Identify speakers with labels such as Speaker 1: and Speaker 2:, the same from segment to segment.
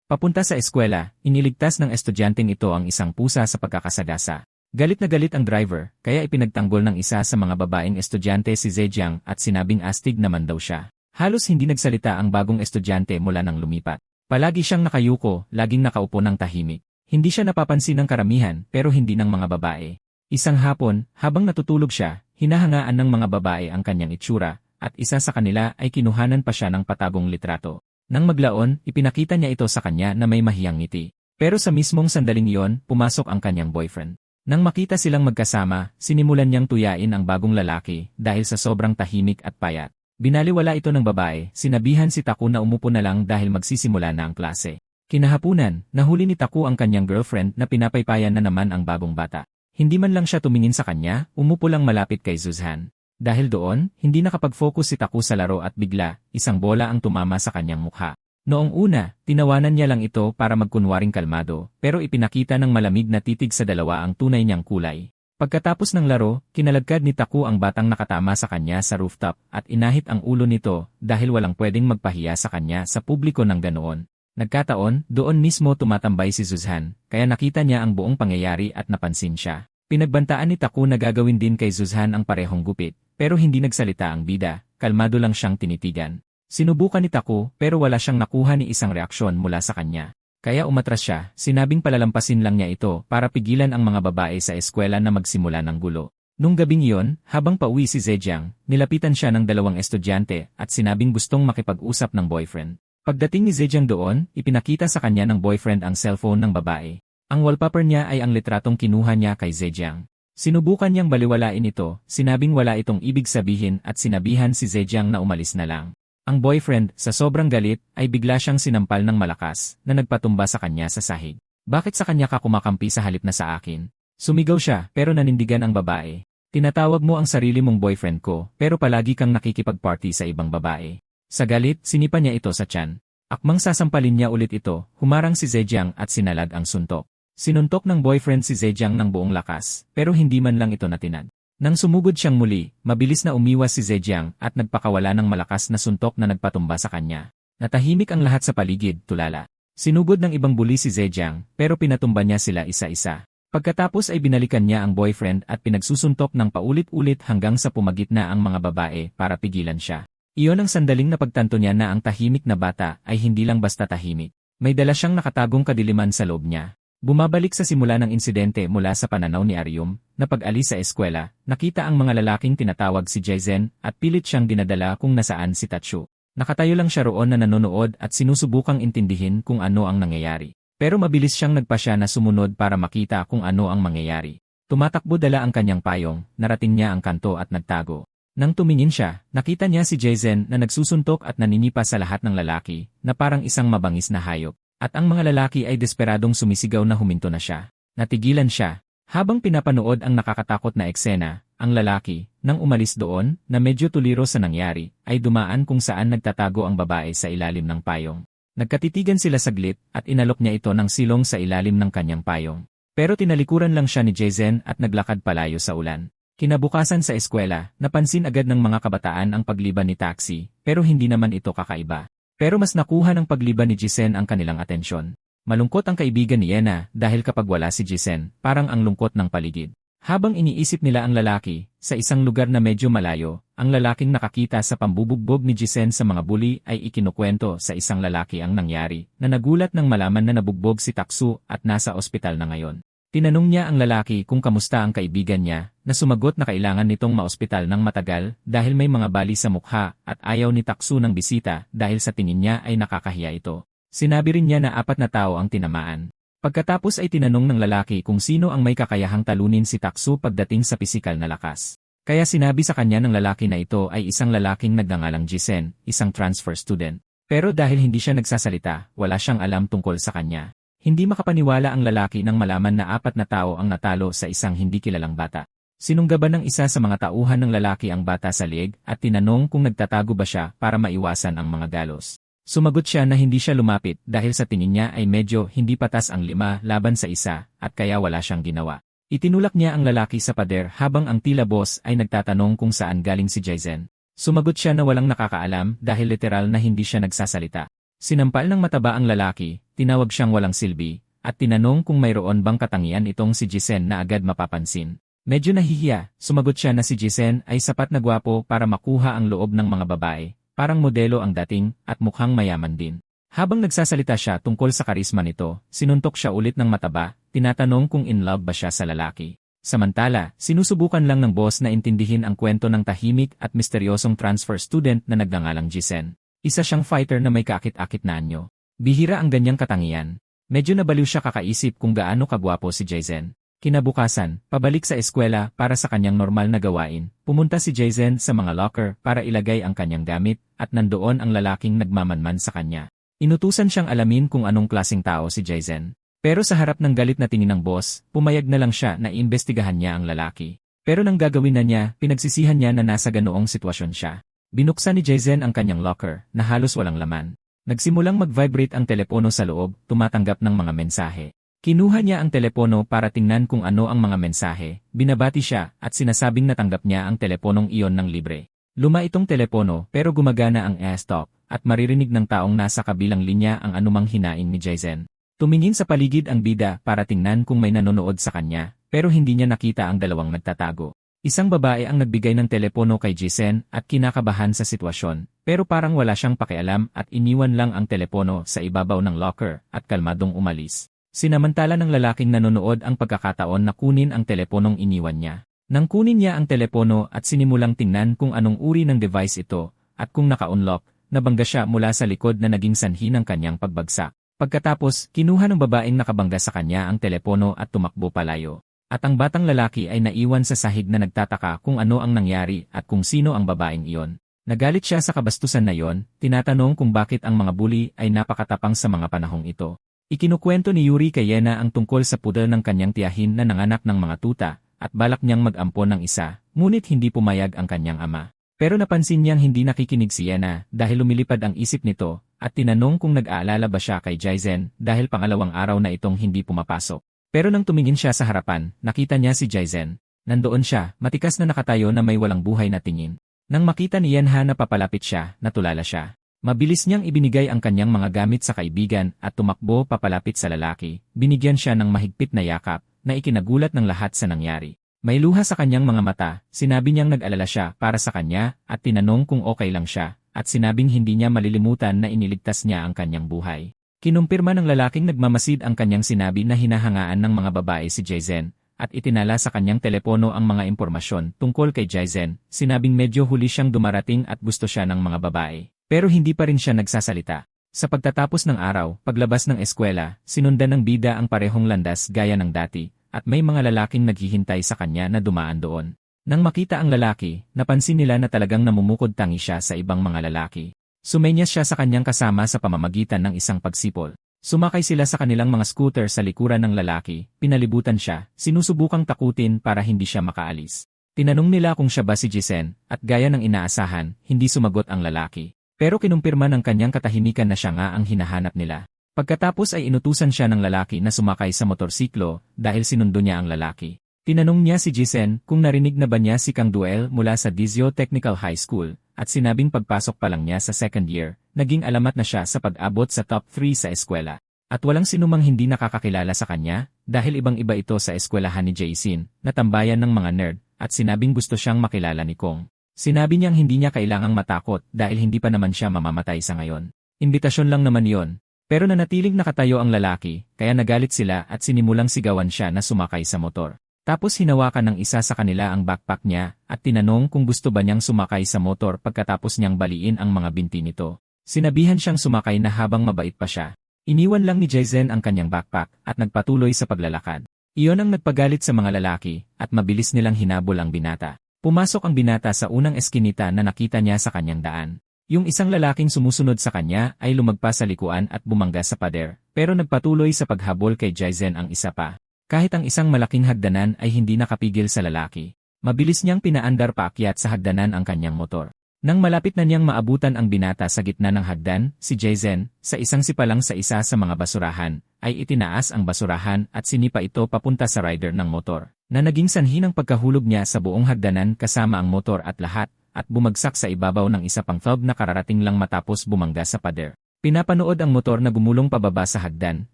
Speaker 1: Papunta sa eskwela, iniligtas ng estudyanteng ito ang isang pusa sa pagkakasagasa. Galit na galit ang driver, kaya ipinagtanggol ng isa sa mga babaeng estudyante si Zhejiang at sinabing astig naman daw siya. Halos hindi nagsalita ang bagong estudyante mula nang lumipat. Palagi siyang nakayuko, laging nakaupo ng tahimik. Hindi siya napapansin ng karamihan pero hindi ng mga babae. Isang hapon, habang natutulog siya, hinahangaan ng mga babae ang kanyang itsura, at isa sa kanila ay kinuhanan pa siya ng patagong litrato. Nang maglaon, ipinakita niya ito sa kanya na may mahiyang ngiti. Pero sa mismong sandaling iyon, pumasok ang kanyang boyfriend. Nang makita silang magkasama, sinimulan niyang tuyain ang bagong lalaki dahil sa sobrang tahimik at payat. Binaliwala ito ng babae, sinabihan si Taku na umupo na lang dahil magsisimula na ang klase. Kinahapunan, nahuli ni Taku ang kanyang girlfriend na pinapaypayan na naman ang bagong bata. Hindi man lang siya tumingin sa kanya, umupo lang malapit kay Zuzhan. Dahil doon, hindi nakapag-focus si Taku sa laro at bigla, isang bola ang tumama sa kanyang mukha. Noong una, tinawanan niya lang ito para magkunwaring kalmado, pero ipinakita ng malamig na titig sa dalawa ang tunay niyang kulay. Pagkatapos ng laro, kinalagkad ni Taku ang batang nakatama sa kanya sa rooftop at inahit ang ulo nito dahil walang pwedeng magpahiya sa kanya sa publiko ng ganoon. Nagkataon, doon mismo tumatambay si Zuzhan, kaya nakita niya ang buong pangyayari at napansin siya. Pinagbantaan ni Taku na gagawin din kay Zuzhan ang parehong gupit, pero hindi nagsalita ang bida, kalmado lang siyang tinitigan. Sinubukan ni Taku pero wala siyang nakuha ni isang reaksyon mula sa kanya. Kaya umatras siya, sinabing palalampasin lang niya ito para pigilan ang mga babae sa eskwela na magsimula ng gulo. Nung gabing iyon, habang pauwi si Zhejiang, nilapitan siya ng dalawang estudyante at sinabing gustong makipag-usap ng boyfriend. Pagdating ni Zhejiang doon, ipinakita sa kanya ng boyfriend ang cellphone ng babae. Ang wallpaper niya ay ang litratong kinuha niya kay Zhejiang. Sinubukan niyang baliwalain ito, sinabing wala itong ibig sabihin at sinabihan si Zhejiang na umalis na lang. Ang boyfriend, sa sobrang galit, ay bigla siyang sinampal ng malakas na nagpatumba sa kanya sa sahig. Bakit sa kanya ka kumakampi sa halip na sa akin? Sumigaw siya pero nanindigan ang babae. Tinatawag mo ang sarili mong boyfriend ko pero palagi kang nakikipag-party sa ibang babae. Sa galit, sinipa niya ito sa tiyan. Akmang sasampalin niya ulit ito, humarang si Zhejiang at sinalag ang suntok. Sinuntok ng boyfriend si Zhejiang ng buong lakas pero hindi man lang ito natinag. Nang sumugod siyang muli, mabilis na umiwas si Zhejiang at nagpakawala ng malakas na suntok na nagpatumba sa kanya. Natahimik ang lahat sa paligid, tulala. Sinugod ng ibang bully si Zhejiang, pero pinatumba niya sila isa-isa. Pagkatapos ay binalikan niya ang boyfriend at pinagsusuntok ng paulit-ulit hanggang sa pumagitna ang mga babae para pigilan siya. Iyon ang sandaling napagtanto niya na ang tahimik na bata ay hindi lang basta tahimik. May dala siyang nakatagong kadiliman sa loob niya. Bumabalik sa simula ng insidente mula sa pananaw ni Aryum, na pag-alis sa eskwela, nakita ang mga lalaking tinatawag si Jaisen at pilit siyang dinadala kung nasaan si Tachu. Nakatayo lang siya roon na nanonood at sinusubukang intindihin kung ano ang nangyayari. Pero mabilis siyang nagpasya na sumunod para makita kung ano ang mangyayari. Tumatakbo dala ang kanyang payong, narating niya ang kanto at nagtago. Nang tumingin siya, nakita niya si Jaisen na nagsusuntok at naninipa sa lahat ng lalaki, na parang isang mabangis na hayop. At ang mga lalaki ay desperadong sumisigaw na huminto na siya. Natigilan siya. Habang pinapanood ang nakakatakot na eksena, ang lalaki, nang umalis doon, na medyo tuliro sa nangyari, ay dumaan kung saan nagtatago ang babae sa ilalim ng payong. Nagkatitigan sila saglit at inalok niya ito ng silong sa ilalim ng kanyang payong. Pero tinalikuran lang siya ni Jaisen at naglakad palayo sa ulan. Kinabukasan sa eskwela, napansin agad ng mga kabataan ang pagliban ni Taxi, pero hindi naman ito kakaiba. Pero mas nakuha ng pagliban ni Jisen ang kanilang atensyon. Malungkot ang kaibigan ni Yena dahil kapag wala si Jisen, parang ang lungkot ng paligid. Habang iniisip nila ang lalaki, sa isang lugar na medyo malayo, ang lalaking nakakita sa pambubugbog ni Jisen sa mga bully ay ikinukwento sa isang lalaki ang nangyari, na nagulat nang malaman na nabugbog si Taksu at nasa ospital na ngayon. Tinanong niya ang lalaki kung kamusta ang kaibigan niya, na sumagot na kailangan nitong maospital ng matagal dahil may mga bali sa mukha at ayaw ni Taksu ng bisita dahil sa tingin niya ay nakakahiya ito. Sinabi rin niya na 4 na tao ang tinamaan. Pagkatapos ay tinanong ng lalaki kung sino ang may kakayahang talunin si Taksu pagdating sa pisikal na lakas. Kaya sinabi sa kanya ng lalaki na ito ay isang lalaking nagngangalang Jisen, isang transfer student. Pero dahil hindi siya nagsasalita, wala siyang alam tungkol sa kanya. Hindi makapaniwala ang lalaki nang malaman na 4 na tao ang natalo sa isang hindi kilalang bata. Sinunggaban ng isa sa mga tauhan ng lalaki ang bata sa liig at tinanong kung nagtatago ba siya para maiwasan ang mga galos. Sumagot siya na hindi siya lumapit dahil sa tingin niya ay medyo hindi patas ang 5 laban sa 1 at kaya wala siyang ginawa. Itinulak niya ang lalaki sa pader habang ang tila boss ay nagtatanong kung saan galing si Jaisen. Sumagot siya na walang nakakaalam dahil literal na hindi siya nagsasalita. Sinampal ng mataba ang lalaki, tinawag siyang walang silbi, at tinanong kung mayroon bang katangian itong si Jisen na agad mapapansin. Medyo nahihiya, sumagot siya na si Jisen ay sapat na gwapo para makuha ang loob ng mga babae, parang modelo ang dating at mukhang mayaman din. Habang nagsasalita siya tungkol sa karisma nito, sinuntok siya ulit ng mataba, tinatanong kung in love ba siya sa lalaki. Samantala, sinusubukan lang ng boss na intindihin ang kwento ng tahimik at misteryosong transfer student na nagngangalang Jisen. Isa siyang fighter na may kaakit-akit na anyo. Bihira ang ganyang katangian. Medyo nabaliw siya kakaisip kung gaano kagwapo si Jisen. Kinabukasan, pabalik sa eskwela para sa kanyang normal na gawain, pumunta si Jisen sa mga locker para ilagay ang kanyang gamit at nandoon ang lalaking nagmamanman sa kanya. Inutusan siyang alamin kung anong klaseng tao si Jisen. Pero sa harap ng galit na tingin ng boss, pumayag na lang siya na iimbestigahan niya ang lalaki. Pero nang gagawin na niya, pinagsisihan niya na nasa ganoong sitwasyon siya. Binuksan ni Jisen ang kanyang locker na halos walang laman. Nagsimulang mag-vibrate ang telepono sa loob, tumatanggap ng mga mensahe. Kinuha niya ang telepono para tingnan kung ano ang mga mensahe, binabati siya at sinasabing natanggap niya ang teleponong iyon ng libre. Luma itong telepono pero gumagana ang S-talk at maririnig ng taong nasa kabilang linya ang anumang hinaing ni Jisen. Tumingin sa paligid ang bida para tingnan kung may nanonood sa kanya pero hindi niya nakita ang dalawang nagtatago. Isang babae ang nagbigay ng telepono kay Jisen at kinakabahan sa sitwasyon pero parang wala siyang pakialam at iniwan lang ang telepono sa ibabaw ng locker at kalmadong umalis. Sinamantala ng lalaking nanonood ang pagkakataon na kunin ang teleponong iniwan niya. Nang kunin niya ang telepono at sinimulang tingnan kung anong uri ng device ito at kung naka-unlock, nabangga siya mula sa likod na naging sanhi ng kanyang pagbagsak. Pagkatapos, kinuha ng babaeng nakabangga sa kanya ang telepono at tumakbo palayo. At ang batang lalaki ay naiwan sa sahig na nagtataka kung ano ang nangyari at kung sino ang babaeng iyon. Nagalit siya sa kabastusan na iyon, tinatanong kung bakit ang mga bully ay napakatapang sa mga panahong ito. Ikinukwento ni Yuri kay Yena ang tungkol sa pudel ng kanyang tiyahin na nanganak ng mga tuta at balak niyang mag-ampon ng isa, ngunit hindi pumayag ang kanyang ama. Pero napansin niyang hindi nakikinig si Yena dahil lumilipad ang isip nito at tinanong kung nag-aalala ba siya kay Jisen dahil pangalawang araw na itong hindi pumapasok. Pero nang tumingin siya sa harapan, nakita niya si Jisen. Nandoon siya, matikas na nakatayo na may walang buhay na tingin. Nang makita ni Yenha na papalapit siya, natulala siya. Mabilis niyang ibinigay ang kanyang mga gamit sa kaibigan at tumakbo papalapit sa lalaki. Binigyan siya ng mahigpit na yakap na ikinagulat ng lahat sa nangyari. May luha sa kanyang mga mata, sinabi niyang nag-alala siya para sa kanya at tinanong kung okay lang siya at sinabing hindi niya malilimutan na iniligtas niya ang kanyang buhay. Kinumpirma ng lalaking nagmamasid ang kanyang sinabi na hinahangaan ng mga babae si Jisen at itinala sa kanyang telepono ang mga impormasyon tungkol kay Jisen. Sinabing medyo huli siyang dumarating at gusto siya ng mga babae. Pero hindi pa rin siya nagsasalita. Sa pagtatapos ng araw, paglabas ng eskwela, sinundan ng bida ang parehong landas gaya ng dati, at may mga lalaking naghihintay sa kanya na dumaan doon. Nang makita ang lalaki, napansin nila na talagang namumukod tangi siya sa ibang mga lalaki. Sumenyas siya sa kanyang kasama sa pamamagitan ng isang pagsipol. Sumakay sila sa kanilang mga scooter sa likuran ng lalaki, pinalibutan siya, sinusubukang takutin para hindi siya makaalis. Tinanong nila kung siya ba si Jisen, at gaya ng inaasahan, hindi sumagot ang lalaki. Pero kinumpirma ng kanyang katahimikan na siya nga ang hinahanap nila. Pagkatapos ay inutusan siya ng lalaki na sumakay sa motorsiklo dahil sinundo niya ang lalaki. Tinanong niya si Jisen kung narinig na ba niya si Kang Duel mula sa Dizio Technical High School at sinabing pagpasok pa lang niya sa second year, naging alamat na siya sa pag-abot sa top 3 sa eskwela. At walang sinumang hindi nakakakilala sa kanya dahil ibang-iba ito sa eskwelahan ni Jason na tambayan ng mga nerd at sinabing gusto siyang makilala ni Kong. Sinabi niyang hindi niya kailangang matakot dahil hindi pa naman siya mamamatay sa ngayon. Imbitasyon lang naman yon. Pero nanatiling nakatayo ang lalaki, kaya nagalit sila at sinimulang sigawan siya na sumakay sa motor. Tapos hinawakan ng isa sa kanila ang backpack niya at tinanong kung gusto ba niyang sumakay sa motor pagkatapos niyang baliin ang mga binti nito. Sinabihan siyang sumakay na habang mabait pa siya. Iniwan lang ni Jisen ang kanyang backpack at nagpatuloy sa paglalakad. Iyon ang nagpagalit sa mga lalaki at mabilis nilang hinabol ang binata. Pumasok ang binata sa unang eskinita na nakita niya sa kanyang daan. Yung isang lalaking sumusunod sa kanya ay lumagpas sa likuan at bumangga sa pader, pero nagpatuloy sa paghabol kay Jisen ang isa pa. Kahit ang isang malaking hagdanan ay hindi nakapigil sa lalaki. Mabilis niyang pinaandar paakyat sa hagdanan ang kanyang motor. Nang malapit na niyang maabutan ang binata sa gitna ng hagdan, si Jisen, sa isang sipalang sa isa sa mga basurahan, ay itinaas ang basurahan at sinipa ito papunta sa rider ng motor, na naging sanhi ng pagkahulog niya sa buong hagdanan kasama ang motor at lahat, at bumagsak sa ibabaw ng isa pang fob na kararating lang matapos bumangga sa pader. Pinapanood ang motor na gumulong pababa sa hagdan,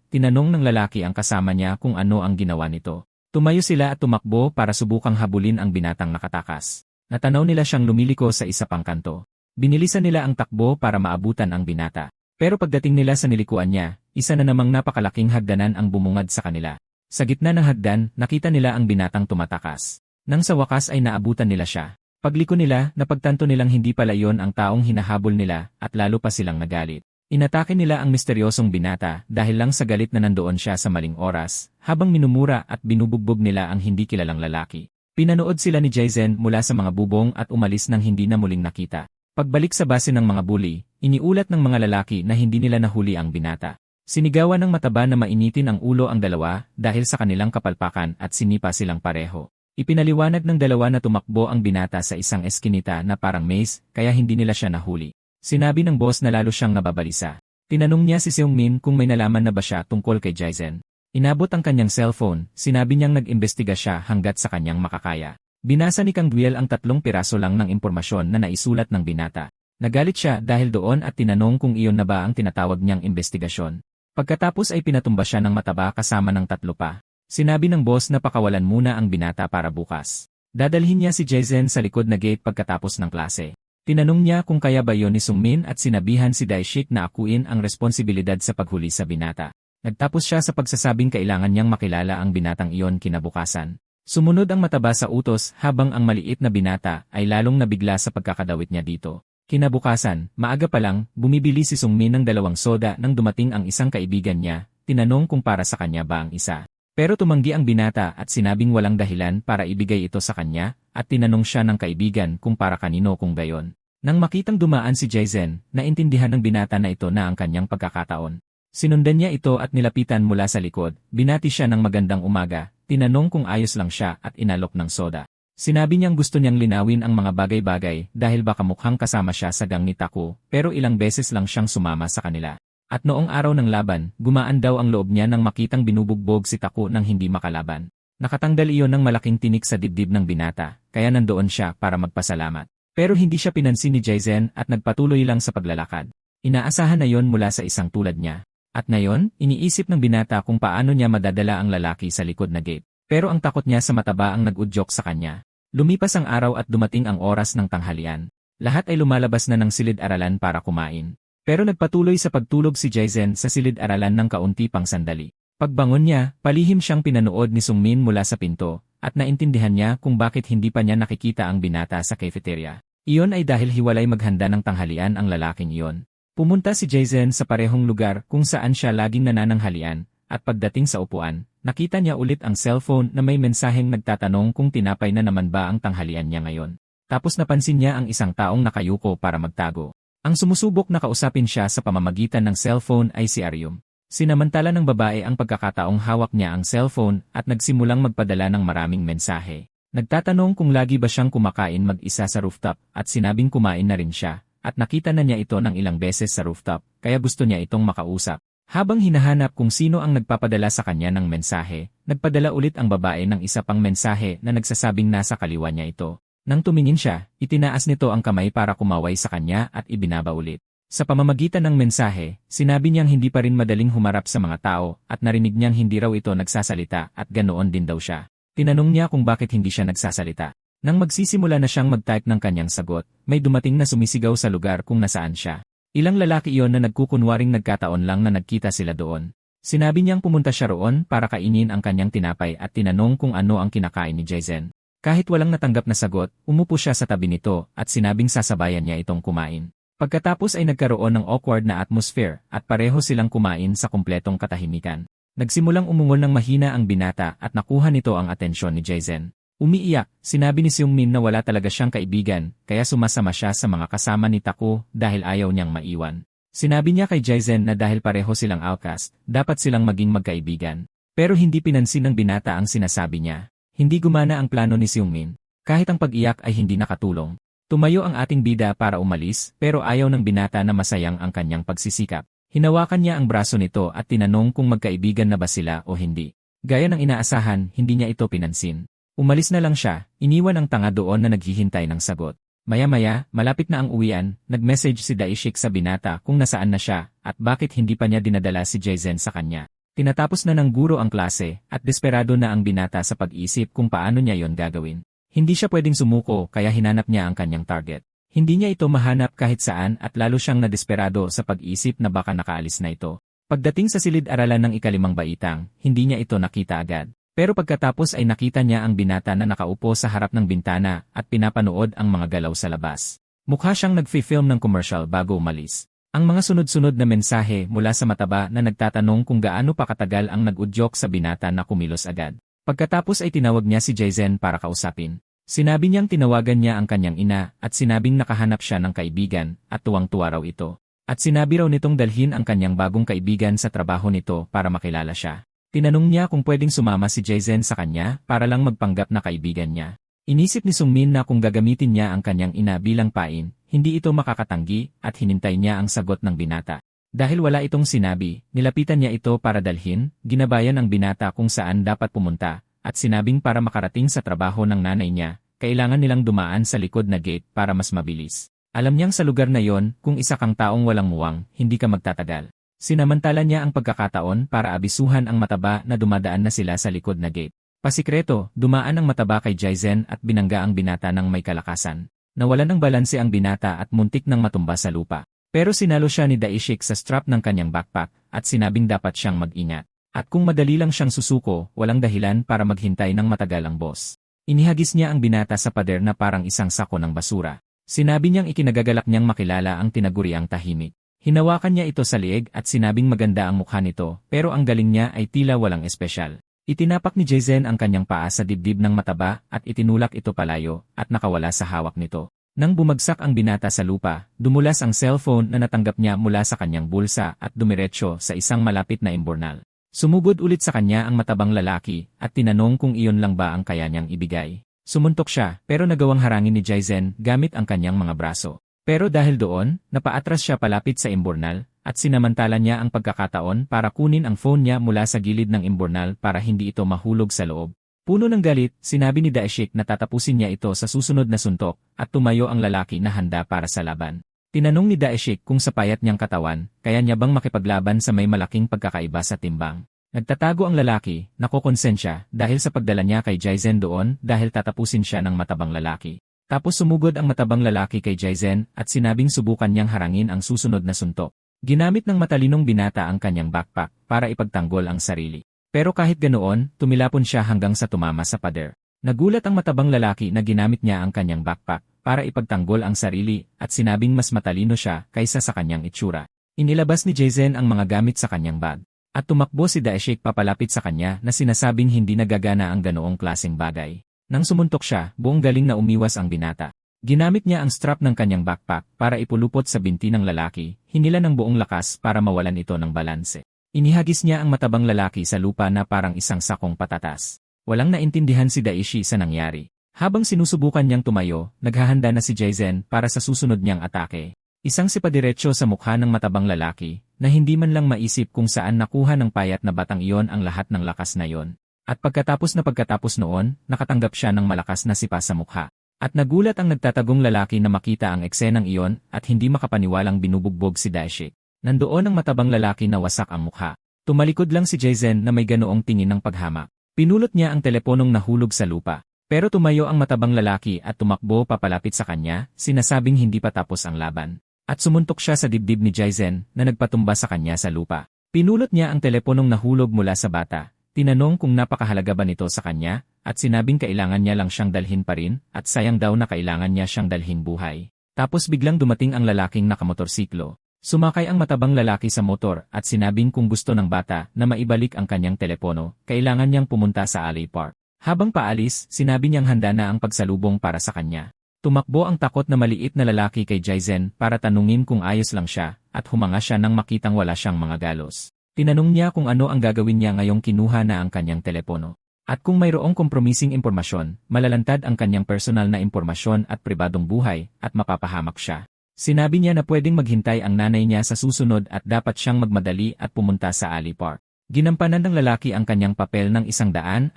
Speaker 1: tinanong ng lalaki ang kasama niya kung ano ang ginawa nito. Tumayo sila at tumakbo para subukang habulin ang binatang nakatakas. Natanaw nila siyang lumiliko sa isa pang kanto. Binilisan nila ang takbo para maabutan ang binata. Pero pagdating nila sa nilikuan niya, isa na namang napakalaking hagdanan ang bumungad sa kanila. Sa gitna ng hagdan, nakita nila ang binatang tumatakas. Nang sa wakas ay naabutan nila siya. Pagliko nila, napagtanto nilang hindi pala iyon ang taong hinahabol nila at lalo pa silang nagalit. Inatake nila ang misteryosong binata dahil lang sa galit na nandoon siya sa maling oras, habang minumura at binubugbog nila ang hindi kilalang lalaki. Pinanood sila ni Jaizen mula sa mga bubong at umalis nang hindi na muling nakita. Pagbalik sa base ng mga bully, iniulat ng mga lalaki na hindi nila nahuli ang binata. Sinigawan ng mataba na mainitin ang ulo ang dalawa dahil sa kanilang kapalpakan at sinipa silang pareho. Ipinaliwanag ng dalawa na tumakbo ang binata sa isang eskinita na parang maze, kaya hindi nila siya nahuli. Sinabi ng boss na lalo siyang nababalisa. Tinanong niya si Seungmin kung may nalaman na ba siya tungkol kay Jaizen. Inabot ang kanyang cellphone, sinabi niyang nag-imbestiga siya hanggat sa kanyang makakaya. Binasa ni Kang Duel ang 3 piraso lang ng impormasyon na naisulat ng binata. Nagalit siya dahil doon at tinanong kung iyon na ba ang tinatawag niyang investigasyon. Pagkatapos ay pinatumba siya ng mataba kasama ng 3 pa. Sinabi ng boss na pakawalan muna ang binata para bukas. Dadalhin niya si Jaizen sa likod na gate pagkatapos ng klase. Tinanong niya kung kaya ba yon ni Seungmin at sinabihan si Daishik na akuin ang responsibilidad sa paghuli sa binata. Nagtapos siya sa pagsasabing kailangan niyang makilala ang binatang iyon kinabukasan. Sumunod ang mataba sa utos habang ang maliit na binata ay lalong nabigla sa pagkakadawit niya dito. Kinabukasan, maaga pa lang, bumibili si Seungmin ng 2 soda nang dumating ang isang kaibigan niya, tinanong kung para sa kanya ba ang isa. Pero tumanggi ang binata at sinabing walang dahilan para ibigay ito sa kanya, at tinanong siya ng kaibigan kung para kanino kung gayon. Nang makitang dumaan si Jaizen, naintindihan ng binata na ito na ang kanyang pagkakataon. Sinundan niya ito at nilapitan mula sa likod, binati siya ng magandang umaga, tinanong kung ayos lang siya at inalok ng soda. Sinabi niyang gusto niyang linawin ang mga bagay-bagay dahil baka mukhang kasama siya sa gang ni Taku, pero ilang beses lang siyang sumama sa kanila. At noong araw ng laban, gumaan daw ang loob niya nang makitang binubugbog si Taku nang hindi makalaban. Nakatanggal iyon ng malaking tinik sa dibdib ng binata, kaya nandoon siya para magpasalamat. Pero hindi siya pinansin ni Jaizen at nagpatuloy lang sa paglalakad. Inaasahan na yon mula sa isang tulad niya. At ngayon, iniisip ng binata kung paano niya madadala ang lalaki sa likod na gate. Pero ang takot niya sa mataba ang nag-udyok sa kanya. Lumipas ang araw at dumating ang oras ng tanghalian. Lahat ay lumalabas na ng silid-aralan para kumain. Pero nagpatuloy sa pagtulog si Jaizen sa silid-aralan ng kaunti pang sandali. Pagbangon niya, palihim siyang pinanood ni Seungmin mula sa pinto, at naintindihan niya kung bakit hindi pa niya nakikita ang binata sa cafeteria. Iyon ay dahil hiwalay maghanda ng tanghalian ang lalaking iyon. Pumunta si Jaizen sa parehong lugar kung saan siya laging nanananghalian, at pagdating sa upuan, nakita niya ulit ang cellphone na may mensaheng nagtatanong kung tinapay na naman ba ang tanghalian niya ngayon. Tapos napansin niya ang isang taong nakayuko para magtago. Ang sumusubok na kausapin siya sa pamamagitan ng cellphone ay si Aryum. Sinamantala ng babae ang pagkakataong hawak niya ang cellphone at nagsimulang magpadala ng maraming mensahe. Nagtatanong kung lagi ba siyang kumakain mag-isa sa rooftop at sinabing kumain na rin siya at nakita na niya ito ng ilang beses sa rooftop kaya gusto niya itong makausap. Habang hinahanap kung sino ang nagpapadala sa kanya ng mensahe, nagpadala ulit ang babae ng isa pang mensahe na nagsasabing nasa kaliwa niya ito. Nang tumingin siya, itinaas nito ang kamay para kumaway sa kanya at ibinaba ulit. Sa pamamagitan ng mensahe, sinabi niyang hindi pa rin madaling humarap sa mga tao at narinig niyang hindi raw ito nagsasalita at ganoon din daw siya. Tinanong niya kung bakit hindi siya nagsasalita. Nang magsisimula na siyang mag-type ng kanyang sagot, may dumating na sumisigaw sa lugar kung nasaan siya. Ilang lalaki iyon na nagkukunwaring nagkataon lang na nagkita sila doon. Sinabi niyang pumunta siya roon para kainin ang kanyang tinapay at tinanong kung ano ang kinakain ni Jaizen. Kahit walang natanggap na sagot, umupo siya sa tabi nito at sinabing sasabayan niya itong kumain. Pagkatapos ay nagkaroon ng awkward na atmosphere at pareho silang kumain sa kumpletong katahimikan. Nagsimulang umungol ng mahina ang binata at nakuha nito ang atensyon ni Jaizen. Umiiyak, sinabi ni Seungmin na wala talaga siyang kaibigan kaya sumasama siya sa mga kasama ni Taku dahil ayaw niyang maiwan. Sinabi niya kay Jaizen na dahil pareho silang outcast, dapat silang maging magkaibigan. Pero hindi pinansin ng binata ang sinasabi niya. Hindi gumana ang plano ni Seungmin. Kahit ang pag-iyak ay hindi nakatulong. Tumayo ang ating bida para umalis pero ayaw ng binata na masayang ang kanyang pagsisikap. Hinawakan niya ang braso nito at tinanong kung magkaibigan na ba sila o hindi. Gaya ng inaasahan, hindi niya ito pinansin. Umalis na lang siya, iniwan ang tanga doon na naghihintay ng sagot. Maya-maya, malapit na ang uwian, nag-message si Daishik sa binata kung nasaan na siya at bakit hindi pa niya dinadala si Jaizen sa kanya. Tinatapos na ng guro ang klase at desperado na ang binata sa pag-isip kung paano niya yon gagawin. Hindi siya pwedeng sumuko kaya hinanap niya ang kanyang target. Hindi niya ito mahanap kahit saan at lalo siyang nadesperado sa pag-isip na baka nakaalis na ito. Pagdating sa silid-aralan ng ikalimang baitang, hindi niya ito nakita agad. Pero pagkatapos ay nakita niya ang binata na nakaupo sa harap ng bintana at pinapanood ang mga galaw sa labas. Mukha siyang nagfi-film ng commercial bago umalis. Ang mga sunod-sunod na mensahe mula sa mataba na nagtatanong kung gaano pa katagal ang nag-udyok sa binata na kumilos agad. Pagkatapos ay tinawag niya si Jaizen para kausapin. Sinabi niyang tinawagan niya ang kanyang ina at sinabing nakahanap siya ng kaibigan at tuwang-tuwa raw ito. At sinabi raw nitong dalhin ang kanyang bagong kaibigan sa trabaho nito para makilala siya. Tinanong niya kung pwedeng sumama si Jaizen sa kanya para lang magpanggap na kaibigan niya. Inisip ni Sungmin na kung gagamitin niya ang kanyang ina bilang pain, hindi ito makakatanggi at hinintay niya ang sagot ng binata. Dahil wala itong sinabi, nilapitan niya ito para dalhin, ginabayan ang binata kung saan dapat pumunta, at sinabing para makarating sa trabaho ng nanay niya, kailangan nilang dumaan sa likod na gate para mas mabilis. Alam niyang sa lugar na yon, kung isa kang taong walang muwang, hindi ka magtatagal. Sinamantala niya ang pagkakataon para abisuhan ang mataba na dumadaan na sila sa likod na gate. Pasikreto, dumaan ang mataba kay Jaizen at binangga ang binata ng may kalakasan. Nawalan ng balanse ang binata at muntik nang matumba sa lupa. Pero sinalo siya ni Daishik sa strap ng kanyang backpack at sinabing dapat siyang mag-ingat. At kung madali lang siyang susuko, walang dahilan para maghintay ng matagal ang boss. Inihagis niya ang binata sa pader na parang isang sako ng basura. Sinabi niyang ikinagagalak niyang makilala ang tinaguriang tahimik. Hinawakan niya ito sa liig at sinabing maganda ang mukha nito, pero ang galing niya ay tila walang espesyal. Itinapak ni Jaizen ang kanyang paa sa dibdib ng mataba at itinulak ito palayo at nakawala sa hawak nito. Nang bumagsak ang binata sa lupa, dumulas ang cellphone na natanggap niya mula sa kanyang bulsa at dumiretso sa isang malapit na imbornal. Sumugod ulit sa kanya ang matabang lalaki at tinanong kung iyon lang ba ang kaya niyang ibigay. Sumuntok siya pero nagawang harangin ni Jaizen gamit ang kanyang mga braso. Pero dahil doon, napaatras siya palapit sa imbornal at sinamantala niya ang pagkakataon para kunin ang phone niya mula sa gilid ng imbornal para hindi ito mahulog sa loob. Puno ng galit, sinabi ni Daishik na tatapusin niya ito sa susunod na suntok at tumayo ang lalaki na handa para sa laban. Tinanong ni Daishik kung sa payat niyang katawan, kaya niya bang makipaglaban sa may malaking pagkakaiba sa timbang. Nagtatago ang lalaki, nakokonsensya dahil sa pagdala niya kay Jaizen doon dahil tatapusin siya ng matabang lalaki. Tapos sumugod ang matabang lalaki kay Jaizen at sinabing subukan niyang harangin ang susunod na suntok. Ginamit ng matalinong binata ang kanyang backpack para ipagtanggol ang sarili. Pero kahit ganoon, tumilapon siya hanggang sa tumama sa pader. Nagulat ang matabang lalaki na ginamit niya ang kanyang backpack para ipagtanggol ang sarili at sinabing mas matalino siya kaysa sa kanyang itsura. Inilabas ni Jaizen ang mga gamit sa kanyang bag. At tumakbo si Daishik papalapit sa kanya na sinasabing hindi nagagana ang ganoong klaseng bagay. Nang sumuntok siya, buong galing na umiwas ang binata. Ginamit niya ang strap ng kanyang backpack para ipulupot sa binti ng lalaki, hinila ng buong lakas para mawalan ito ng balanse. Inihagis niya ang matabang lalaki sa lupa na parang isang sakong patatas. Walang naintindihan si Daishi sa nangyari. Habang sinusubukan niyang tumayo, naghahanda na si Jaizen para sa susunod niyang atake. Isang sipadiretso sa mukha ng matabang lalaki, na hindi man lang maisip kung saan nakuha ng payat na batang iyon ang lahat ng lakas na iyon. At pagkatapos noon, nakatanggap siya ng malakas na sipa sa mukha. At nagulat ang nagtatagong lalaki na makita ang eksenang iyon at hindi makapaniwalang binubugbog si Daishik. Nandoon ang matabang lalaki na wasak ang mukha. Tumalikod lang si Jaizen na may ganoong tingin ng paghamak. Pinulot niya ang teleponong nahulog sa lupa. Pero tumayo ang matabang lalaki at tumakbo papalapit sa kanya, sinasabing hindi pa tapos ang laban. At sumuntok siya sa dibdib ni Jaizen na nagpatumba sa kanya sa lupa. Pinulot niya ang teleponong nahulog mula sa bata. Tinanong kung napakahalaga ba nito sa kanya, at sinabing kailangan niya lang siyang dalhin pa rin, at sayang daw na kailangan niya siyang dalhin buhay. Tapos biglang dumating ang lalaking nakamotorsiklo. Sumakay ang matabang lalaki sa motor at sinabing kung gusto ng bata na maibalik ang kanyang telepono, kailangan niyang pumunta sa Alley Park. Habang paalis, sinabi niyang handa na ang pagsalubong para sa kanya. Tumakbo ang takot na maliit na lalaki kay Jaizen para tanungin kung ayos lang siya, at humanga siya nang makitang wala siyang mga galos. Tinanong niya kung ano ang gagawin niya ngayong kinuha na ang kanyang telepono. At kung mayroong kompromising impormasyon, malalantad ang kanyang personal na impormasyon at pribadong buhay, at mapapahamak siya. Sinabi niya na pwedeng maghintay ang nanay niya sa susunod at dapat siyang magmadali at pumunta sa Alley Park. Ginampanan ng lalaki ang kanyang papel ng 120%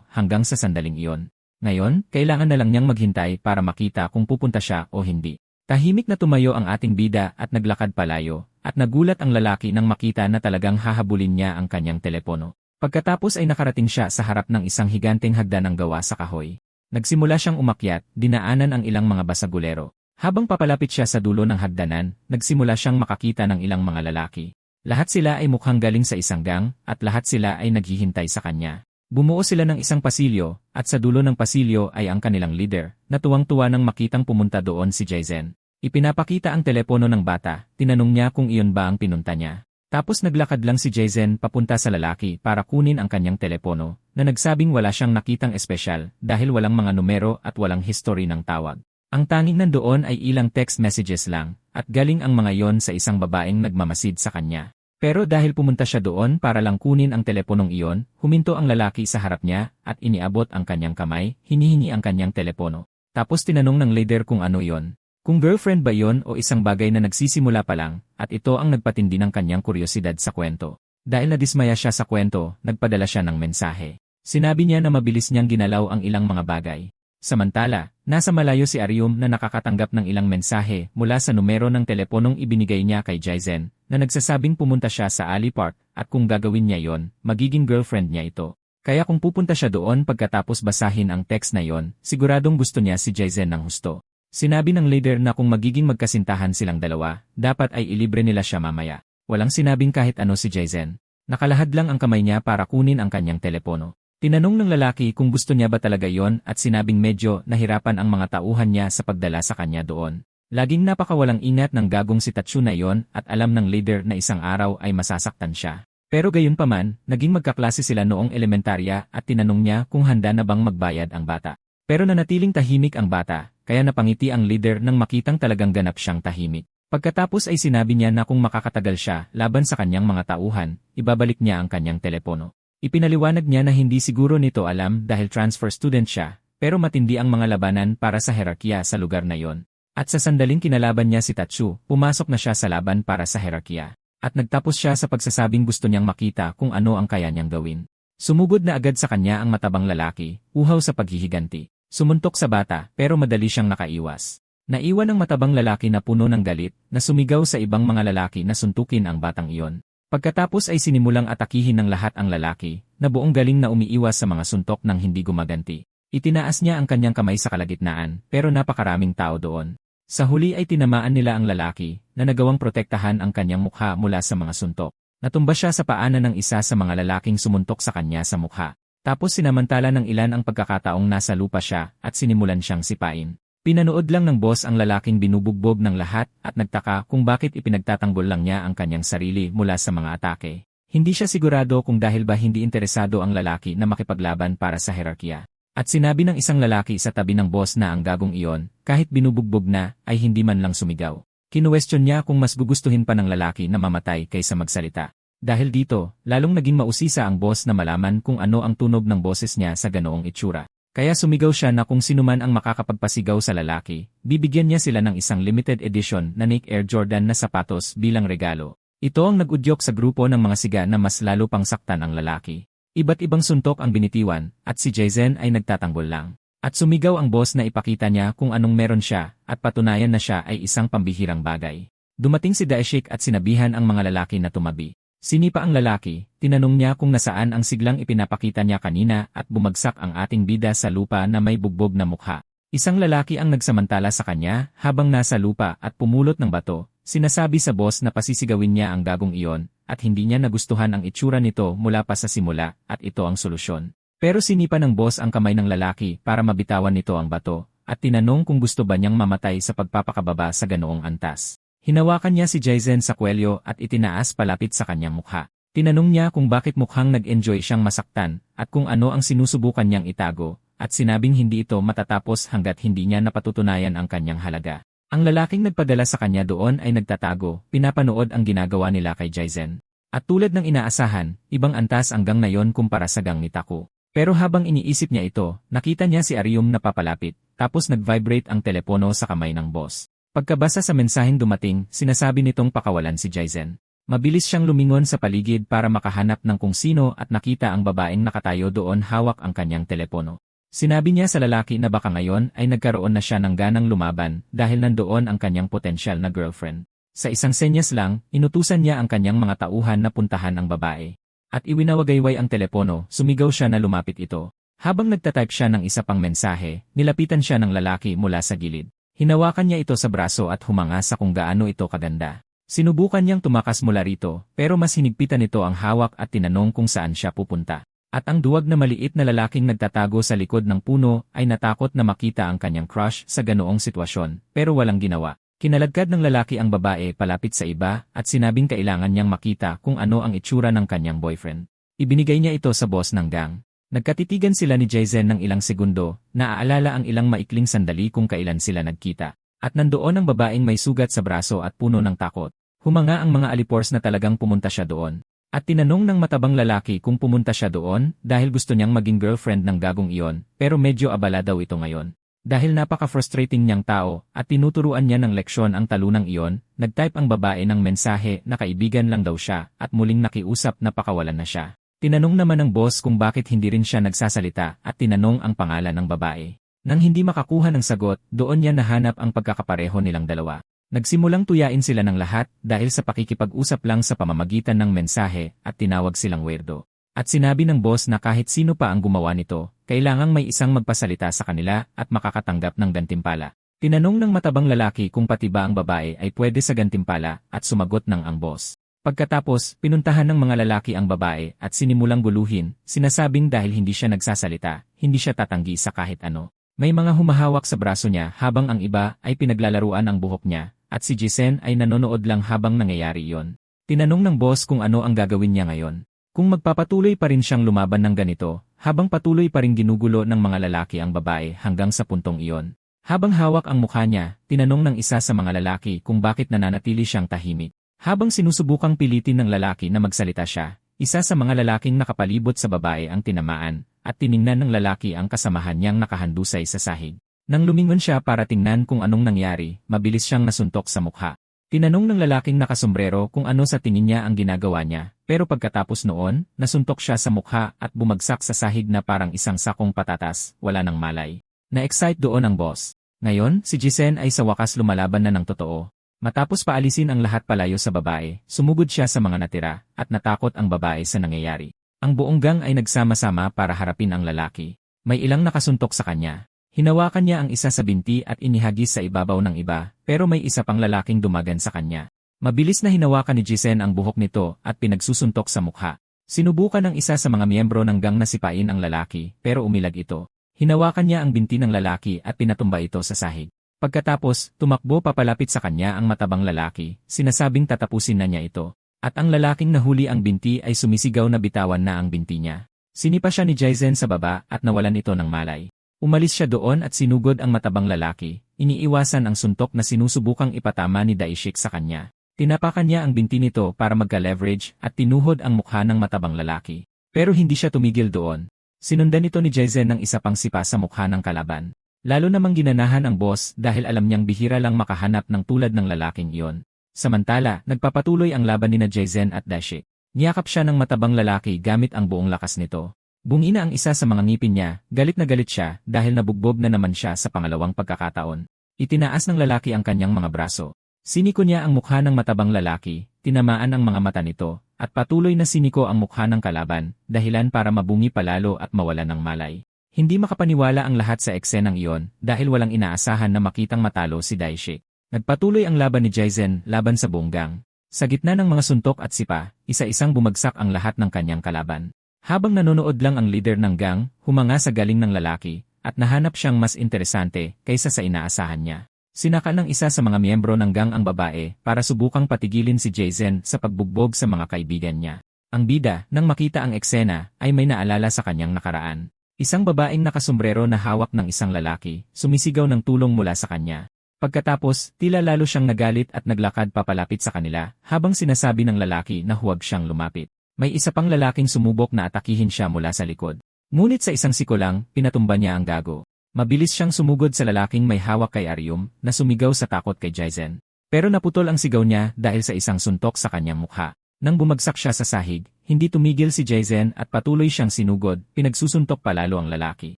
Speaker 1: hanggang sa sandaling iyon. Ngayon, kailangan na lang niyang maghintay para makita kung pupunta siya o hindi. Tahimik na tumayo ang ating bida at naglakad palayo, at nagulat ang lalaki nang makita na talagang hahabulin niya ang kanyang telepono. Pagkatapos ay nakarating siya sa harap ng isang higanteng hagdan ng gawa sa kahoy. Nagsimula siyang umakyat, dinaanan ang ilang mga basagulero. Habang papalapit siya sa dulo ng hagdanan, nagsimula siyang makakita ng ilang mga lalaki. Lahat sila ay mukhang galing sa isang gang, at lahat sila ay naghihintay sa kanya. Bumuo sila ng isang pasilyo, at sa dulo ng pasilyo ay ang kanilang leader, na tuwang-tuwa nang makitang pumunta doon si Jaizen. Ipinapakita ang telepono ng bata, tinanong niya kung iyon ba ang pinunta niya. Tapos naglakad lang si Jaizen papunta sa lalaki para kunin ang kanyang telepono, na nagsabing wala siyang nakitang espesyal dahil walang mga numero at walang history ng tawag. Ang tanging nandoon ay ilang text messages lang, at galing ang mga yon sa isang babaeng nagmamasid sa kanya. Pero dahil pumunta siya doon para lang kunin ang teleponong iyon, huminto ang lalaki sa harap niya at iniabot ang kanyang kamay, hinihingi ang kanyang telepono. Tapos tinanong ng leader kung ano iyon. Kung girlfriend ba iyon o isang bagay na nagsisimula pa lang, at ito ang nagpatindi ng kanyang kuryosidad sa kwento. Dahil nadismaya siya sa kwento, nagpadala siya ng mensahe. Sinabi niya na mabilis niyang ginalaw ang ilang mga bagay. Samantala, nasa malayo si Aryum na nakakatanggap ng ilang mensahe mula sa numero ng teleponong ibinigay niya kay Jaizen, na nagsasabing pumunta siya sa Ali Park at kung gagawin niya yon, magiging girlfriend niya ito. Kaya kung pupunta siya doon pagkatapos basahin ang text na yon, siguradong gusto niya si Jaizen ng husto. Sinabi ng leader na kung magiging magkasintahan silang dalawa, dapat ay ilibre nila siya mamaya. Walang sinabing kahit ano si Jaizen. Nakalahad lang ang kamay niya para kunin ang kanyang telepono. Tinanong ng lalaki kung gusto niya ba talaga yon at sinabing medyo nahirapan ang mga tauhan niya sa pagdala sa kanya doon. Laging napakawalang ingat ng gagong si Tatsu na yon at alam ng leader na isang araw ay masasaktan siya. Pero gayunpaman, naging magkaklase sila noong elementarya at tinanong niya kung handa na bang magbayad ang bata. Pero nanatiling tahimik ang bata, kaya napangiti ang leader nang makitang talagang ganap siyang tahimik. Pagkatapos ay sinabi niya na kung makakatagal siya laban sa kanyang mga tauhan, ibabalik niya ang kanyang telepono. Ipinaliwanag niya na hindi siguro nito alam dahil transfer student siya, pero matindi ang mga labanan para sa herarkiya sa lugar na yon. At sa sandaling kinalaban niya si Tatsu, pumasok na siya sa laban para sa herarkiya. At nagtapos siya sa pagsasabing gusto niyang makita kung ano ang kaya niyang gawin. Sumugod na agad sa kanya ang matabang lalaki, uhaw sa paghihiganti. Sumuntok sa bata, pero madali siyang nakaiwas. Naiwan ang matabang lalaki na puno ng galit, na sumigaw sa ibang mga lalaki na suntukin ang batang iyon. Pagkatapos ay sinimulang atakihin ng lahat ang lalaki, na buong galing na umiiwas sa mga suntok nang hindi gumaganti. Itinaas niya ang kanyang kamay sa kalagitnaan, pero napakaraming tao doon. Sa huli ay tinamaan nila ang lalaki, na nagawang protektahan ang kanyang mukha mula sa mga suntok. Natumba siya sa paanan ng isa sa mga lalaking sumuntok sa kanya sa mukha. Tapos sinamantala ng ilan ang pagkakataong nasa lupa siya at sinimulan siyang sipain. Pinanood lang ng boss ang lalaking binubugbog ng lahat at nagtaka kung bakit ipinagtatanggol lang niya ang kanyang sarili mula sa mga atake. Hindi siya sigurado kung dahil ba hindi interesado ang lalaki na makipaglaban para sa herarkiya. At sinabi ng isang lalaki sa tabi ng boss na ang gagong iyon, kahit binubugbog na, ay hindi man lang sumigaw. Kinuwestiyon niya kung mas gugustuhin pa ng lalaki na mamatay kaysa magsalita. Dahil dito, lalong naging mausisa ang boss na malaman kung ano ang tunog ng boses niya sa ganoong itsura. Kaya sumigaw siya na kung sinuman ang makakapagpasigaw sa lalaki, bibigyan niya sila ng isang limited edition na Nike Air Jordan na sapatos bilang regalo. Ito ang nag-udyok sa grupo ng mga siga na mas lalo pang saktan ang lalaki. Iba't ibang suntok ang binitiwan, at si Jaizen ay nagtatanggol lang. At sumigaw ang boss na ipakita niya kung anong meron siya, at patunayan na siya ay isang pambihirang bagay. Dumating si Daeshik at sinabihan ang mga lalaki na tumabi. Sinipa ang lalaki, tinanong niya kung nasaan ang siglang ipinapakita niya kanina at bumagsak ang ating bida sa lupa na may bugbog na mukha. Isang lalaki ang nagsamantala sa kanya habang nasa lupa at pumulot ng bato. Sinasabi sa boss na pasisigawin niya ang gagong iyon at hindi niya nagustuhan ang itsura nito mula pa sa simula at ito ang solusyon. Pero sinipa ng boss ang kamay ng lalaki para mabitawan nito ang bato at tinanong kung gusto ba niyang mamatay sa pagpapakababa sa ganoong antas. Hinawakan niya si Jaizen sa kwelyo at itinaas palapit sa kanyang mukha. Tinanong niya kung bakit mukhang nag-enjoy siyang masaktan at kung ano ang sinusubukan niyang itago at sinabing hindi ito matatapos hanggat hindi niya napatutunayan ang kanyang halaga. Ang lalaking nagpadala sa kanya doon ay nagtatago, pinapanood ang ginagawa nila kay Jaizen. At tulad ng inaasahan, ibang antas ang gang na yon kumpara sa gang ni Taku. Pero habang iniisip niya ito, nakita niya si Aryum na papalapit, tapos nag-vibrate ang telepono sa kamay ng boss. Pagkabasa sa mensaheng dumating, sinasabi nitong pakawalan si Jaizen. Mabilis siyang lumingon sa paligid para makahanap ng kung sino at nakita ang babaeng nakatayo doon hawak ang kanyang telepono. Sinabi niya sa lalaki na baka ngayon ay nagkaroon na siya ng ganang lumaban dahil nandoon ang kanyang potensyal na girlfriend. Sa isang senyas lang, inutusan niya ang kanyang mga tauhan na puntahan ang babae. At iwinawagayway ang telepono, sumigaw siya na lumapit ito. Habang nagtatype siya ng isa pang mensahe, nilapitan siya ng lalaki mula sa gilid. Hinawakan niya ito sa braso at humanga sa kung gaano ito kaganda. Sinubukan niyang tumakas mula rito, pero mas hinigpitan nito ang hawak at tinanong kung saan siya pupunta. At ang duwag na maliit na lalaking nagtatago sa likod ng puno ay natakot na makita ang kanyang crush sa ganoong sitwasyon, pero walang ginawa. Kinaladkad ng lalaki ang babae palapit sa iba at sinabing kailangan niyang makita kung ano ang itsura ng kanyang boyfriend. Ibinigay niya ito sa boss ng gang. Nagkatitigan sila ni Jason ng ilang segundo, naaalala ang ilang maikling sandali kung kailan sila nagkita. At nandoon ang babaeng may sugat sa braso at puno ng takot. Humanga ang mga alipors na talagang pumunta siya doon. At tinanong ng matabang lalaki kung pumunta siya doon dahil gusto niyang maging girlfriend ng gagong iyon, pero medyo abala daw ito ngayon. Dahil napaka-frustrating niyang tao at tinuturuan niya ng leksyon ang talunang iyon, nagtype ang babae ng mensahe na kaibigan lang daw siya at muling nakiusap na pakawalan na siya. Tinanong naman ng boss kung bakit hindi rin siya nagsasalita at tinanong ang pangalan ng babae. Nang hindi makakuha ng sagot, doon niya nahanap ang pagkakapareho nilang dalawa. Nagsimulang tuyain sila ng lahat dahil sa pakikipag-usap lang sa pamamagitan ng mensahe at tinawag silang weirdo. At sinabi ng boss na kahit sino pa ang gumawa nito, kailangang may isang magpasalita sa kanila at makakatanggap ng gantimpala. Tinanong ng matabang lalaki kung pati ba ang babae ay pwede sa gantimpala at sumagot ng ang boss. Pagkatapos, pinuntahan ng mga lalaki ang babae at sinimulang guluhin, sinasabing dahil hindi siya nagsasalita, hindi siya tatanggi sa kahit ano. May mga humahawak sa braso niya habang ang iba ay pinaglalaruan ang buhok niya, at si Jason ay nanonood lang habang nangyayari iyon. Tinanong ng boss kung ano ang gagawin niya ngayon. Kung magpapatuloy pa rin siyang lumaban ng ganito, habang patuloy pa rin ginugulo ng mga lalaki ang babae hanggang sa puntong iyon. Habang hawak ang mukha niya, tinanong ng isa sa mga lalaki kung bakit nananatili siyang tahimik. Habang sinusubukang pilitin ng lalaki na magsalita siya, isa sa mga lalaking nakapalibot sa babae ang tinamaan, at tiningnan ng lalaki ang kasamahan niyang nakahandusay sa sahig. Nang lumingon siya para tingnan kung anong nangyari, mabilis siyang nasuntok sa mukha. Tinanong ng lalaking nakasombrero kung ano sa tingin niya ang ginagawa niya, pero pagkatapos noon, nasuntok siya sa mukha at bumagsak sa sahig na parang isang sakong patatas, wala nang malay. Na-excite doon ang boss. Ngayon, si Jason ay sa wakas lumalaban na ng totoo. Matapos paalisin ang lahat palayo sa babae, sumugod siya sa mga natira, at natakot ang babae sa nangyayari. Ang buong gang ay nagsama-sama para harapin ang lalaki. May ilang nakasuntok sa kanya. Hinawakan niya ang isa sa binti at inihagis sa ibabaw ng iba, pero may isa pang lalaking dumagan sa kanya. Mabilis na hinawakan ni Jason ang buhok nito at pinagsusuntok sa mukha. Sinubukan ng isa sa mga miyembro ng gang na sipain ang lalaki, pero umilag ito. Hinawakan niya ang binti ng lalaki at pinatumba ito sa sahig. Pagkatapos, tumakbo papalapit sa kanya ang matabang lalaki, sinasabing tatapusin na niya ito. At ang lalaking nahuli ang binti ay sumisigaw na bitawan na ang binti niya. Sinipa siya ni Jason sa baba at nawalan ito ng malay. Umalis siya doon at sinugod ang matabang lalaki, iniiwasan ang suntok na sinusubukang ipatama ni Daishik sa kanya. Tinapakan niya ang binti nito para magka-leverage at tinuhod ang mukha ng matabang lalaki. Pero hindi siya tumigil doon. Sinundan ito ni Jason ng isa pang sipa sa mukha ng kalaban. Lalo namang ginanahan ang boss dahil alam niyang bihira lang makahanap ng tulad ng lalaking iyon. Samantala, nagpapatuloy ang laban ni Jason at Daishik. Niyakap siya ng matabang lalaki gamit ang buong lakas nito. Bungina ang isa sa mga ngipin niya, galit na galit siya dahil nabugbog na naman siya sa pangalawang pagkakataon. Itinaas ng lalaki ang kanyang mga braso. Siniko niya ang mukha ng matabang lalaki, tinamaan ang mga mata nito, at patuloy na siniko ang mukha ng kalaban, dahilan para mabungi palalo at mawalan ng malay. Hindi makapaniwala ang lahat sa eksenang iyon dahil walang inaasahan na makitang matalo si Daishik. Nagpatuloy ang laban ni Jason laban sa buong gang. Sa gitna ng mga suntok at sipa, isa-isang bumagsak ang lahat ng kanyang kalaban. Habang nanonood lang ang leader ng gang, humanga sa galing ng lalaki, at nahanap siyang mas interesante kaysa sa inaasahan niya. Sinakal ng isa sa mga miyembro ng gang ang babae para subukang patigilin si Jason sa pagbugbog sa mga kaibigan niya. Ang bida, nang makita ang eksena, ay may naalala sa kanyang nakaraan. Isang babaeng nakasombrero na hawak ng isang lalaki, sumisigaw ng tulong mula sa kanya. Pagkatapos, tila lalo siyang nagalit at naglakad papalapit sa kanila, habang sinasabi ng lalaki na huwag siyang lumapit. May isa pang lalaking sumubok na atakihin siya mula sa likod. Ngunit sa isang siko lang, pinatumba niya ang gago. Mabilis siyang sumugod sa lalaking may hawak kay Arium, na sumigaw sa takot kay Jason. Pero naputol ang sigaw niya dahil sa isang suntok sa kanyang mukha. Nang bumagsak siya sa sahig, hindi tumigil si Jason at patuloy siyang sinugod, pinagsusuntok palalo ang lalaki.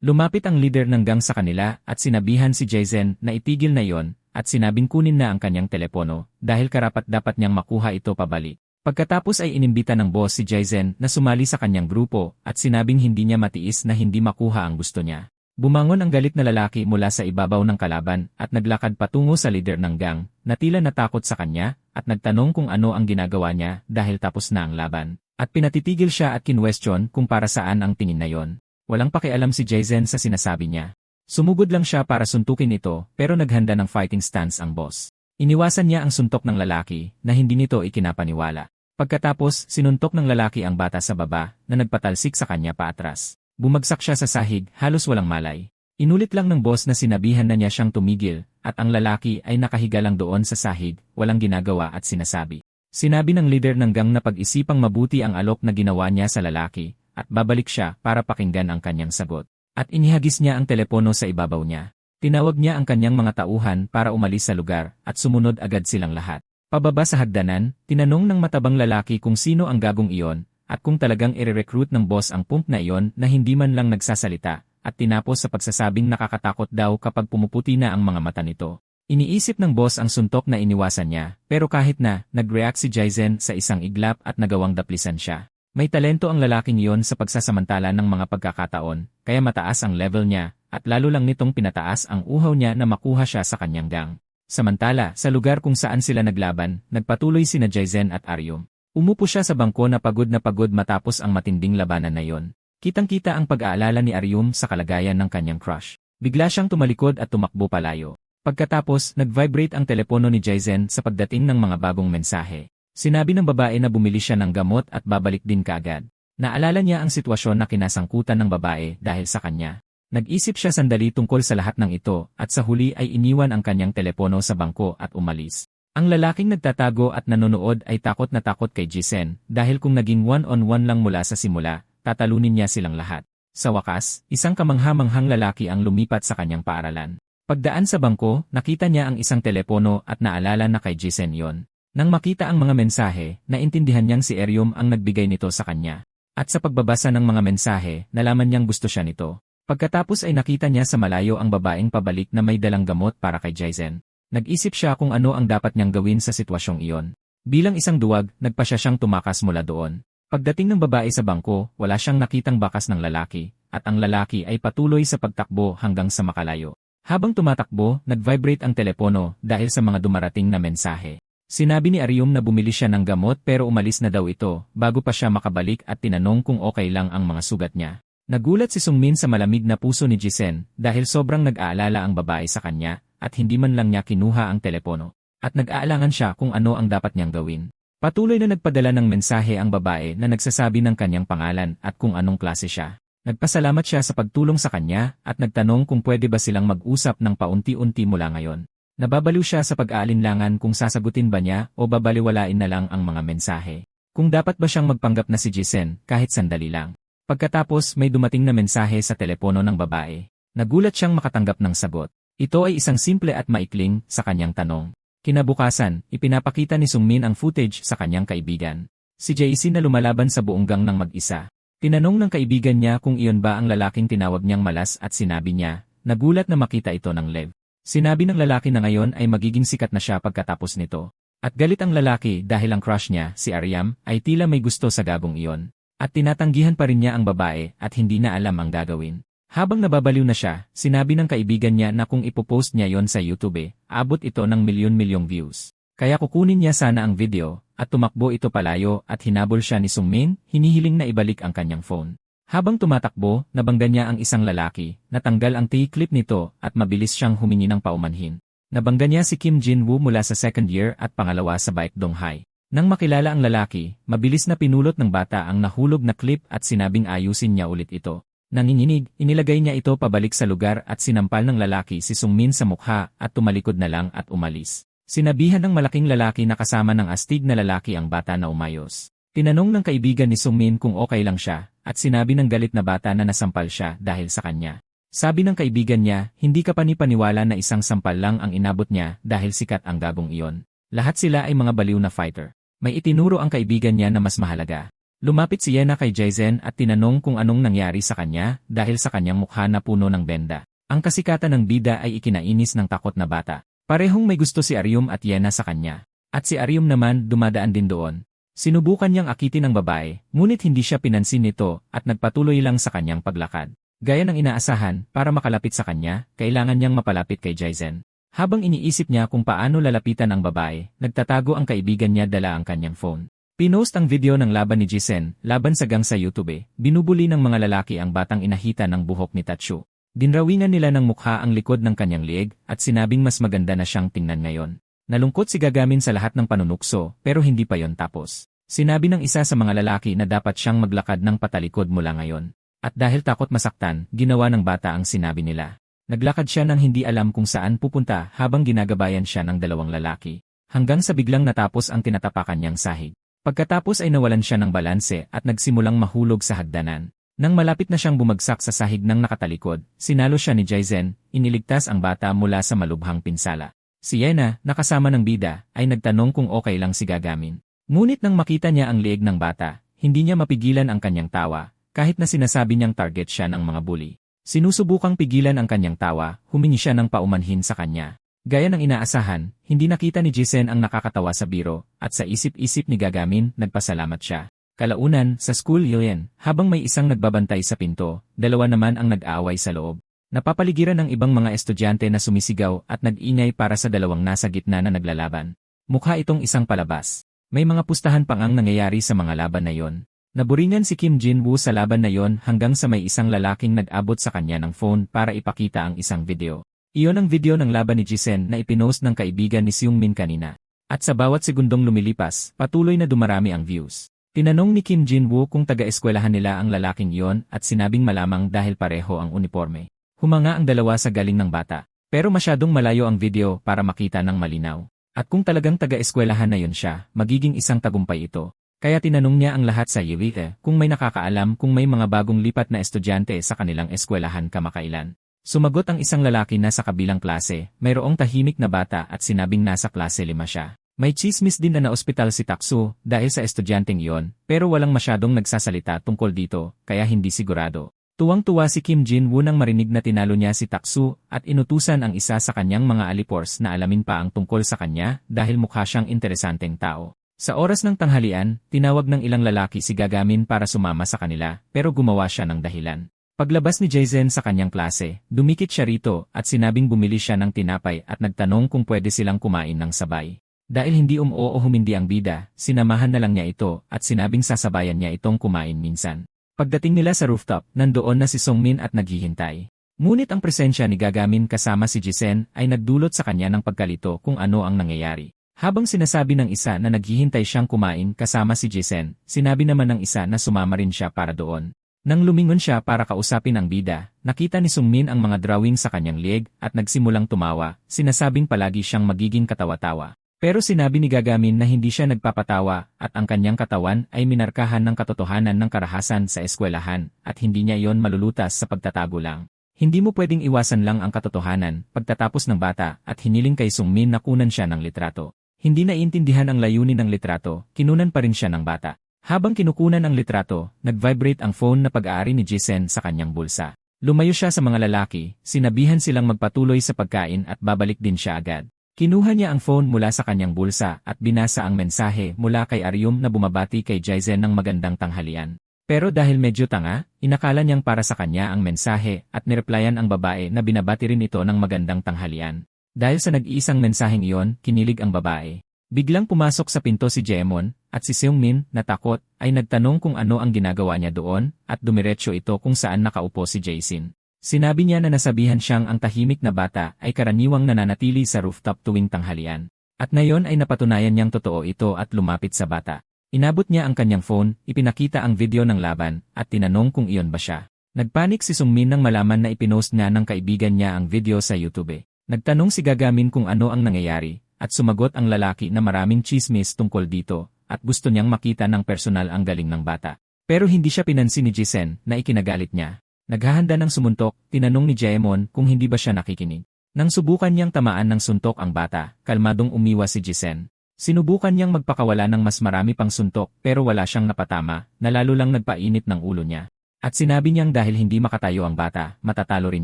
Speaker 1: Lumapit ang leader ng gang sa kanila at sinabihan si Jason na itigil na iyon at sinabing kunin na ang kanyang telepono dahil karapat-dapat niyang makuha ito pabalik. Pagkatapos ay inimbita ng boss si Jason na sumali sa kanyang grupo at sinabing hindi niya matiis na hindi makuha ang gusto niya. Bumangon ang galit na lalaki mula sa ibabaw ng kalaban at naglakad patungo sa leader ng gang na tila natakot sa kanya at nagtanong kung ano ang ginagawa niya dahil tapos na ang laban. At pinatitigil siya at kinwestiyon kung para saan ang tingin na yon. Walang pakialam si Jason sa sinasabi niya. Sumugod lang siya para suntukin ito pero naghanda ng fighting stance ang boss. Iniwasan niya ang suntok ng lalaki na hindi nito ikinapaniwala. Pagkatapos, sinuntok ng lalaki ang bata sa baba na nagpatalsik sa kanya paatras. Bumagsak siya sa sahig, halos walang malay. Inulit lang ng boss na sinabihan na niya siyang tumigil at ang lalaki ay nakahiga lang doon sa sahig, walang ginagawa at sinasabi. Sinabi ng leader ng gang na pag-isipang mabuti ang alok na ginawa niya sa lalaki at babalik siya para pakinggan ang kanyang sagot. At inihagis niya ang telepono sa ibabaw niya. Tinawag niya ang kanyang mga tauhan para umalis sa lugar at sumunod agad silang lahat. Pababa sa hagdanan, tinanong ng matabang lalaki kung sino ang gagong iyon at kung talagang i-recruit ng boss ang pump na iyon na hindi man lang nagsasalita at tinapos sa pagsasabing nakakatakot daw kapag pumuputi na ang mga mata nito. Iniisip ng boss ang suntok na iniwasan niya pero kahit na, nag-react si Jason sa isang iglap at nagawang daplisan siya. May talento ang lalaking iyon sa pagsasamantala ng mga pagkakataon, kaya mataas ang level niya, at lalo lang nitong pinataas ang uhaw niya na makuha siya sa kanyang gang. Samantala, sa lugar kung saan sila naglaban, nagpatuloy sina Jason at Aryum. Umupo siya sa bangko na pagod matapos ang matinding labanan na iyon. Kitang-kita ang pag-aalala ni Aryum sa kalagayan ng kanyang crush. Bigla siyang tumalikod at tumakbo palayo. Pagkatapos, nag-vibrate ang telepono ni Jason sa pagdating ng mga bagong mensahe. Sinabi ng babae na bumili siya ng gamot at babalik din kaagad. Naalala niya ang sitwasyon na kinasangkutan ng babae dahil sa kanya. Nag-isip siya sandali tungkol sa lahat ng ito at sa huli ay iniwan ang kanyang telepono sa bangko at umalis. Ang lalaking nagtatago at nanonood ay takot na takot kay Jason dahil kung naging one-on-one lang mula sa simula, tatalunin niya silang lahat. Sa wakas, isang kamangha-manghang lalaki ang lumipat sa kanyang paaralan. Pagdaan sa bangko, nakita niya ang isang telepono at naalala na kay Jason yon. Nang makita ang mga mensahe, naintindihan niyang si Aryum ang nagbigay nito sa kanya. At sa pagbabasa ng mga mensahe, nalaman niyang gusto siya nito. Pagkatapos ay nakita niya sa malayo ang babaeng pabalik na may dalang gamot para kay Jason. Nag-isip siya kung ano ang dapat niyang gawin sa sitwasyong iyon. Bilang isang duwag, nagpasya siyang tumakas mula doon. Pagdating ng babae sa bangko, wala siyang nakitang bakas ng lalaki, at ang lalaki ay patuloy sa pagtakbo hanggang sa makalayo. Habang tumatakbo, nag-vibrate ang telepono dahil sa mga dumarating na mensahe. Sinabi ni Aryum na bumili siya ng gamot pero umalis na daw ito bago pa siya makabalik at tinanong kung okay lang ang mga sugat niya. Nagulat si Sungmin sa malamig na puso ni Jason dahil sobrang nag-aalala ang babae sa kanya at hindi man lang niya kinuha ang telepono. At nag-aalangan siya kung ano ang dapat niyang gawin. Patuloy na nagpadala ng mensahe ang babae na nagsasabi ng kanyang pangalan at kung anong klase siya. Nagpasalamat siya sa pagtulong sa kanya at nagtanong kung pwede ba silang mag-usap ng paunti-unti mula ngayon. Nababaliw siya sa pag-aalinlangan kung sasagutin ba niya o babaliwalain na lang ang mga mensahe. Kung dapat ba siyang magpanggap na si Jason kahit sandali lang. Pagkatapos may dumating na mensahe sa telepono ng babae. Nagulat siyang makatanggap ng sagot. Ito ay isang simple at maikling sa kanyang tanong. Kinabukasan, ipinapakita ni Sungmin ang footage sa kanyang kaibigan. Si JC na lumalaban sa buong gang ng mag-isa. Tinanong ng kaibigan niya kung iyon ba ang lalaking tinawag niyang malas at sinabi niya, nagulat na makita ito ng Lev. Sinabi ng lalaki na ngayon ay magiging sikat na siya pagkatapos nito. At galit ang lalaki dahil ang crush niya, si Aryum, ay tila may gusto sa gagong iyon. At tinatanggihan pa rin niya ang babae at hindi na alam ang gagawin. Habang nababaliw na siya, sinabi ng kaibigan niya na kung ipopost niya yon sa YouTube, abot ito ng milyon-milyong views. Kaya kukunin niya sana ang video, at tumakbo ito palayo at hinabol siya ni Sungmin, hinihiling na ibalik ang kanyang phone. Habang tumatakbo, nabangga niya ang isang lalaki, natanggal ang T-clip nito at mabilis siyang humingi ng paumanhin. Nabangga niya si Kim Jin-woo mula sa second year at pangalawa sa Baekdong High. Nang makilala ang lalaki, mabilis na pinulot ng bata ang nahulog na clip at sinabing ayusin niya ulit ito. Nanginginig, inilagay niya ito pabalik sa lugar at sinampal ng lalaki si Sungmin sa mukha at tumalikod na lang at umalis. Sinabihan ng malaking lalaki na kasama ng astig na lalaki ang bata na umayos. Tinanong ng kaibigan ni Sungmin kung okay lang siya, at sinabi ng galit na bata na nasampal siya dahil sa kanya. Sabi ng kaibigan niya, hindi ka panipaniwala na isang sampal lang ang inabot niya dahil sikat ang gagong iyon. Lahat sila ay mga baliw na fighter. May itinuro ang kaibigan niya na mas mahalaga. Lumapit si Yena kay Jaizen at tinanong kung anong nangyari sa kanya dahil sa kanyang mukha na puno ng benda. Ang kasikatan ng bida ay ikinainis ng takot na bata. Parehong may gusto si Aryum at Yena sa kanya. At si Aryum naman dumadaan din doon. Sinubukan niyang akitin ang babae, ngunit hindi siya pinansin nito at nagpatuloy lang sa kanyang paglakad. Gaya ng inaasahan, para makalapit sa kanya, kailangan niyang mapalapit kay Jaizen. Habang iniisip niya kung paano lalapitan ang babae, nagtatago ang kaibigan niya dala ang kanyang phone. Pinost ang video ng laban ni Jisen, laban sa gang sa YouTube. Binubuli ng mga lalaki ang batang inahita ng buhok ni Tatsu. Dinrawingan nila ng mukha ang likod ng kanyang liig at sinabing mas maganda na siyang tingnan ngayon. Nalungkot si Gagamin sa lahat ng panunukso pero hindi pa yon tapos. Sinabi ng isa sa mga lalaki na dapat siyang maglakad ng patalikod mula ngayon. At dahil takot masaktan, ginawa ng bata ang sinabi nila. Naglakad siya nang hindi alam kung saan pupunta habang ginagabayan siya ng dalawang lalaki. Hanggang sa biglang natapos ang tinatapakan niyang sahig. Pagkatapos ay nawalan siya ng balanse at nagsimulang mahulog sa hagdanan. Nang malapit na siyang bumagsak sa sahig ng nakatalikod, sinalo siya ni Jaizen, iniligtas ang bata mula sa malubhang pinsala. Si Yena, nakasama ng bida, ay nagtanong kung okay lang si Gagamin. Ngunit nang makita niya ang liig ng bata, hindi niya mapigilan ang kanyang tawa, kahit na sinasabi niyang target siya ng mga bully. Sinusubukang pigilan ang kanyang tawa, humingi siya ng paumanhin sa kanya. Gaya ng inaasahan, hindi nakita ni Jisen ang nakakatawa sa biro, at sa isip-isip ni Gagamin, nagpasalamat siya. Kalaunan, sa school yun, habang may isang nagbabantay sa pinto, dalawa naman ang nag-aaway sa loob. Napapaligiran ng ibang mga estudyante na sumisigaw at nag-ingay para sa dalawang nasa gitna na naglalaban. Mukha itong isang palabas. May mga pustahan pang ang nangyayari sa mga laban na yon. Naburingan si Kim Jin-woo sa laban na yon hanggang sa may isang lalaking nag-abot sa kanya ng phone para ipakita ang isang video. Iyon ang video ng laban ni Jisen na ipinost ng kaibigan ni Seungmin kanina. At sa bawat segundong lumilipas, patuloy na dumarami ang views. Tinanong ni Kim Jin-woo kung taga-eskwelahan nila ang lalaking iyon at sinabing malamang dahil pareho ang uniforme. Humanga ang dalawa sa galing ng bata. Pero masyadong malayo ang video para makita ng malinaw. At kung talagang taga-eskwelahan na yun siya, magiging isang tagumpay ito. Kaya tinanong niya ang lahat sa Yulite kung may nakakaalam kung may mga bagong lipat na estudyante sa kanilang eskwelahan kamakailan. Sumagot ang isang lalaki na sa kabilang klase, mayroong tahimik na bata at sinabing nasa klase 5 siya. May chismis din na naospital si Taksu dahil sa estudyanteng iyon, pero walang masyadong nagsasalita tungkol dito, kaya hindi sigurado. Tuwang-tuwa si Kim Jin-woo nang marinig na tinalo niya si Taksu at inutusan ang isa sa kanyang mga alipors na alamin pa ang tungkol sa kanya dahil mukha siyang interesanteng tao. Sa oras ng tanghalian, tinawag ng ilang lalaki si Gagamin para sumama sa kanila, pero gumawa siya ng dahilan. Paglabas ni Jaizen sa kanyang klase, dumikit siya rito at sinabing bumili siya ng tinapay at nagtanong kung pwede silang kumain ng sabay. Dahil hindi o humindi ang bida, sinamahan na lang niya ito at sinabing sasabayan niya itong kumain minsan. Pagdating nila sa rooftop, nandoon na si Seungmin at naghihintay. Ngunit ang presensya ni Gagamin kasama si Jisen ay nagdulot sa kanya ng pagkalito kung ano ang nangyayari. Habang sinasabi ng isa na naghihintay siyang kumain kasama si Jisen, sinabi naman ng isa na sumama rin siya para doon. Nang lumingon siya para kausapin ang bida, nakita ni Seungmin ang mga drawing sa kanyang liig at nagsimulang tumawa, sinasabing palagi siyang magiging katawa-tawa. Pero sinabi ni Gagamin na hindi siya nagpapatawa at ang kanyang katawan ay minarkahan ng katotohanan ng karahasan sa eskwelahan at hindi niya iyon malulutas sa pagtatago lang. Hindi mo pwedeng iwasan lang ang katotohanan pagtatapos ng bata at hiniling kay Seungmin na kunan siya ng litrato. Hindi naiintindihan ang layunin ng litrato, kinunan pa rin siya ng bata. Habang kinukunan ang litrato, nag-vibrate ang phone na pag-aari ni Jisen sa kanyang bulsa. Lumayo siya sa mga lalaki, sinabihan silang magpatuloy sa pagkain at babalik din siya agad. Kinuha niya ang phone mula sa kanyang bulsa at binasa ang mensahe mula kay Aryum na bumabati kay Jisen ng magandang tanghalian. Pero dahil medyo tanga, inakala niyang para sa kanya ang mensahe at nireplyan ang babae na binabati rin ito ng magandang tanghalian. Dahil sa nag-iisang mensaheng iyon, kinilig ang babae. Biglang pumasok sa pinto si Jaemon, at si Seungmin, na takot, ay nagtanong kung ano ang ginagawa niya doon, at dumiretso ito kung saan nakaupo si Jason. Sinabi niya na nasabihan siyang ang tahimik na bata ay karaniwang nananatili sa rooftop tuwing tanghalian. At ngayon ay napatunayan niyang totoo ito at lumapit sa bata. Inabot niya ang kanyang phone, ipinakita ang video ng laban, at tinanong kung iyon ba siya. Nagpanik si Seungmin nang malaman na ipinost niya ng kaibigan niya ang video sa YouTube. Nagtanong si Gagamin kung ano ang nangyayari. At sumagot ang lalaki na maraming chismis tungkol dito, at gusto niyang makita ng personal ang galing ng bata. Pero hindi siya pinansin ni Jisen na ikinagalit niya. Naghahanda ng sumuntok, tinanong ni Jaemon kung hindi ba siya nakikinig. Nang subukan niyang tamaan ng suntok ang bata, kalmadong umiwas si Jisen. Sinubukan niyang magpakawala ng mas marami pang suntok pero wala siyang napatama, na lalo lang nagpainit ng ulo niya. At sinabi niyang dahil hindi makatayo ang bata, matatalo rin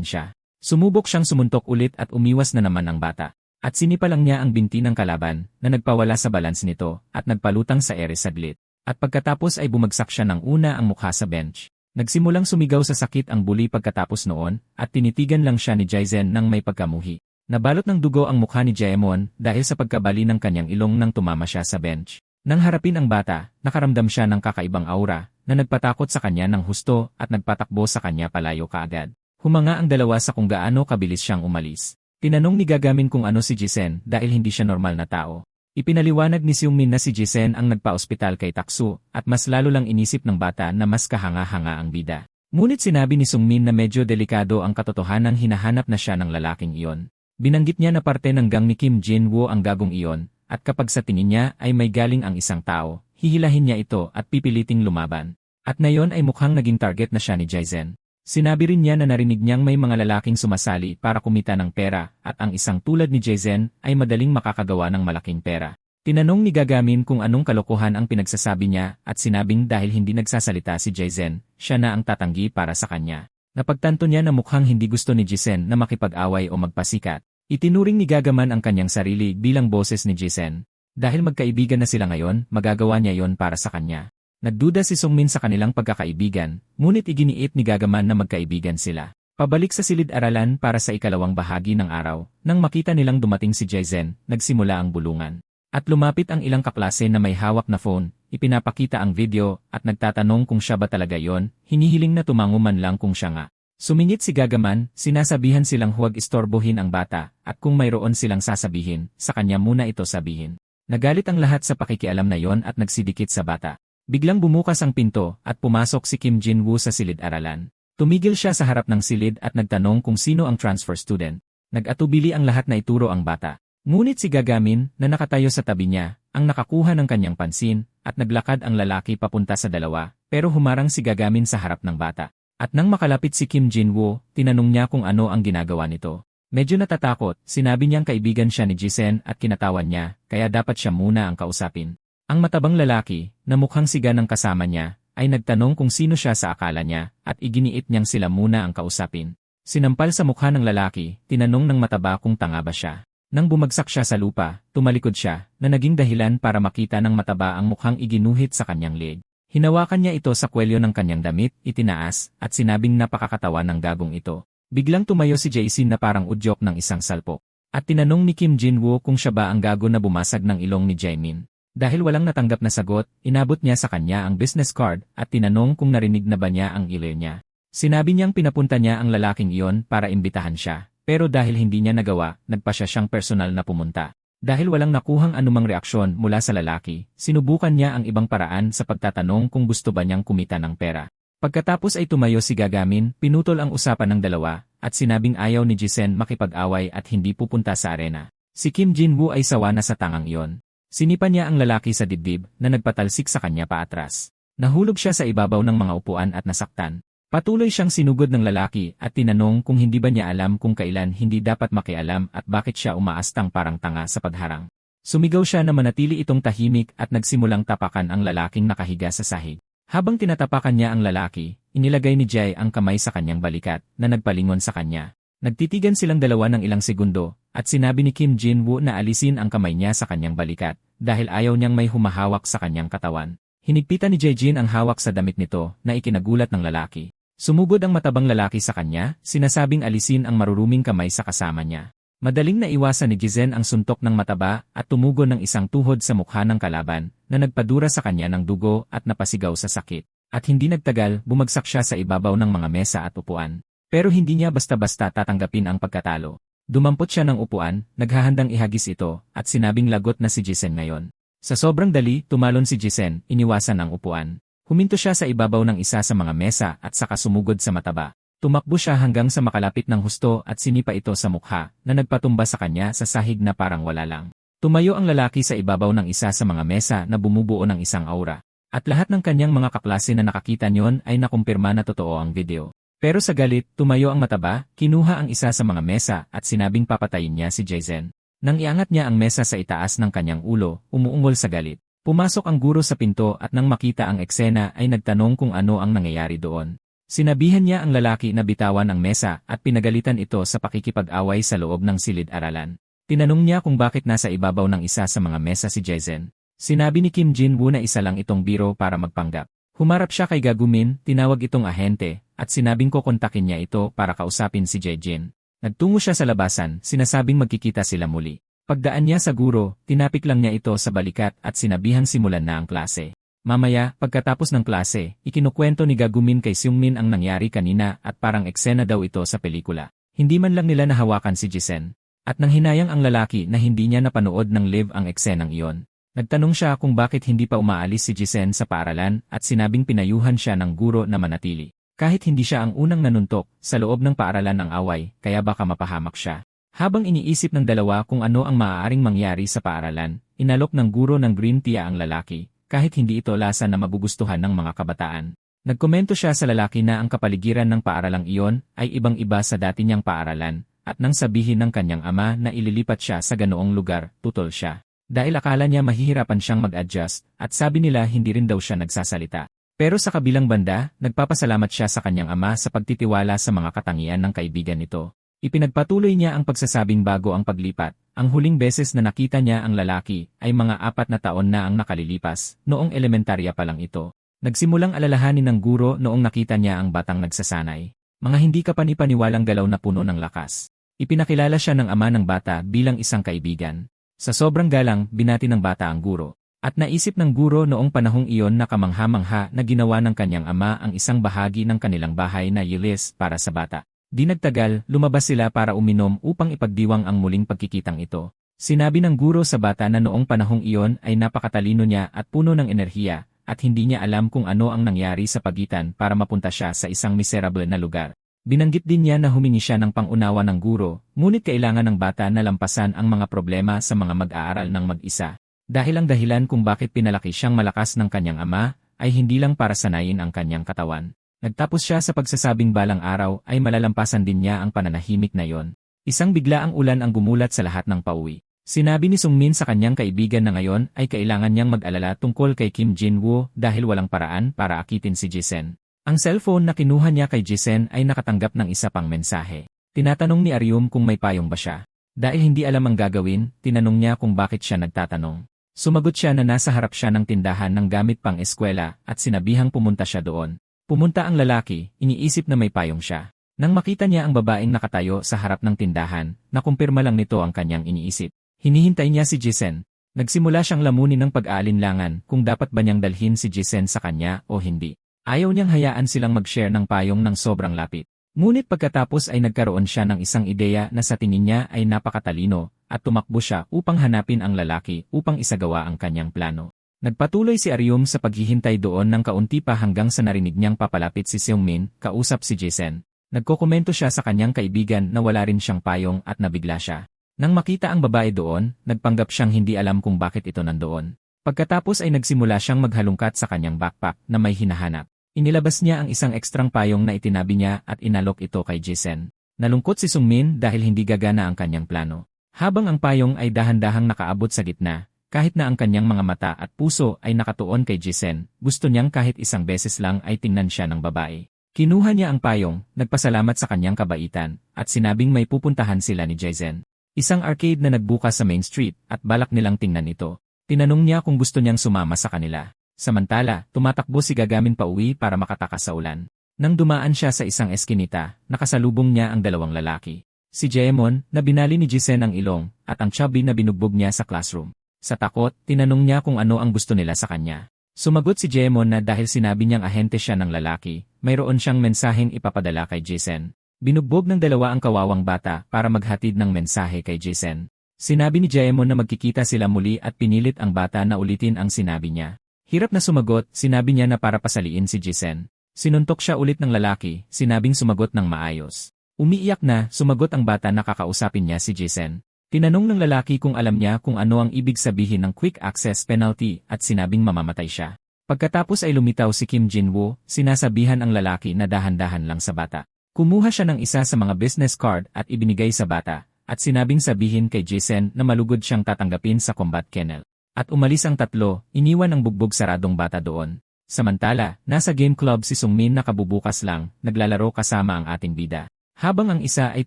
Speaker 1: siya. Sumubok siyang sumuntok ulit at umiwas na naman ang bata. At sinipalang niya ang binti ng kalaban na nagpawala sa balance nito at nagpalutang sa ere saglit. At pagkatapos ay bumagsak siya ng una ang mukha sa bench. Nagsimulang sumigaw sa sakit ang bully pagkatapos noon at tinitigan lang siya ni Jaizen nang may pagkamuhi. Nabalot ng dugo ang mukha ni Jaemon dahil sa pagkabali ng kanyang ilong nang tumama siya sa bench. Nang harapin ang bata, nakaramdam siya ng kakaibang aura na nagpatakot sa kanya ng husto at nagpatakbo sa kanya palayo kaagad. Humanga ang dalawa sa kung gaano kabilis siyang umalis. Tinanong ni Gagamin kung ano si Jisen dahil hindi siya normal na tao. Ipinaliwanag ni Seungmin na si Jisen ang nagpa-ospital kay Taksu at mas lalo lang inisip ng bata na mas kahanga-hanga ang bida. Ngunit sinabi ni Seungmin na medyo delikado ang katotohanang hinahanap na siya ng lalaking iyon. Binanggit niya na parte ng gang ni Kim Jin-woo ang gagong iyon, at kapag sa tingin niya ay may galing ang isang tao, hihilahin niya ito at pipiliting lumaban. At ngayon ay mukhang naging target na siya ni Jaizen. Sinabi rin niya na narinig niyang may mga lalaking sumasali para kumita ng pera at ang isang tulad ni Jaizen ay madaling makakagawa ng malaking pera. Tinanong ni Gagamin kung anong kalokohan ang pinagsasabi niya at sinabing dahil hindi nagsasalita si Jaizen, siya na ang tatanggi para sa kanya. Napagtanto niya na mukhang hindi gusto ni Jisen na makipag-away o magpasikat. Itinuring ni Gagaman ang kanyang sarili bilang boses ni Jisen. Dahil magkaibigan na sila ngayon, magagawa niya yon para sa kanya. Nagduda si Seungmin sa kanilang pagkakaibigan, ngunit iginiit ni Gagaman na magkaibigan sila. Pabalik sa silid-aralan para sa ikalawang bahagi ng araw, nang makita nilang dumating si Jaizen, nagsimula ang bulungan. At lumapit ang ilang kaklase na may hawak na phone, ipinapakita ang video, at nagtatanong kung siya ba talaga yon, hinihiling na tumango man lang kung siya nga. Sumingit si Gagaman, sinasabihan silang huwag istorbohin ang bata, at kung mayroon silang sasabihin, sa kanya muna ito sabihin. Nagalit ang lahat sa pakikialam na yon at nagsidikit sa bata. Biglang bumukas ang pinto at pumasok si Kim Jin-woo sa silid-aralan. Tumigil siya sa harap ng silid at nagtanong kung sino ang transfer student. Nag-atubili ang lahat na ituro ang bata. Ngunit si Gagamin, na nakatayo sa tabi niya, ang nakakuha ng kanyang pansin, at naglakad ang lalaki papunta sa dalawa, pero humarang si Gagamin sa harap ng bata. At nang makalapit si Kim Jin-woo, tinanong niya kung ano ang ginagawa nito. Medyo natatakot, sinabi niyang kaibigan siya ni Jisen at kinatawan niya, kaya dapat siya muna ang kausapin. Ang matabang lalaki, na mukhang siga ng kasama niya, ay nagtanong kung sino siya sa akala niya, at iginiit niyang sila muna ang kausapin. Sinampal sa mukha ng lalaki, tinanong ng mataba kung tanga ba siya. Nang bumagsak siya sa lupa, tumalikod siya, na naging dahilan para makita ng mataba ang mukhang iginuhit sa kanyang leg. Hinawakan niya ito sa kwelyo ng kanyang damit, itinaas, at sinabing napakakatawa ng gagong ito. Biglang tumayo si Jason na parang udyok ng isang salpok. At tinanong ni Kim Jin-woo kung siya ba ang gago na bumasag ng ilong ni Jaemin. Dahil walang natanggap na sagot, inabot niya sa kanya ang business card at tinanong kung narinig na ba niya ang email niya. Sinabi niyang pinapunta niya ang lalaking iyon para imbitahan siya, pero dahil hindi niya nagawa, nagpasya siyang personal na pumunta. Dahil walang nakuhang anumang reaksyon mula sa lalaki, sinubukan niya ang ibang paraan sa pagtatanong kung gusto ba niyang kumita ng pera. Pagkatapos ay tumayo si Gagamin, pinutol ang usapan ng dalawa, at sinabing ayaw ni Jisen makipag-away at hindi pupunta sa arena. Si Kim Jin-woo ay sawa na sa tangang iyon. Sinipa niya ang lalaki sa dibdib na nagpatalsik sa kanya paatras. Nahulog siya sa ibabaw ng mga upuan at nasaktan. Patuloy siyang sinugod ng lalaki at tinanong kung hindi ba niya alam kung kailan hindi dapat makialam at bakit siya umaastang parang tanga sa pagharang. Sumigaw siya na manatili itong tahimik at nagsimulang tapakan ang lalaking nakahiga sa sahig. Habang tinatapakan niya ang lalaki, inilagay ni Jai ang kamay sa kanyang balikat na nagpalingon sa kanya. Nagtitigan silang dalawa ng ilang segundo at sinabi ni Kim Jin-woo na alisin ang kamay niya sa kanyang balikat dahil ayaw niyang may humahawak sa kanyang katawan. Hinigpitan ni Jae-jin ang hawak sa damit nito na ikinagulat ng lalaki. Sumugod ang matabang lalaki sa kanya, sinasabing alisin ang maruruming kamay sa kasama niya. Madaling naiwasan ni Jisen ang suntok ng mataba at tumugon ng isang tuhod sa mukha ng kalaban na nagpadura sa kanya ng dugo at napasigaw sa sakit. At hindi nagtagal, bumagsak siya sa ibabaw ng mga mesa at upuan. Pero hindi niya basta-basta tatanggapin ang pagkatalo. Dumampot siya ng upuan, naghahandang ihagis ito, at sinabing lagot na si Jisen ngayon. Sa sobrang dali, tumalon si Jisen, iniwasan ang upuan. Huminto siya sa ibabaw ng isa sa mga mesa at saka sumugod sa mataba. Tumakbo siya hanggang sa makalapit ng husto at sinipa ito sa mukha na nagpatumba sa kanya sa sahig na parang wala lang. Tumayo ang lalaki sa ibabaw ng isa sa mga mesa na bumubuo ng isang aura. At lahat ng kanyang mga kaklase na nakakita niyon ay nakumpirma na totoo ang video. Pero sa galit, tumayo ang mataba, kinuha ang isa sa mga mesa at sinabing papatayin niya si Jason. Nang iangat niya ang mesa sa itaas ng kanyang ulo, umuungol sa galit. Pumasok ang guro sa pinto at nang makita ang eksena ay nagtanong kung ano ang nangyayari doon. Sinabihan niya ang lalaki na bitawan ang mesa at pinagalitan ito sa pakikipag-away sa loob ng silid-aralan. Tinanong niya kung bakit nasa ibabaw ng isa sa mga mesa si Jason. Sinabi ni Kim Jin-woo na isa lang itong biro para magpanggap. Humarap siya kay Gagumin, tinawag itong ahente, at sinabing kokontakin niya ito para kausapin si Jae-jin. Nagtungo siya sa labasan, sinasabing magkikita sila muli. Pagdaan niya sa guro, tinapik lang niya ito sa balikat at sinabihang simulan na ang klase. Mamaya, pagkatapos ng klase, ikinukwento ni Gagumin kay Seungmin ang nangyari kanina at parang eksena daw ito sa pelikula. Hindi man lang nila nahawakan si Jisen. At nang hinayang ang lalaki na hindi niya napanood ng live ang eksenang iyon. Nagtanong siya kung bakit hindi pa umaalis si Jisen sa paaralan at sinabing pinayuhan siya ng guro na manatili. Kahit hindi siya ang unang nanuntok, sa loob ng paaralan ang away, kaya baka mapahamak siya. Habang iniisip ng dalawa kung ano ang maaaring mangyari sa paaralan, inalok ng guro ng green tea ang lalaki, kahit hindi ito lasa na magugustuhan ng mga kabataan. Nagkomento siya sa lalaki na ang kapaligiran ng paaralang iyon ay ibang-iba sa dati niyang paaralan, at nang sabihin ng kanyang ama na ililipat siya sa ganoong lugar, tutol siya. Dahil akala niya mahihirapan siyang mag-adjust, at sabi nila hindi rin daw siya nagsasalita. Pero sa kabilang banda, nagpapasalamat siya sa kanyang ama sa pagtitiwala sa mga katangian ng kaibigan nito. Ipinagpatuloy niya ang pagsasabing bago ang paglipat, ang huling beses na nakita niya ang lalaki ay mga 4 na taon na ang nakalilipas, noong elementarya pa lang ito. Nagsimulang alalahanin ng guro noong nakita niya ang batang nagsasanay. Mga hindi kapanipaniwalang galaw na puno ng lakas. Ipinakilala siya ng ama ng bata bilang isang kaibigan. Sa sobrang galang, binati ng bata ang guro. At naisip ng guro noong panahong iyon na kamangha-mangha na ginawa ng kanyang ama ang isang bahagi ng kanilang bahay na yilis para sa bata. Di nagtagal, lumabas sila para uminom upang ipagdiwang ang muling pagkikitang ito. Sinabi ng guro sa bata na noong panahong iyon ay napakatalino niya at puno ng enerhiya, at hindi niya alam kung ano ang nangyari sa pagitan para mapunta siya sa isang miserable na lugar. Binanggit din niya na humingi siya ng pangunawa ng guro, ngunit kailangan ng bata na lampasan ang mga problema sa mga mag-aaral ng mag-isa. Dahil ang dahilan kung bakit pinalaki siyang malakas ng kanyang ama, ay hindi lang para sanayin ang kanyang katawan. Nagtapos siya sa pagsasabing balang araw ay malalampasan din niya ang pananahimik na yon. Isang biglaang ulan ang gumulat sa lahat ng pauwi. Sinabi ni Seungmin sa kanyang kaibigan na ngayon ay kailangan niyang mag-alala tungkol kay Kim Jin-woo dahil walang paraan para akitin si Jisen. Ang cellphone na kinuha niya kay Jisen ay nakatanggap ng isa pang mensahe. Tinatanong ni Aryum kung may payong ba siya. Dahil hindi alam ang gagawin, tinanong niya kung bakit siya nagtatanong. Sumagot siya na nasa harap siya ng tindahan ng gamit pang eskwela at sinabihang pumunta siya doon. Pumunta ang lalaki, iniisip na may payong siya. Nang makita niya ang babaeng nakatayo sa harap ng tindahan, nakumpirma lang nito ang kanyang iniisip. Hinihintay niya si Jisen. Nagsimula siyang lamunin ng pag-aalinlangan kung dapat ba niyang dalhin si Jisen sa kanya o hindi. Ayaw niyang hayaan silang mag-share ng payong ng sobrang lapit. Ngunit pagkatapos ay nagkaroon siya ng isang ideya na sa tingin niya ay napakatalino, at tumakbo siya upang hanapin ang lalaki upang isagawa ang kanyang plano. Nagpatuloy si Aryum sa paghihintay doon ng kaunti pa hanggang sa narinig niyang papalapit si Seungmin, kausap si Jisen. Nagkokomento siya sa kanyang kaibigan na wala rin siyang payong at nabigla siya. Nang makita ang babae doon, nagpanggap siyang hindi alam kung bakit ito nandoon. Pagkatapos ay nagsimula siyang maghalungkat sa kanyang backpack na may hinahanap. Inilabas niya ang isang ekstrang payong na itinabi niya at inalok ito kay Jisen. Nalungkot si Seungmin dahil hindi gagana ang kanyang plano. Habang ang payong ay dahan-dahang nakaabot sa gitna, kahit na ang kanyang mga mata at puso ay nakatuon kay Jisen, gusto niyang kahit isang beses lang ay tingnan siya ng babae. Kinuha niya ang payong, nagpasalamat sa kanyang kabaitan, at sinabing may pupuntahan sila ni Jisen. Isang arcade na nagbukas sa Main Street at balak nilang tingnan ito. Tinanong niya kung gusto niyang sumama sa kanila. Samantala, tumatakbo si Gagamin pauwi para makatakas sa ulan. Nang dumaan siya sa isang eskinita, nakasalubong niya ang dalawang lalaki. Si Jaemon, na binali ni Jisen ang ilong, at ang chubby na binugbog niya sa classroom. Sa takot, tinanong niya kung ano ang gusto nila sa kanya. Sumagot si Jaemon na dahil sinabi niyang ahente siya ng lalaki, mayroon siyang mensaheng ipapadala kay Jisen. Binugbog ng dalawa ang kawawang bata para maghatid ng mensahe kay Jisen. Sinabi ni Jaemon na magkikita sila muli at pinilit ang bata na ulitin ang sinabi niya. Hirap na sumagot, sinabi niya na para pasaliin si Jisen. Sinuntok siya ulit ng lalaki, sinabing sumagot ng maayos. Umiiyak na, sumagot ang bata na kakausapin niya si Jisen. Tinanong ng lalaki kung alam niya kung ano ang ibig sabihin ng quick access penalty at sinabing mamamatay siya. Pagkatapos ay lumitaw si Kim Jin-woo, sinasabihan ang lalaki na dahan-dahan lang sa bata. Kumuha siya ng isa sa mga business card at ibinigay sa bata, at sinabing sabihin kay Jason na malugod siyang tatanggapin sa combat kennel. At umalis ang tatlo, iniwan ang bugbog saradong bata doon. Samantala, nasa game club si Sungmin na kabubukas lang, naglalaro kasama ang ating bida. Habang ang isa ay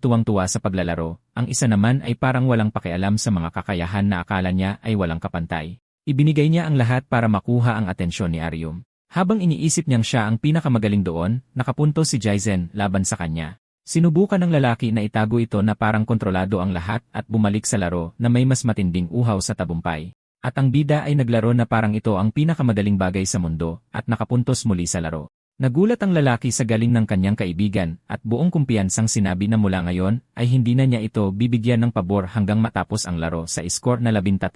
Speaker 1: tuwang-tuwa sa paglalaro, ang isa naman ay parang walang pakialam sa mga kakayahan na akala niya ay walang kapantay. Ibinigay niya ang lahat para makuha ang atensyon ni Aryum. Habang iniisip niyang siya ang pinakamagaling doon, nakapunto si Jaisen laban sa kanya. Sinubukan ng lalaki na itago ito na parang kontrolado ang lahat at bumalik sa laro na may mas matinding uhaw sa tabumpay. At ang bida ay naglaro na parang ito ang pinakamadaling bagay sa mundo at nakapuntos muli sa laro. Nagulat ang lalaki sa galing ng kanyang kaibigan at buong kumpiyansang sinabi na mula ngayon ay hindi na niya ito bibigyan ng pabor hanggang matapos ang laro sa score na 13-0.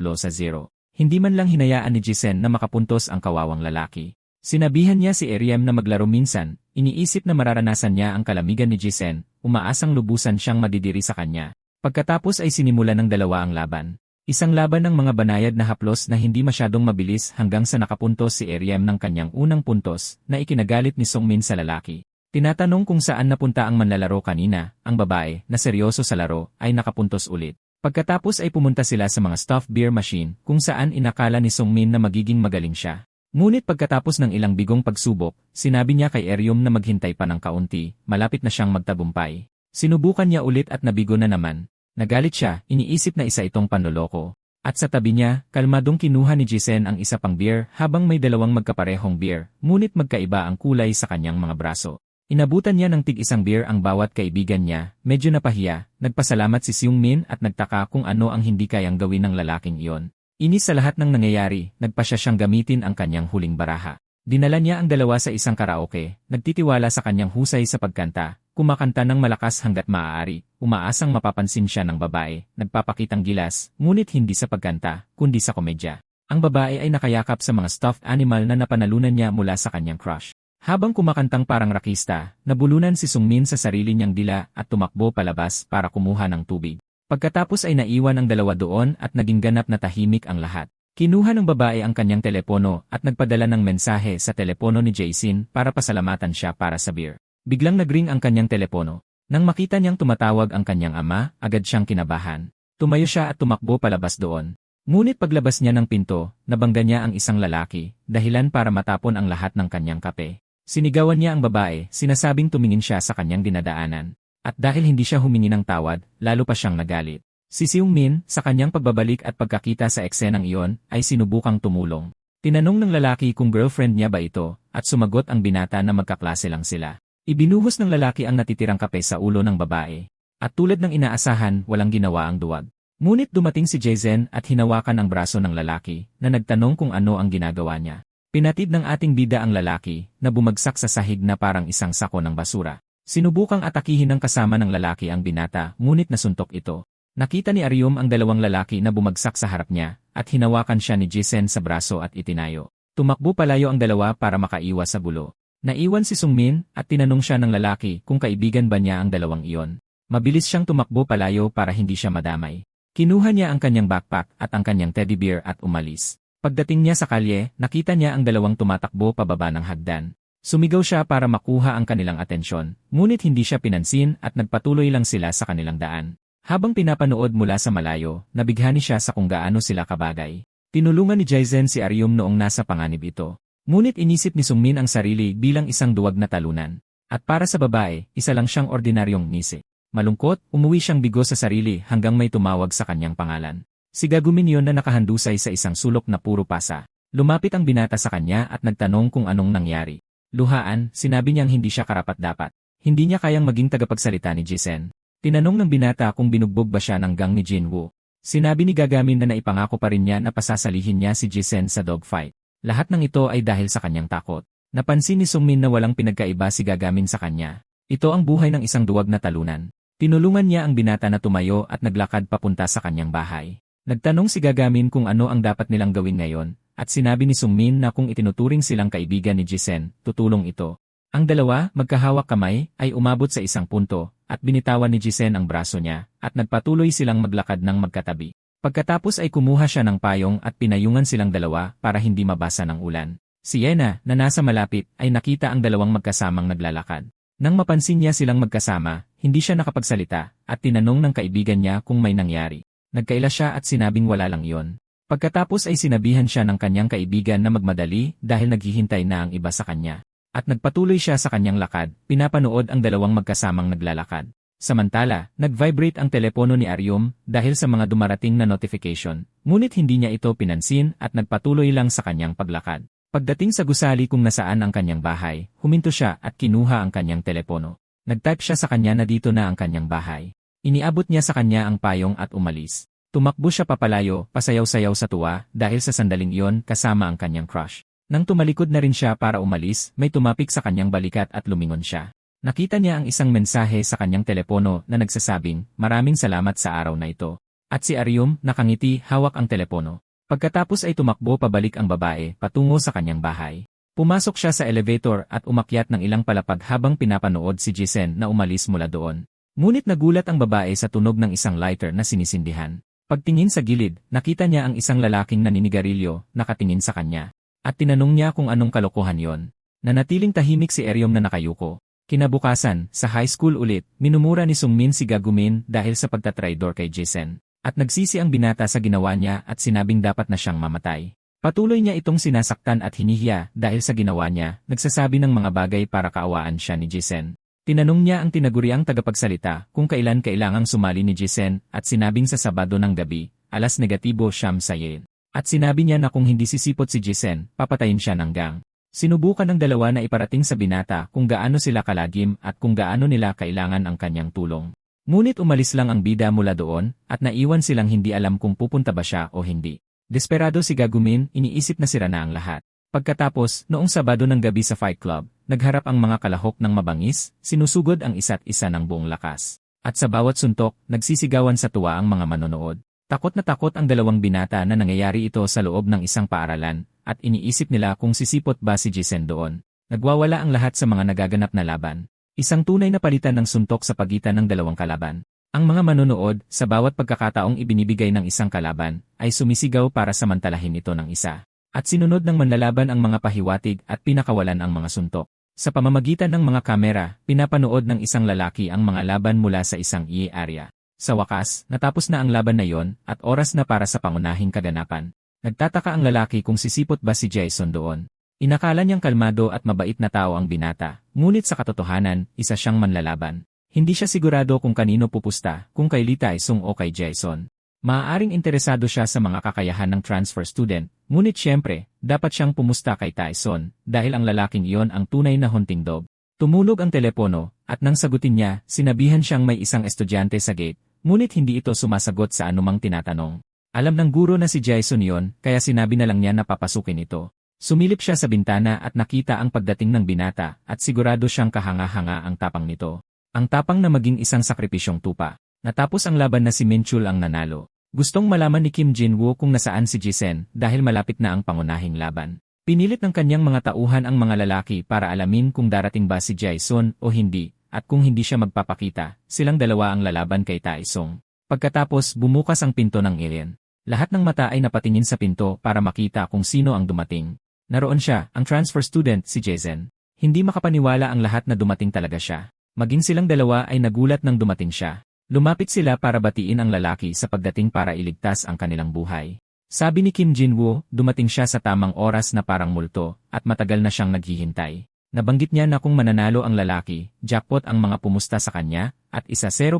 Speaker 1: Hindi man lang hinayaan ni Jason na makapuntos ang kawawang lalaki. Sinabihan niya si Aryum na maglaro minsan, iniisip na mararanasan niya ang kalamigan ni Jason, umaasang lubusan siyang madidiri sa kanya. Pagkatapos ay sinimula ng dalawa ang laban. Isang laban ng mga banayad na haplos na hindi masyadong mabilis hanggang sa nakapuntos si Aryum ng kanyang unang puntos na ikinagalit ni Sungmin sa lalaki. Tinatanong kung saan napunta ang manlalaro kanina, ang babae na seryoso sa laro ay nakapuntos ulit. Pagkatapos ay pumunta sila sa mga stuffed beer machine kung saan inakala ni Sungmin na magiging magaling siya. Ngunit pagkatapos ng ilang bigong pagsubok, sinabi niya kay Aryum na maghintay pa ng kaunti, malapit na siyang magtagumpay. Sinubukan niya ulit at nabigo na naman. Nagalit siya, iniisip na isa itong panloloko. At sa tabi niya, kalmadong kinuha ni Jason ang isa pang beer habang may dalawang magkaparehong beer, ngunit magkaiba ang kulay sa kanyang mga braso. Inabutan niya ng tig-isang beer ang bawat kaibigan niya, medyo napahiya, nagpasalamat si Sungmin at nagtaka kung ano ang hindi kayang gawin ng lalaking iyon. Inis sa lahat ng nangyayari, nagpasya siyang gamitin ang kanyang huling baraha. Dinala niya ang dalawa sa isang karaoke, nagtitiwala sa kanyang husay sa pagkanta, kumakanta ng malakas hanggat maaari, umaasang mapapansin siya ng babae, nagpapakitang gilas, ngunit hindi sa pagkanta, kundi sa komedya. Ang babae ay nakayakap sa mga stuffed animal na napanalunan niya mula sa kanyang crush. Habang kumakantang parang rakista, nabulunan si Sungmin sa sarili niyang dila at tumakbo palabas para kumuha ng tubig. Pagkatapos ay naiwan ang dalawa doon at naging ganap na tahimik ang lahat. Kinuha ng babae ang kanyang telepono at nagpadala ng mensahe sa telepono ni Jason para pasalamatan siya para sa beer. Biglang nagring ang kanyang telepono. Nang makita niyang tumatawag ang kanyang ama, agad siyang kinabahan. Tumayo siya at tumakbo palabas doon. Ngunit paglabas niya ng pinto, nabangga niya ang isang lalaki, dahilan para matapon ang lahat ng kanyang kape. Sinigawan niya ang babae, sinasabing tumingin siya sa kanyang dinadaanan. At dahil hindi siya humingi ng tawad, lalo pa siyang nagalit. Si Sungmin, sa kanyang pagbabalik at pagkakita sa eksenang iyon, ay sinubukang tumulong. Tinanong ng lalaki kung girlfriend niya ba ito, at sumagot ang binata na magkaklase lang sila. Ibinuhos ng lalaki ang natitirang kape sa ulo ng babae. At tulad ng inaasahan, walang ginawa ang duwag. Ngunit dumating si Jason at hinawakan ang braso ng lalaki, na nagtanong kung ano ang ginagawa niya. Pinatid ng ating bida ang lalaki, na bumagsak sa sahig na parang isang sako ng basura. Sinubukang atakihin ng kasama ng lalaki ang binata, ngunit nasuntok ito. Nakita ni Aryum ang dalawang lalaki na bumagsak sa harap niya, at hinawakan siya ni Jason sa braso at itinayo. Tumakbo palayo ang dalawa para makaiwas sa gulo. Naiwan si Sungmin, at tinanong siya ng lalaki kung kaibigan ba niya ang dalawang iyon. Mabilis siyang tumakbo palayo para hindi siya madamay. Kinuha niya ang kanyang backpack at ang kanyang teddy bear at umalis. Pagdating niya sa kalye, nakita niya ang dalawang tumatakbo pababa ng hagdan. Sumigaw siya para makuha ang kanilang atensyon, ngunit hindi siya pinansin at nagpatuloy lang sila sa kanilang daan. Habang pinapanood mula sa malayo, nabighani siya sa kung gaano sila kabagay. Tinulungan ni Jason si Aryum noong nasa panganib ito. Ngunit inisip ni Sungmin ang sarili bilang isang duwag na talunan. At para sa babae, isa lang siyang ordinaryong ngisi. Malungkot, umuwi siyang bigo sa sarili hanggang may tumawag sa kanyang pangalan. Si Gagumin yon na nakahandusay sa isang sulok na puro pasa. Lumapit ang binata sa kanya at nagtanong kung anong nangyari. Luhaan, sinabi niyang hindi siya karapat-dapat. Hindi niya kayang maging tagapagsalita ni Jason. Tinanong ng binata kung binugbog ba siya ng gang ni Jinwoo. Sinabi ni Gagamin na naipangako pa rin niya na pasasalihin niya si Jason sa dogfight. Lahat ng ito ay dahil sa kanyang takot. Napansin ni Sungmin na walang pinagkaiba si Gagamin sa kanya. Ito ang buhay ng isang duwag na talunan. Tinulungan niya ang binata na tumayo at naglakad papunta sa kanyang bahay. Nagtanong si Gagamin kung ano ang dapat nilang gawin ngayon. At sinabi ni Sungmin na kung itinuturing silang kaibigan ni Jason, tutulong ito. Ang dalawa, magkahawak kamay, ay umabot sa isang punto, at binitawan ni Jason ang braso niya, at nagpatuloy silang maglakad ng magkatabi. Pagkatapos ay kumuha siya ng payong at pinayungan silang dalawa para hindi mabasa ng ulan. Si Yena, na nasa malapit, ay nakita ang dalawang magkasamang naglalakad. Nang mapansin niya silang magkasama, hindi siya nakapagsalita, at tinanong ng kaibigan niya kung may nangyari. Nagkaila siya at sinabing wala lang yon. Pagkatapos ay sinabihan siya ng kanyang kaibigan na magmadali dahil naghihintay na ang iba sa kanya. At nagpatuloy siya sa kanyang lakad, pinapanood ang dalawang magkasamang naglalakad. Samantala, nag-vibrate ang telepono ni Aryum dahil sa mga dumarating na notification, ngunit hindi niya ito pinansin at nagpatuloy lang sa kanyang paglakad. Pagdating sa gusali kung nasaan ang kanyang bahay, huminto siya at kinuha ang kanyang telepono. Nag-type siya sa kanya na dito na ang kanyang bahay. Iniabot niya sa kanya ang payong at umalis. Tumakbo siya papalayo, pasayaw-sayaw sa tuwa dahil sa sandaling iyon kasama ang kanyang crush. Nang tumalikod na rin siya para umalis, may tumapik sa kanyang balikat at lumingon siya. Nakita niya ang isang mensahe sa kanyang telepono na nagsasabing, "Maraming salamat sa araw na ito." At si Aryum, nakangiti, hawak ang telepono. Pagkatapos ay tumakbo pabalik ang babae patungo sa kanyang bahay. Pumasok siya sa elevator at umakyat ng ilang palapag habang pinapanood si Jisen na umalis mula doon. Ngunit nagulat ang babae sa tunog ng isang lighter na sinisindihan. Pagtingin sa gilid, nakita niya ang isang lalaking naninigarilyo, nakatingin sa kanya. At tinanong niya kung anong kalokohan yon. Nanatiling tahimik si Aryum na nakayuko. Kinabukasan, sa high school ulit, minumura ni Sungmin si Gagumin dahil sa pagtatraidor kay Jisen. At nagsisi ang binata sa ginawa niya at sinabing dapat na siyang mamatay. Patuloy niya itong sinasaktan at hinihiya dahil sa ginawa niya, nagsasabi ng mga bagay para kaawaan siya ni Jisen. Tinanong niya ang tinaguriang tagapagsalita kung kailan kailangang sumali ni Jisen at sinabing sa Sabado ng gabi, alas negatibo siyam sayin. At sinabi niya na kung hindi sisipot si Jisen, papatayin siya ng gang. Sinubukan ng dalawa na iparating sa binata kung gaano sila kalagim at kung gaano nila kailangan ang kanyang tulong. Ngunit umalis lang ang bida mula doon at naiwan silang hindi alam kung pupunta ba siya o hindi. Desperado si Gagumin, iniisip na sira na ang lahat. Pagkatapos, noong Sabado ng gabi sa Fight Club, nagharap ang mga kalahok ng mabangis, sinusugod ang isa't isa ng buong lakas. At sa bawat suntok, nagsisigawan sa tuwa ang mga manonood. Takot na takot ang dalawang binata na nangyayari ito sa loob ng isang paaralan, at iniisip nila kung sisipot ba si Jisen doon. Nagwawala ang lahat sa mga nagaganap na laban. Isang tunay na palitan ng suntok sa pagitan ng dalawang kalaban. Ang mga manonood, sa bawat pagkakataong ibinibigay ng isang kalaban, ay sumisigaw para samantalahin ito ng isa. At sinunod ng manlalaban ang mga pahiwatig at pinakawalan ang mga suntok. Sa pamamagitan ng mga kamera, pinapanood ng isang lalaki ang mga laban mula sa isang area. Sa wakas, natapos na ang laban na yon at oras na para sa pangunahing kaganapan. Nagtataka ang lalaki kung sisipot ba si Jason doon. Inakala niyang kalmado at mabait na tao ang binata, ngunit sa katotohanan, isa siyang manlalaban. Hindi siya sigurado kung kanino pupusta, kung kay Lee Tae-sung o kay Jason. Maaaring interesado siya sa mga kakayahan ng transfer student, ngunit siyempre, dapat siyang pumusta kay Tae-son, dahil ang lalaking iyon ang tunay na hunting dog. Tumunog ang telepono, at nang sagutin niya, sinabihan siyang may isang estudyante sa gate, ngunit hindi ito sumasagot sa anumang tinatanong. Alam ng guro na si Jason yon, kaya sinabi na lang niya na papasukin ito. Sumilip siya sa bintana at nakita ang pagdating ng binata at sigurado siyang kahanga-hanga ang tapang nito. Ang tapang na maging isang sakripisyong tupa. Natapos ang laban na si Minchul ang nanalo. Gustong malaman ni Kim Jin-woo kung nasaan si Jisen dahil malapit na ang pangunahing laban. Pinilit ng kanyang mga tauhan ang mga lalaki para alamin kung darating ba si Jason o hindi, at kung hindi siya magpapakita, silang dalawa ang lalaban kay Tae-sung. Pagkatapos bumukas ang pinto ng alien. Lahat ng mata ay napatingin sa pinto para makita kung sino ang dumating. Naroon siya, ang transfer student, si Jason. Hindi makapaniwala ang lahat na dumating talaga siya. Maging silang dalawa ay nagulat nang dumating siya. Lumapit sila para batiin ang lalaki sa pagdating para iligtas ang kanilang buhay. Sabi ni Kim Jin-woo, dumating siya sa tamang oras na parang multo, at matagal na siyang naghihintay. Nabanggit niya na kung mananalo ang lalaki, jackpot ang mga pumusta sa kanya, at 0%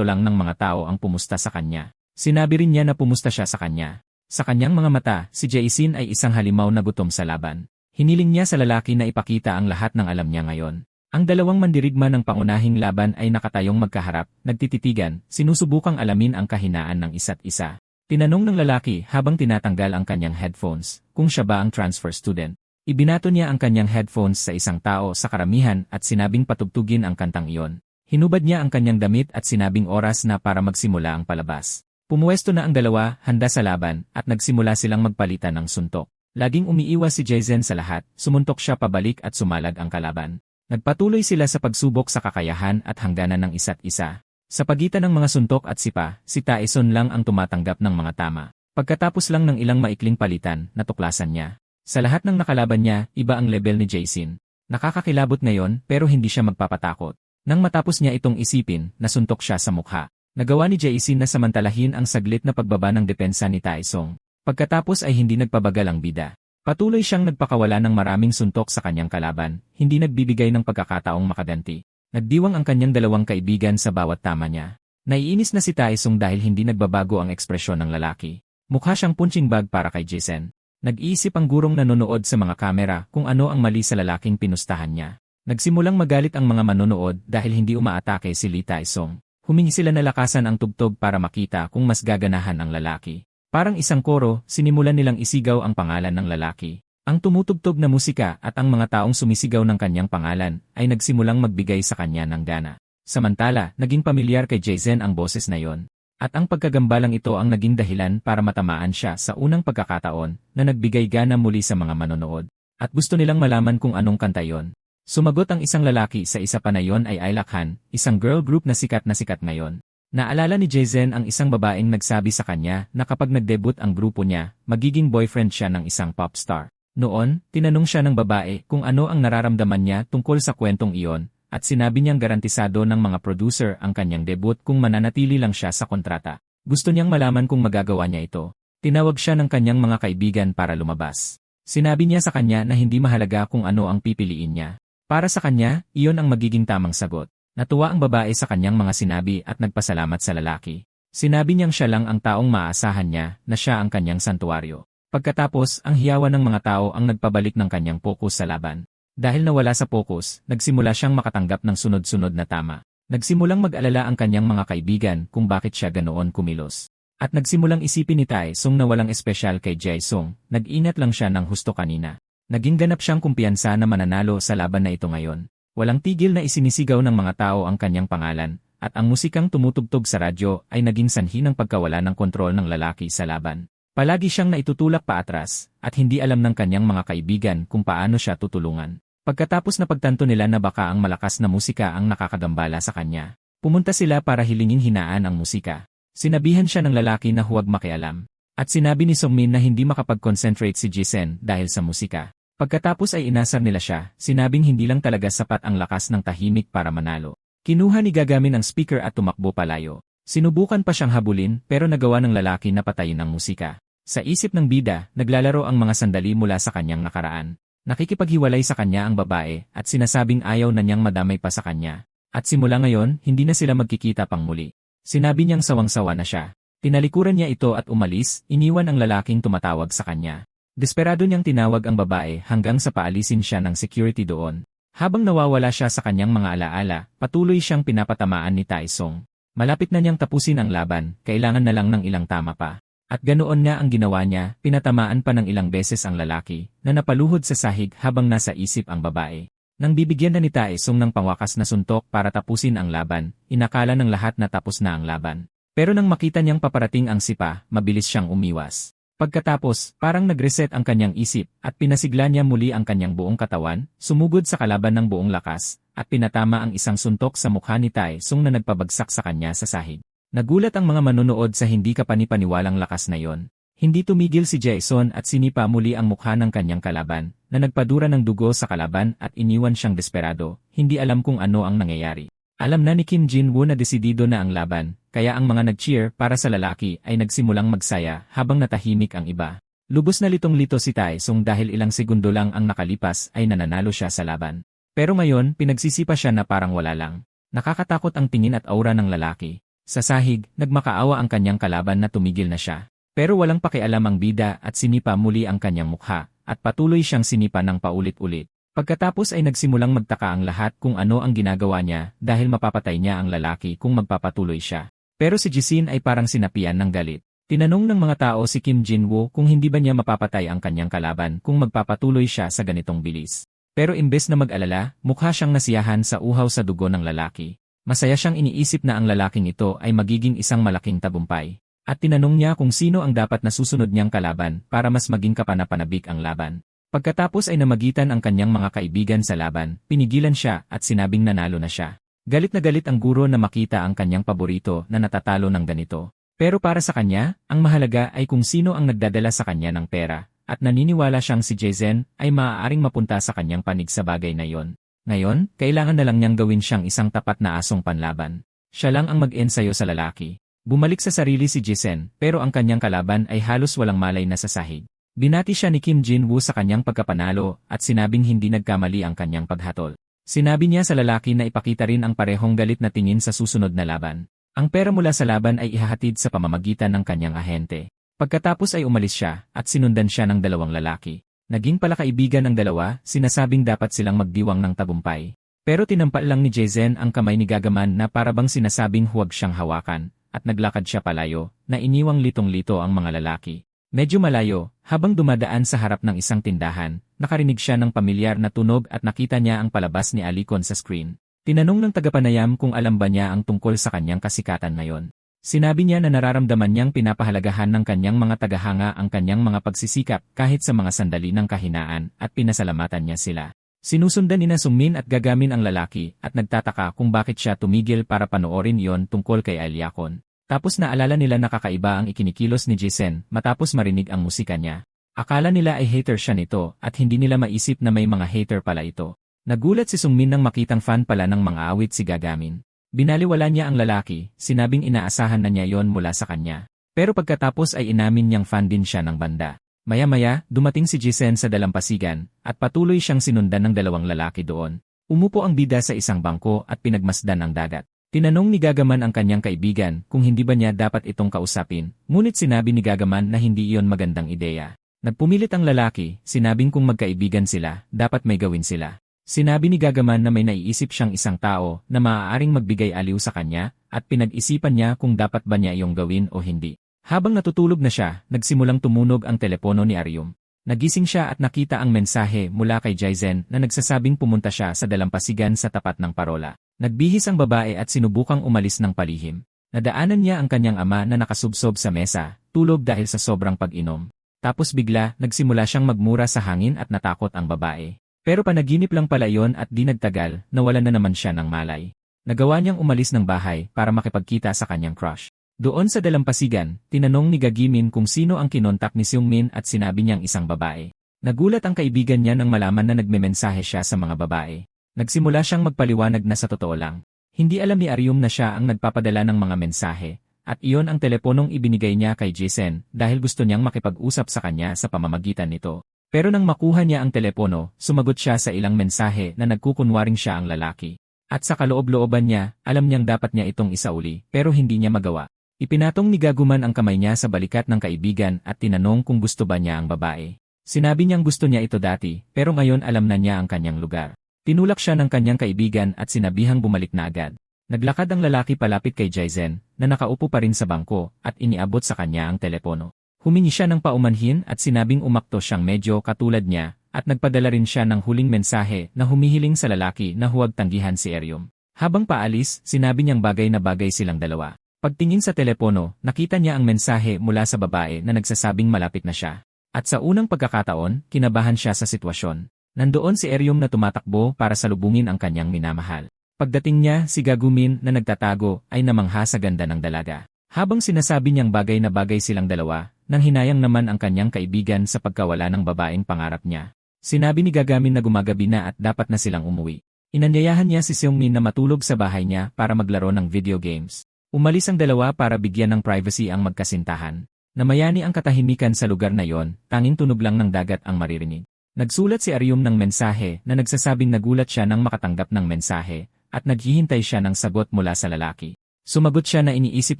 Speaker 1: lang ng mga tao ang pumusta sa kanya. Sinabi rin niya na pumusta siya sa kanya. Sa kanyang mga mata, si Jason ay isang halimaw na gutom sa laban. Hiniling niya sa lalaki na ipakita ang lahat ng alam niya ngayon. Ang dalawang mandirigma ng pangunahing laban ay nakatayong magkaharap, nagtititigan, sinusubukang alamin ang kahinaan ng isa't isa. Tinanong ng lalaki habang tinatanggal ang kanyang headphones, kung siya ba ang transfer student. Ibinato niya ang kanyang headphones sa isang tao sa karamihan at sinabing patugtugin ang kantang iyon. Hinubad niya ang kanyang damit at sinabing oras na para magsimula ang palabas. Pumuwesto na ang dalawa, handa sa laban, at nagsimula silang magpalitan ng suntok. Laging umiiwas si Jason sa lahat, sumuntok siya pabalik at sumalag ang kalaban. Nagpatuloy sila sa pagsubok sa kakayahan at hangganan ng isa't isa. Sa pagitan ng mga suntok at sipa, si Tae-son lang ang tumatanggap ng mga tama. Pagkatapos lang ng ilang maikling palitan, natuklasan niya. Sa lahat ng nakalaban niya, iba ang level ni Jason. Nakakakilabot ngayon pero hindi siya magpapatakot. Nang matapos niya itong isipin, nasuntok siya sa mukha. Nagawa ni Jason na samantalahin ang saglit na pagbaba ng depensa ni Taesung. Pagkatapos ay hindi nagpabagal ang bida. Patuloy siyang nagpakawala ng maraming suntok sa kanyang kalaban, hindi nagbibigay ng pagkakataong makaganti. Nagdiwang ang kanyang dalawang kaibigan sa bawat tama niya. Naiinis na si Taesung dahil hindi nagbabago ang ekspresyon ng lalaki. Mukha siyang punching bag para kay Jason. Nag-iisip ang gurong nanonood sa mga kamera kung ano ang mali sa lalaking pinustahan niya. Nagsimulang magalit ang mga manonood dahil hindi umaatake si Lee Taesung. Humingi sila na lakasan ang tugtog para makita kung mas gaganahan ang lalaki. Parang isang koro, sinimulan nilang isigaw ang pangalan ng lalaki. Ang tumutugtog na musika at ang mga taong sumisigaw ng kanyang pangalan ay nagsimulang magbigay sa kanya ng gana. Samantala, naging pamilyar kay Jason ang boses na yon. At ang pagkagambalang ito ang naging dahilan para matamaan siya sa unang pagkakataon na nagbigay gana muli sa mga manonood. At gusto nilang malaman kung anong kanta yon. Sumagot ang isang lalaki sa isa pa na yon ay Ailakhan, isang girl group na sikat ngayon. Naalala ni Jason ang isang babaeng nagsabi sa kanya na kapag nag-debut ang grupo niya, magiging boyfriend siya ng isang pop star. Noon, tinanong siya ng babae kung ano ang nararamdaman niya tungkol sa kwentong iyon, at sinabi niyang garantisado ng mga producer ang kanyang debut kung mananatili lang siya sa kontrata. Gusto niyang malaman kung magagawa niya ito. Tinawag siya ng kanyang mga kaibigan para lumabas. Sinabi niya sa kanya na hindi mahalaga kung ano ang pipiliin niya. Para sa kanya, iyon ang magiging tamang sagot. Natuwa ang babae sa kanyang mga sinabi at nagpasalamat sa lalaki. Sinabi niyang siya lang ang taong maaasahan niya na siya ang kanyang santuwaryo. Pagkatapos, ang hiyawan ng mga tao ang nagpabalik ng kanyang pokus sa laban. Dahil nawala sa pokus, nagsimula siyang makatanggap ng sunod-sunod na tama. Nagsimulang mag-alala ang kanyang mga kaibigan kung bakit siya ganoon kumilos. At nagsimulang isipin ni Taesung na walang espesyal kay Jaesung, nag-inat lang siya ng husto kanina. Naging ganap siyang kumpiyansa na mananalo sa laban na ito ngayon. Walang tigil na isinisigaw ng mga tao ang kanyang pangalan, at ang musikang tumutugtog sa radyo ay naging sanhi ng pagkawala ng kontrol ng lalaki sa laban. Palagi siyang naitutulak paatras, at hindi alam ng kanyang mga kaibigan kung paano siya tutulungan. Pagkatapos na pagtanto nila na baka ang malakas na musika ang nakakagambala sa kanya, pumunta sila para hilingin hinaan ang musika. Sinabihan siya ng lalaki na huwag makialam. At sinabi ni Sungmin na hindi makapag-concentrate si Jason dahil sa musika. Pagkatapos ay inasar nila siya, sinabing hindi lang talaga sapat ang lakas ng tahimik para manalo. Kinuha ni Gagamin ang speaker at tumakbo palayo. Sinubukan pa siyang habulin pero nagawa ng lalaki na patayin ang musika. Sa isip ng bida, naglalaro ang mga sandali mula sa kanyang nakaraan. Nakikipaghiwalay sa kanya ang babae at sinasabing ayaw na niyang madamay pa sa kanya. At simula ngayon, hindi na sila magkikita pang muli. Sinabi niyang sawang-sawa na siya. Tinalikuran niya ito at umalis, iniwan ang lalaking tumatawag sa kanya. Desperado niyang tinawag ang babae hanggang sa paalisin siya ng security doon. Habang nawawala siya sa kanyang mga alaala, patuloy siyang pinapatamaan ni Taesung. Malapit na niyang tapusin ang laban, kailangan na lang ng ilang tama pa. At ganoon nga ang ginawa niya, pinatamaan pa ng ilang beses ang lalaki, na napaluhod sa sahig habang nasa isip ang babae. Nang bibigyan na ni Taesung ng pangwakas na suntok para tapusin ang laban, inakala ng lahat na tapos na ang laban. Pero nang makita niyang paparating ang sipa, mabilis siyang umiwas. Pagkatapos, parang nag-reset ang kanyang isip at pinasigla niya muli ang kanyang buong katawan, sumugod sa kalaban ng buong lakas, at pinatama ang isang suntok sa mukha ni Taesung na nagpabagsak sa kanya sa sahig. Nagulat ang mga manonood sa hindi kapanipaniwalang lakas na yon. Hindi tumigil si Jason at sinipa muli ang mukha ng kanyang kalaban, na nagpadura ng dugo sa kalaban at iniwan siyang desperado, hindi alam kung ano ang nangyayari. Alam na ni Kim Jin-woo na desidido na ang laban, kaya ang mga nag-cheer para sa lalaki ay nagsimulang magsaya habang natahimik ang iba. Lubos na litong-lito si Taesung dahil ilang segundo lang ang nakalipas ay nananalo siya sa laban. Pero ngayon, pinagsisipa siya na parang wala lang. Nakakatakot ang tingin at aura ng lalaki. Sa sahig, nagmakaawa ang kanyang kalaban na tumigil na siya. Pero walang pakialam ang bida at sinipa muli ang kanyang mukha, at patuloy siyang sinipa ng paulit-ulit. Pagkatapos ay nagsimulang magtaka ang lahat kung ano ang ginagawa niya dahil mapapatay niya ang lalaki kung magpapatuloy siya. Pero si Jisin ay parang sinapian ng galit. Tinanong ng mga tao si Kim Jin-woo kung hindi ba niya mapapatay ang kanyang kalaban kung magpapatuloy siya sa ganitong bilis. Pero imbes na mag-alala, mukha siyang nasiyahan sa uhaw sa dugo ng lalaki. Masaya siyang iniisip na ang lalaking ito ay magiging isang malaking tagumpay. At tinanong niya kung sino ang dapat na susunod niyang kalaban para mas maging kapanapanabik ang laban. Pagkatapos ay namagitan ang kanyang mga kaibigan sa laban, pinigilan siya at sinabing nanalo na siya. Galit na galit ang guro na makita ang kanyang paborito na natatalo ng ganito. Pero para sa kanya, ang mahalaga ay kung sino ang nagdadala sa kanya ng pera, at naniniwala siyang si Jason ay maaaring mapunta sa kanyang panig sa bagay na yon. Ngayon, kailangan na lang niyang gawin siyang isang tapat na asong panlaban. Siya lang ang mag-ensayo sa lalaki. Bumalik sa sarili si Jisen, pero ang kanyang kalaban ay halos walang malay na sa sahig. Binati siya ni Kim Jin-woo sa kanyang pagkapanalo at sinabing hindi nagkamali ang kanyang paghatol. Sinabi niya sa lalaki na ipakita rin ang parehong galit na tingin sa susunod na laban. Ang pera mula sa laban ay ihahatid sa pamamagitan ng kanyang ahente. Pagkatapos ay umalis siya at sinundan siya ng dalawang lalaki. Naging palakaibigan ang dalawa, sinasabing dapat silang magdiwang ng tagumpay. Pero tinampal lang ni Jae-zen ang kamay ni Gagaman na parabang sinasabing huwag siyang hawakan, at naglakad siya palayo, na iniwang litong-lito ang mga lalaki. Medyo malayo, habang dumadaan sa harap ng isang tindahan, nakarinig siya ng pamilyar na tunog at nakita niya ang palabas ni Alicon sa screen. Tinanong ng tagapanayam kung alam ba niya ang tungkol sa kanyang kasikatan ngayon. Sinabi niya na nararamdaman niyang pinapahalagahan ng kanyang mga tagahanga ang kanyang mga pagsisikap kahit sa mga sandali ng kahinaan at pinasalamatan niya sila. Sinusundan ni Sungmin at Gagamin ang lalaki at nagtataka kung bakit siya tumigil para panoorin iyon tungkol kay Alyakon. Tapos naalala nila na kakaiba ang ikinikilos ni Jisen matapos marinig ang musika niya. Akala nila ay hater siya nito at hindi nila maisip na may mga hater pala ito. Nagulat si Sungmin nang makitang fan pala ng mga awit si Gagamin. Binaliwala niya ang lalaki, sinabing inaasahan na niya yon mula sa kanya. Pero pagkatapos ay inamin niyang fan din siya ng banda. Maya-maya, dumating si Jisen sa dalampasigan, at patuloy siyang sinundan ng dalawang lalaki doon. Umupo ang bida sa isang bangko at pinagmasdan ang dagat. Tinanong ni Gagaman ang kanyang kaibigan kung hindi ba niya dapat itong kausapin, ngunit sinabi ni Gagaman na hindi iyon magandang ideya. Nagpumilit ang lalaki, sinabing kung magkaibigan sila, dapat may gawin sila. Sinabi ni Gagaman na may naiisip siyang isang tao na maaaring magbigay aliw sa kanya at pinag-isipan niya kung dapat ba niya iyong gawin o hindi. Habang natutulog na siya, nagsimulang tumunog ang telepono ni Aryum. Nagising siya at nakita ang mensahe mula kay Jaizen na nagsasabing pumunta siya sa dalampasigan sa tapat ng parola. Nagbihis ang babae at sinubukang umalis ng palihim. Nadaanan niya ang kanyang ama na nakasubsob sa mesa, tulog dahil sa sobrang pag-inom. Tapos bigla, nagsimula siyang magmura sa hangin at natakot ang babae. Pero panaginip lang pala iyon at di nagtagal, nawalan na naman siya ng malay. Nagawa niyang umalis ng bahay para makipagkita sa kanyang crush. Doon sa dalampasigan, tinanong ni Gagimin kung sino ang kinontak ni Seungmin at sinabi niyang isang babae. Nagulat ang kaibigan niya nang malaman na nagmemensahe siya sa mga babae. Nagsimula siyang magpaliwanag na sa totoo lang. Hindi alam ni Aryum na siya ang nagpapadala ng mga mensahe, at iyon ang teleponong ibinigay niya kay Jisen dahil gusto niyang makipag-usap sa kanya sa pamamagitan nito. Pero nang makuha niya ang telepono, sumagot siya sa ilang mensahe na nagkukunwaring siya ang lalaki. At sa kaloob-looban niya, alam niyang dapat niya itong isauli, pero hindi niya magawa. Ipinatong ni Gaguman ang kamay niya sa balikat ng kaibigan at tinanong kung gusto ba niya ang babae. Sinabi niyang gusto niya ito dati, pero ngayon alam na niya ang kanyang lugar. Tinulak siya ng kanyang kaibigan at sinabihang bumalik na agad. Naglakad ang lalaki palapit kay Jaizen, na nakaupo pa rin sa bangko, at iniabot sa kanya ang telepono. Humingi siya ng paumanhin at sinabing umakto siyang medyo katulad niya, at nagpadala rin siya ng huling mensahe na humihiling sa lalaki na huwag tanggihan si Aryum. Habang paalis, sinabi niyang bagay na bagay silang dalawa. Pagtingin sa telepono, nakita niya ang mensahe mula sa babae na nagsasabing malapit na siya. At sa unang pagkakataon, kinabahan siya sa sitwasyon. Nandoon si Aryum na tumatakbo para salubungin ang kanyang minamahal. Pagdating niya, si Gagumin na nagtatago ay namangha sa ganda ng dalaga. Habang sinasabi niyang bagay na bagay silang dalawa, nang hinayang naman ang kanyang kaibigan sa pagkawala ng babaeng pangarap niya. Sinabi ni Gagamin na gumagabi na at dapat na silang umuwi. Inanyayahan niya si Seungmin na matulog sa bahay niya para maglaro ng video games. Umalis ang dalawa para bigyan ng privacy ang magkasintahan. Namayani ang katahimikan sa lugar na yon, tanging tunog lang ng dagat ang maririnig. Nagsulat si Aryum ng mensahe na nagsasabing nagulat siya nang makatanggap ng mensahe at naghihintay siya ng sagot mula sa lalaki. Sumagot siya na iniisip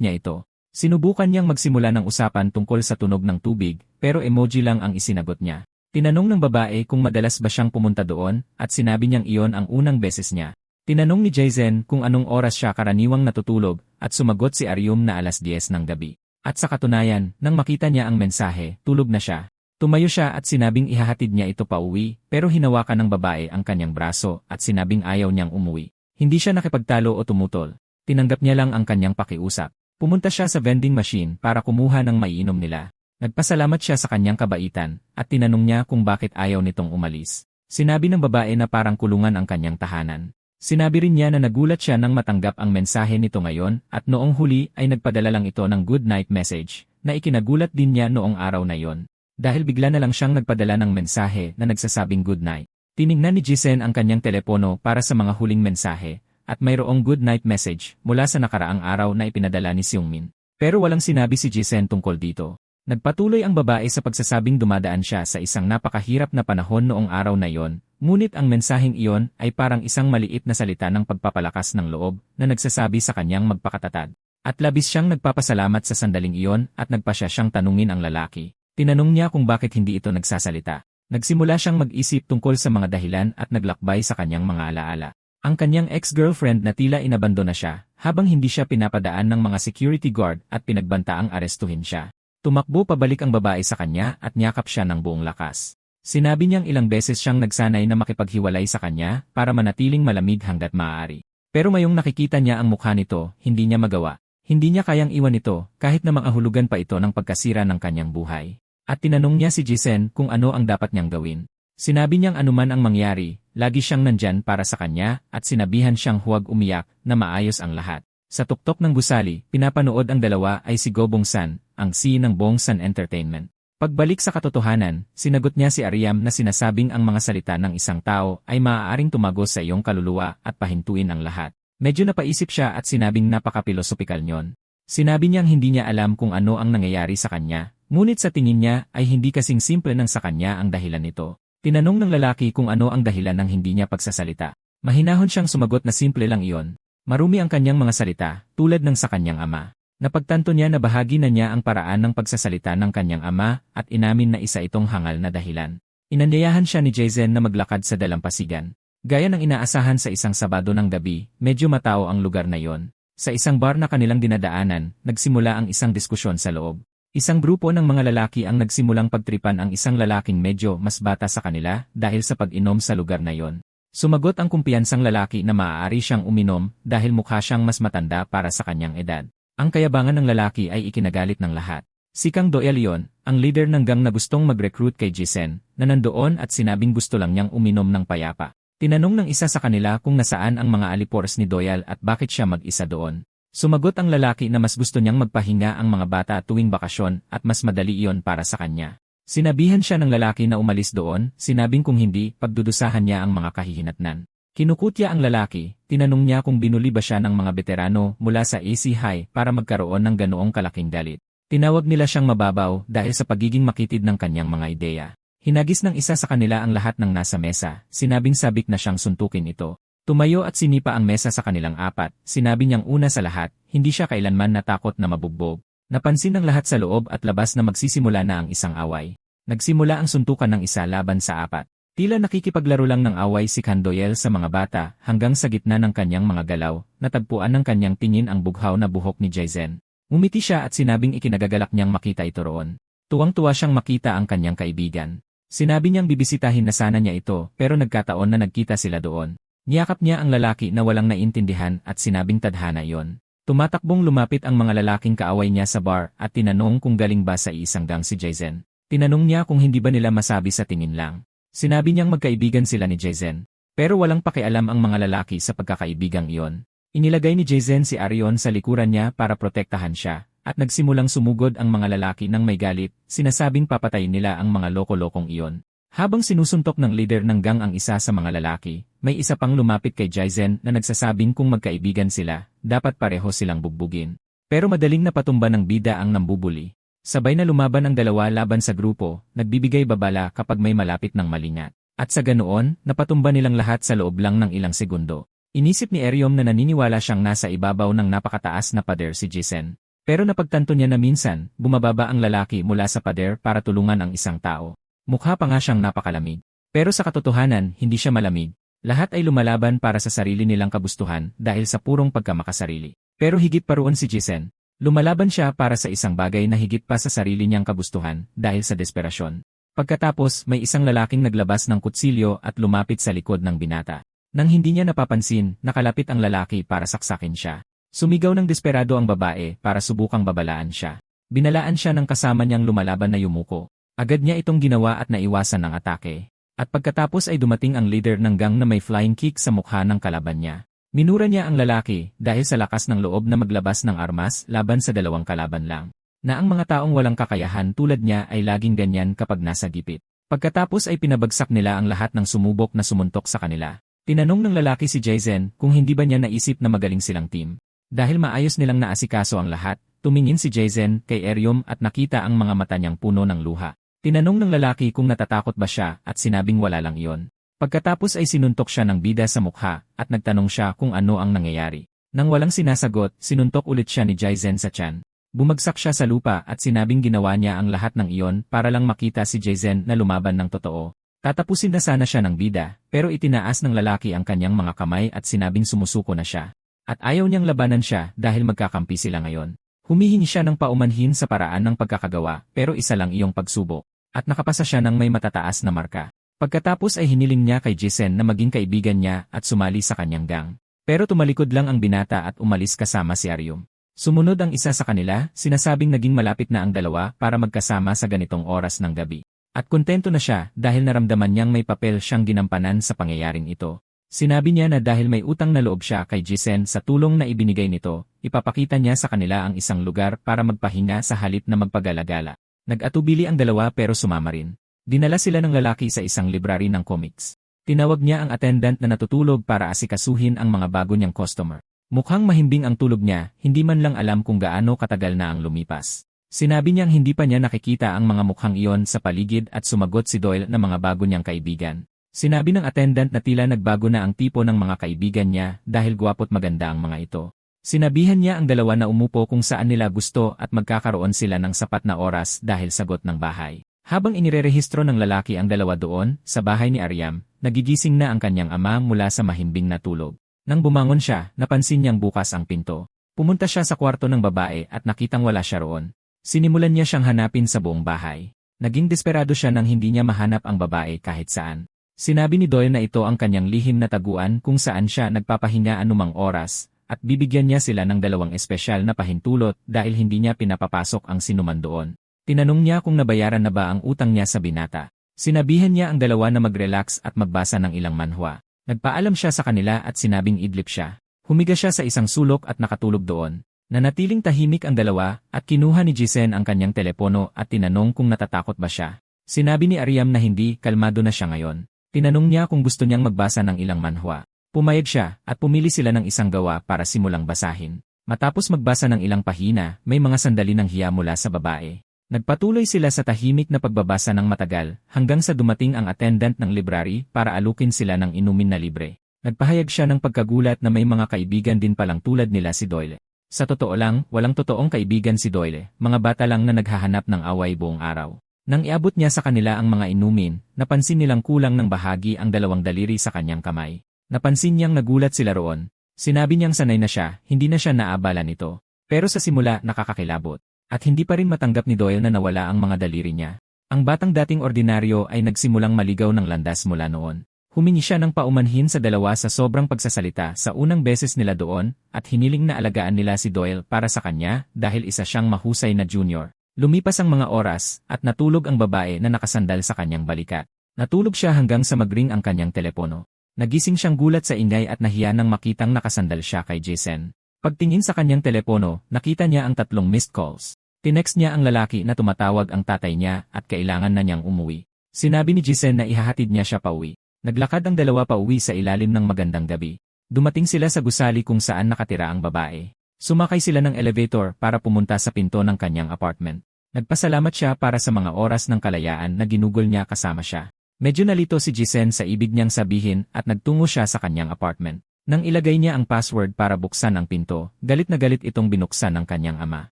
Speaker 1: niya ito. Sinubukan niyang magsimula ng usapan tungkol sa tunog ng tubig, pero emoji lang ang isinagot niya. Tinanong ng babae kung madalas ba siyang pumunta doon, at sinabi niyang iyon ang unang beses niya. Tinanong ni Jaizen kung anong oras siya karaniwang natutulog, at sumagot si Aryum na 10:00 ng gabi. At sa katunayan, nang makita niya ang mensahe, tulog na siya. Tumayo siya at sinabing ihahatid niya ito pauwi, pero hinawakan ng babae ang kanyang braso at sinabing ayaw niyang umuwi. Hindi siya nakipagtalo o tumutol. Tinanggap niya lang ang kanyang pakiusap. Pumunta siya sa vending machine para kumuha ng maiinom nila. Nagpasalamat siya sa kanyang kabaitan, at tinanong niya kung bakit ayaw nitong umalis. Sinabi ng babae na parang kulungan ang kanyang tahanan. Sinabi rin niya na nagulat siya nang matanggap ang mensahe nito ngayon, at noong huli ay nagpadala lang ito ng good night message, na ikinagulat din niya noong araw na yon. Dahil bigla na lang siyang nagpadala ng mensahe na nagsasabing good night. Tiningnan ni Jisen ang kanyang telepono para sa mga huling mensahe, at mayroong good night message mula sa nakaraang araw na ipinadala ni Seungmin. Pero walang sinabi si Jisen tungkol dito. Nagpatuloy ang babae sa pagsasabing dumadaan siya sa isang napakahirap na panahon noong araw na iyon, ngunit ang mensaheng iyon ay parang isang maliit na salita ng pagpapalakas ng loob na nagsasabi sa kanyang magpakatatag. At labis siyang nagpapasalamat sa sandaling iyon at nagpasya siyang tanungin ang lalaki. Tinanong niya kung bakit hindi ito nagsasalita. Nagsimula siyang mag-isip tungkol sa mga dahilan at naglakbay sa kanyang mga alaala. Ang kanyang ex-girlfriend na tila inabandona siya, habang hindi siya pinapadaan ng mga security guard at pinagbantaang arestuhin siya. Tumakbo pabalik ang babae sa kanya at niyakap siya ng buong lakas. Sinabi niyang ilang beses siyang nagsanay na makipaghiwalay sa kanya para manatiling malamig hanggat maaari. Pero ngayong nakikita niya ang mukha nito, hindi niya magawa. Hindi niya kayang iwan ito kahit na mangahulugan pa ito ng pagkasira ng kanyang buhay. At tinanong niya si Jisen kung ano ang dapat niyang gawin. Sinabi niyang anuman ang mangyari, lagi siyang nandyan para sa kanya at sinabihan siyang huwag umiyak na maayos ang lahat. Sa tuktok ng gusali, pinapanood ang dalawa ay si Go Bong-san, ang CEO ng Bong-san Entertainment. Pagbalik sa katotohanan, sinagot niya si Aryam na sinasabing ang mga salita ng isang tao ay maaaring tumagos sa iyong kaluluwa at pahintuin ang lahat. Medyo napaisip siya at sinabing napaka-pilosopikal niyon. Sinabi niyang hindi niya alam kung ano ang nangyayari sa kanya, ngunit sa tingin niya ay hindi kasing simple nang sa kanya ang dahilan nito. Tinanong ng lalaki kung ano ang dahilan ng hindi niya pagsasalita. Mahinahon siyang sumagot na simple lang iyon. Marumi ang kanyang mga salita, tulad ng sa kanyang ama. Napagtanto niya na bahagi na niya ang paraan ng pagsasalita ng kanyang ama at inamin na isa itong hangal na dahilan. Inanyayahan siya ni Jason na maglakad sa dalampasigan. Gaya ng inaasahan sa isang Sabado ng gabi, medyo matao ang lugar na yon. Sa isang bar na kanilang dinadaanan, nagsimula ang isang diskusyon sa loob. Isang grupo ng mga lalaki ang nagsimulang pagtripan ang isang lalaking medyo mas bata sa kanila dahil sa pag-inom sa lugar na yon. Sumagot ang kumpiyansang lalaki na maaari siyang uminom dahil mukha siyang mas matanda para sa kanyang edad. Ang kayabangan ng lalaki ay ikinagalit ng lahat. Si Kang Do Leon, ang leader ng gang na gustong mag-recruit kay Jisen, na nandoon at sinabing gusto lang niyang uminom ng payapa. Tinanong ng isa sa kanila kung nasaan ang mga alipores ni Doyle at bakit siya mag-isa doon. Sumagot ang lalaki na mas gusto niyang magpahinga ang mga bata tuwing bakasyon at mas madali iyon para sa kanya. Sinabihan siya ng lalaki na umalis doon, sinabing kung hindi, pagdudusahan niya ang mga kahihinatnan. Kinukutya ang lalaki, tinanong niya kung binuli ba siya ng mga veterano mula sa AC High para magkaroon ng ganoong kalaking galit. Tinawag nila siyang mababaw dahil sa pagiging makitid ng kanyang mga ideya. Hinagis ng isa sa kanila ang lahat ng nasa mesa, sinabing sabik na siyang suntukin ito. Tumayo at sinipa ang mesa sa kanilang apat, sinabi niyang una sa lahat, hindi siya kailanman natakot na mabugbog. Napansin ng lahat sa loob at labas na magsisimula na ang isang away. Nagsimula ang suntukan ng isa laban sa apat. Tila nakikipaglaro lang ng away si Kang Doyle sa mga bata hanggang sa gitna ng kanyang mga galaw, natagpuan ng kanyang tingin ang bughaw na buhok ni Jason. Umiti siya at sinabing ikinagagalak niyang makita ito roon. Tuwang-tuwa siyang makita ang kanyang kaibigan. Sinabi niyang bibisitahin na sana niya ito pero nagkataon na nagkita sila doon. Niyakap niya ang lalaki na walang naintindihan at sinabing tadhana iyon. Tumatakbong lumapit ang mga lalaking kaaway niya sa bar at tinanong kung galing ba sa isang gang si Jason. Tinanong niya kung hindi ba nila masabi sa tingin lang. Sinabi niyang magkaibigan sila ni Jason. Pero walang pakialam ang mga lalaki sa pagkakaibigang iyon. Inilagay ni Jason si Arion sa likuran niya para protektahan siya, at nagsimulang sumugod ang mga lalaki ng may galit, sinasabing papatayin nila ang mga loko-lokong iyon. Habang sinusuntok ng leader ng gang ang isa sa mga lalaki, may isa pang lumapit kay Jason na nagsasabing kung magkaibigan sila, dapat pareho silang bugbugin. Pero madaling napatumba ng bida ang nambubuli. Sabay na lumaban ang dalawa laban sa grupo, nagbibigay babala kapag may malapit ng malingat. At sa ganoon, napatumba nilang lahat sa loob lang ng ilang segundo. Inisip ni Eryom na naniniwala siyang nasa ibabaw ng napakataas na pader si Jason. Pero napagtanto niya na minsan, bumababa ang lalaki mula sa pader para tulungan ang isang tao. Mukha pa nga siyang napakalamig. Pero sa katotohanan, hindi siya malamig. Lahat ay lumalaban para sa sarili nilang kagustuhan dahil sa purong pagkamakasarili. Pero higit pa roon si Jason. Lumalaban siya para sa isang bagay na higit pa sa sarili niyang kagustuhan dahil sa desperasyon. Pagkatapos, may isang lalaking naglabas ng kutsilyo at lumapit sa likod ng binata. Nang hindi niya napapansin, nakalapit ang lalaki para saksakin siya. Sumigaw ng desperado ang babae para subukang babalaan siya. Binalaan siya ng kasama niyang lumalaban na yumuko. Agad niya itong ginawa at naiwasan ng atake. At pagkatapos ay dumating ang leader ng gang na may flying kick sa mukha ng kalaban niya. Minura niya ang lalaki dahil sa lakas ng loob na maglabas ng armas laban sa dalawang kalaban lang. Na ang mga taong walang kakayahan tulad niya ay laging ganyan kapag nasa gipit. Pagkatapos ay pinabagsak nila ang lahat ng sumubok na sumuntok sa kanila. Tinanong ng lalaki si Jason kung hindi ba niya naisip na magaling silang team. Dahil maayos nilang naasikaso ang lahat, tumingin si Jason kay Aerium at nakita ang mga mata niyang puno ng luha. Tinanong ng lalaki kung natatakot ba siya at sinabing wala lang iyon. Pagkatapos ay sinuntok siya ng bida sa mukha at nagtanong siya kung ano ang nangyayari. Nang walang sinasagot, sinuntok ulit siya ni Jason sa tiyan. Bumagsak siya sa lupa at sinabing ginawa niya ang lahat ng iyon para lang makita si Jason na lumaban ng totoo. Tatapusin na sana siya ng bida, pero itinaas ng lalaki ang kanyang mga kamay at sinabing sumusuko na siya. At ayaw niyang labanan siya dahil magkakampi sila ngayon. Humihingi siya ng paumanhin sa paraan ng pagkakagawa, pero isa lang iyong pagsubok. At nakapasa siya ng may matataas na marka. Pagkatapos ay hiniling niya kay Jason na maging kaibigan niya at sumali sa kanyang gang. Pero tumalikod lang ang binata at umalis kasama si Aerium. Sumunod ang isa sa kanila, sinasabing naging malapit na ang dalawa para magkasama sa ganitong oras ng gabi. At kontento na siya dahil naramdaman niyang may papel siyang ginampanan sa pangyayaring ito. Sinabi niya na dahil may utang na loob siya kay Jason sa tulong na ibinigay nito, ipapakita niya sa kanila ang isang lugar para magpahinga sa halip na magpagalagala. Nag-atubili ang dalawa pero sumama rin. Dinala sila ng lalaki sa isang library ng comics. Tinawag niya ang attendant na natutulog para asikasuhin ang mga bago niyang customer. Mukhang mahimbing ang tulog niya, hindi man lang alam kung gaano katagal na ang lumipas. Sinabi niyang hindi pa niya nakikita ang mga mukhang iyon sa paligid at sumagot si Doyle na mga bago niyang kaibigan. Sinabi ng attendant na tila nagbago na ang tipo ng mga kaibigan niya dahil gwapo't maganda ang mga ito. Sinabihan niya ang dalawa na umupo kung saan nila gusto at magkakaroon sila ng sapat na oras dahil sagot ng bahay. Habang inirerehistro ng lalaki ang dalawa doon, sa bahay ni Aerium, nagigising na ang kanyang ama mula sa mahimbing na tulog. Nang bumangon siya, napansin niyang bukas ang pinto. Pumunta siya sa kwarto ng babae at nakitang wala siya roon. Sinimulan niya siyang hanapin sa buong bahay. Naging desperado siya nang hindi niya mahanap ang babae kahit saan. Sinabi ni Doyle na ito ang kanyang lihim na taguan kung saan siya nagpapahinga anumang oras, at bibigyan niya sila ng dalawang espesyal na pahintulot dahil hindi niya pinapapasok ang sinuman doon. Tinanong niya kung nabayaran na ba ang utang niya sa binata. Sinabihan niya ang dalawa na mag-relax at magbasa ng ilang manhwa. Nagpaalam siya sa kanila at sinabing idlip siya. Humiga siya sa isang sulok at nakatulog doon. Nanatiling tahimik ang dalawa at kinuha ni Jason ang kanyang telepono at tinanong kung natatakot ba siya. Sinabi ni Aerium na hindi, kalmado na siya ngayon. Tinanong niya kung gusto niyang magbasa ng ilang manhwa. Pumayag siya at pumili sila ng isang gawa para simulang basahin. Matapos magbasa ng ilang pahina, may mga sandali ng hiya mula sa babae. Nagpatuloy sila sa tahimik na pagbabasa ng matagal hanggang sa dumating ang attendant ng library para alukin sila ng inumin na libre. Nagpahayag siya ng pagkagulat na may mga kaibigan din palang tulad nila si Doyle. Sa totoo lang, walang totoong kaibigan si Doyle, mga bata lang na naghahanap ng away buong araw. Nang iabot niya sa kanila ang mga inumin, napansin nilang kulang ng bahagi ang dalawang daliri sa kanyang kamay. Napansin niyang nagulat sila roon. Sinabi niyang sanay na siya, hindi na siya naabala nito. Pero sa simula nakakakilabot. At hindi pa rin matanggap ni Doyle na nawala ang mga daliri niya. Ang batang dating ordinaryo ay nagsimulang maligaw ng landas mula noon. Humingi siya ng paumanhin sa dalawa sa sobrang pagsasalita sa unang beses nila doon at hiniling na alagaan nila si Doyle para sa kanya dahil isa siyang mahusay na junior. Lumipas ang mga oras at natulog ang babae na nakasandal sa kanyang balikat. Natulog siya hanggang sa magring ang kanyang telepono. Nagising siyang gulat sa ingay at nahiya nang makitang nakasandal siya kay Jason. Pagtingin sa kanyang telepono, nakita niya ang 3 missed calls. Tinext niya ang lalaki na tumatawag ang tatay niya at kailangan na niyang umuwi. Sinabi ni Jason na ihahatid niya siya pauwi. Naglakad ang dalawa pauwi sa ilalim ng magandang gabi. Dumating sila sa gusali kung saan nakatira ang babae. Sumakay sila ng elevator para pumunta sa pinto ng kanyang apartment. Nagpasalamat siya para sa mga oras ng kalayaan na ginugol niya kasama siya. Medyo nalito si Jason sa ibig niyang sabihin at nagtungo siya sa kanyang apartment. Nang ilagay niya ang password para buksan ang pinto, galit na galit itong binuksan ng kanyang ama.